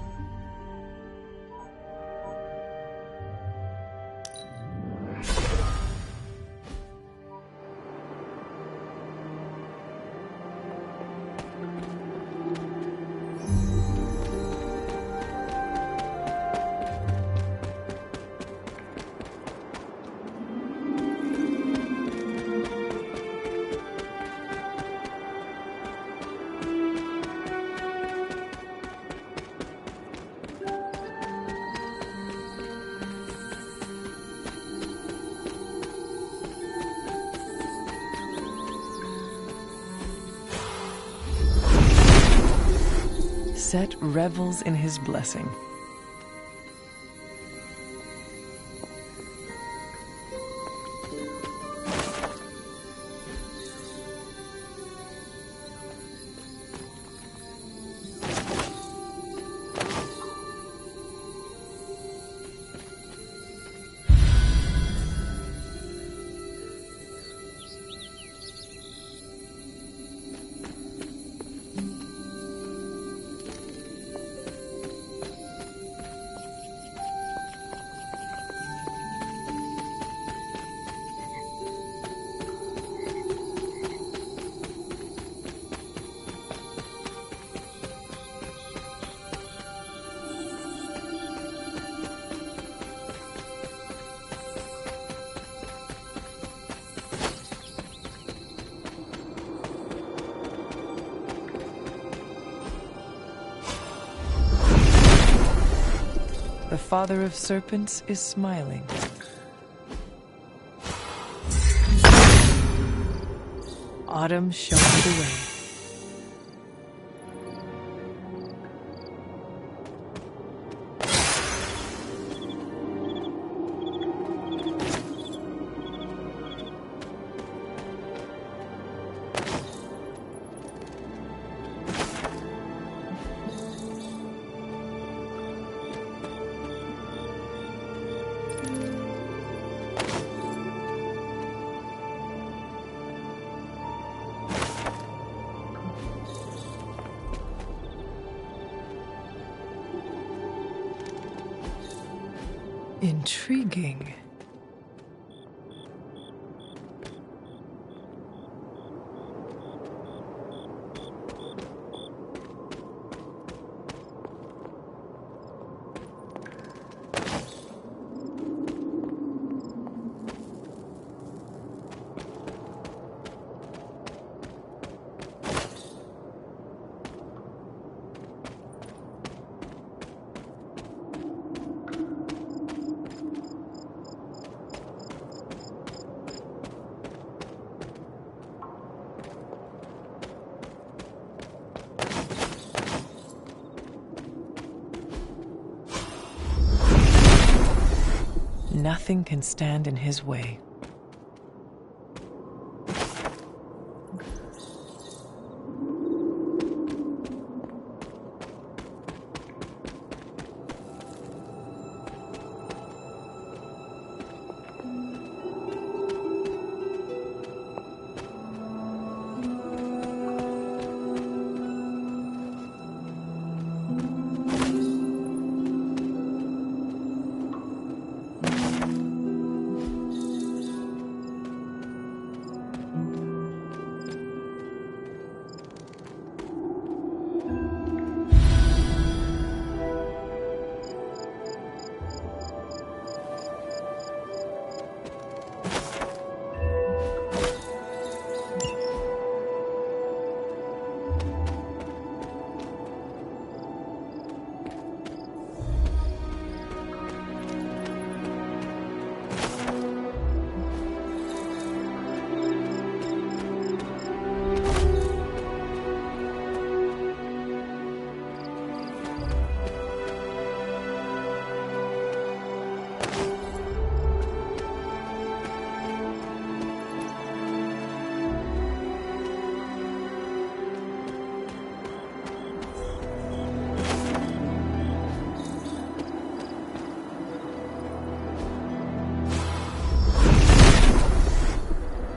Set revels in his blessing. The father of serpents is smiling. Autumn showed the way. Intriguing. Nothing can stand in his way.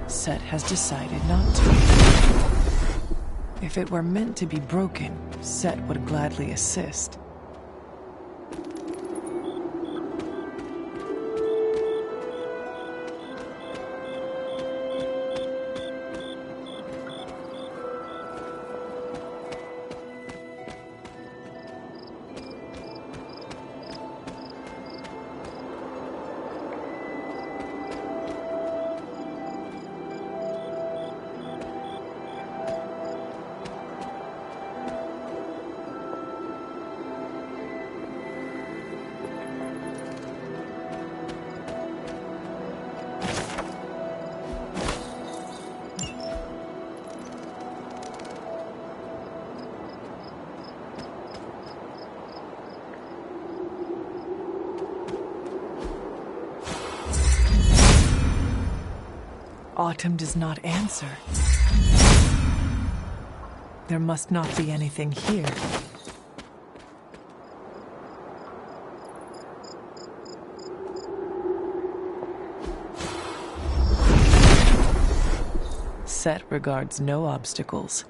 Set has decided not to. If it were meant to be broken, Set would gladly assist. Autumn does not answer. There must not be anything here. Set regards no obstacles.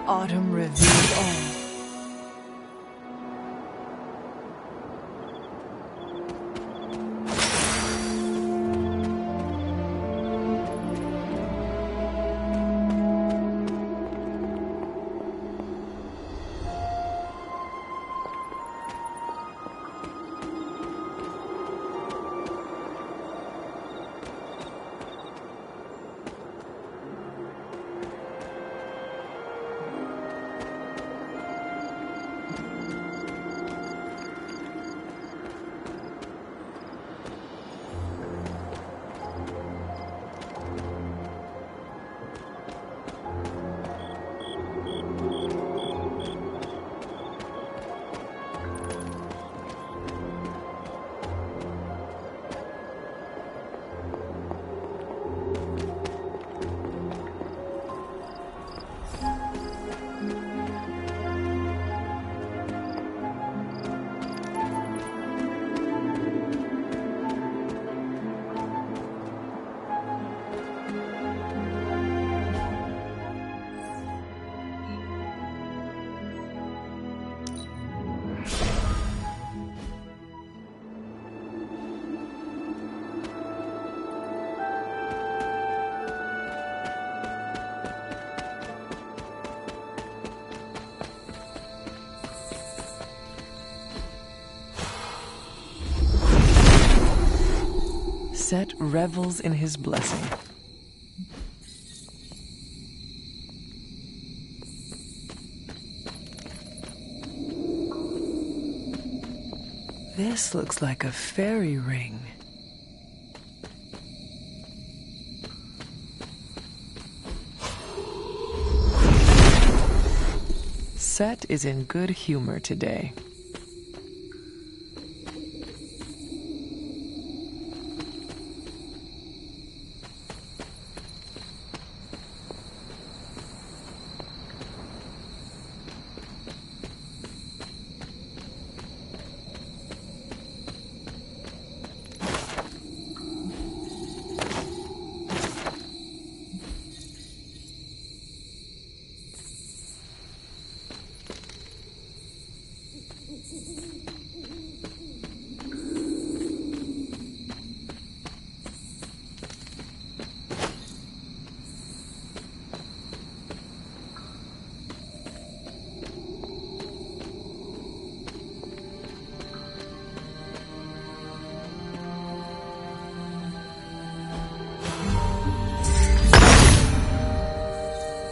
Autumn revealed all. Set revels in his blessing. This looks like a fairy ring. Set is in good humor today.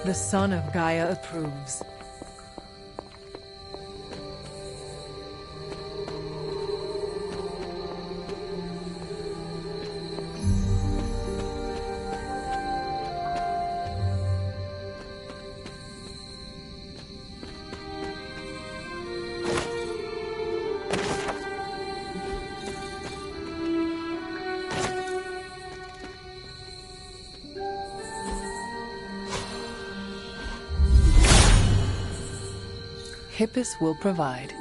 The son of Gaia approves. Hippus will provide.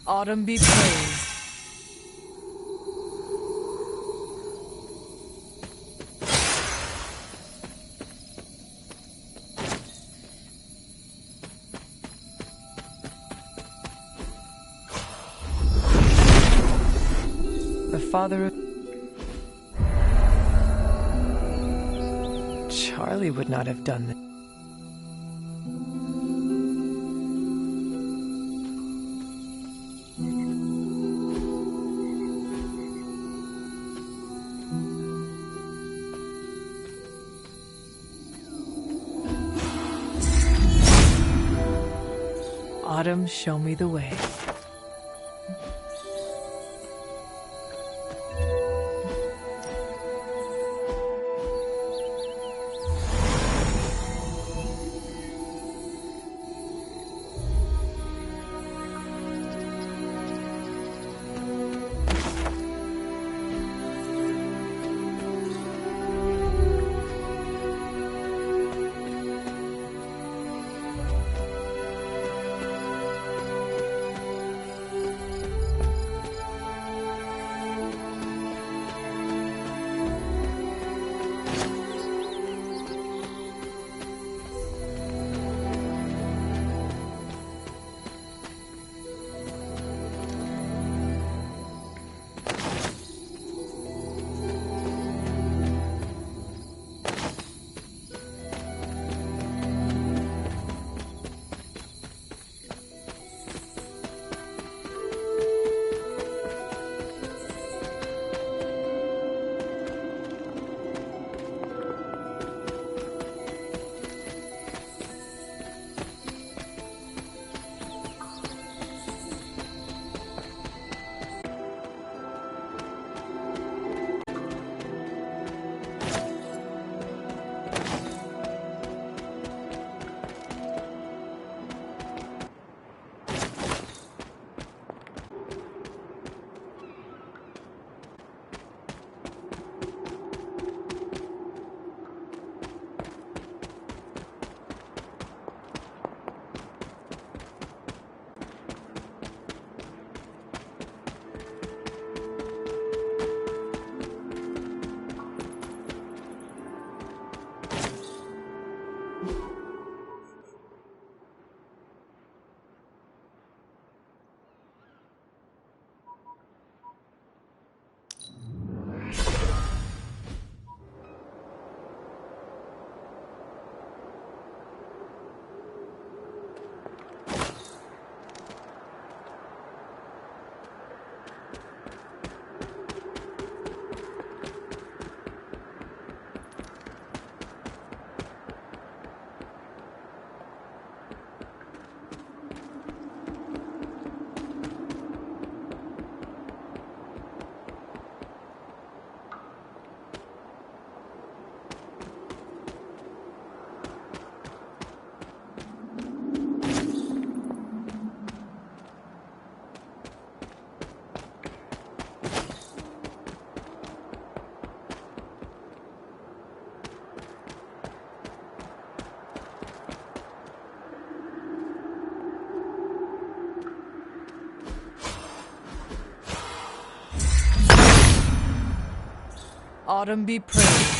Autumn be praised. The father of... Charlie would not have done this. Autumn, show me the way. Autumn be praised.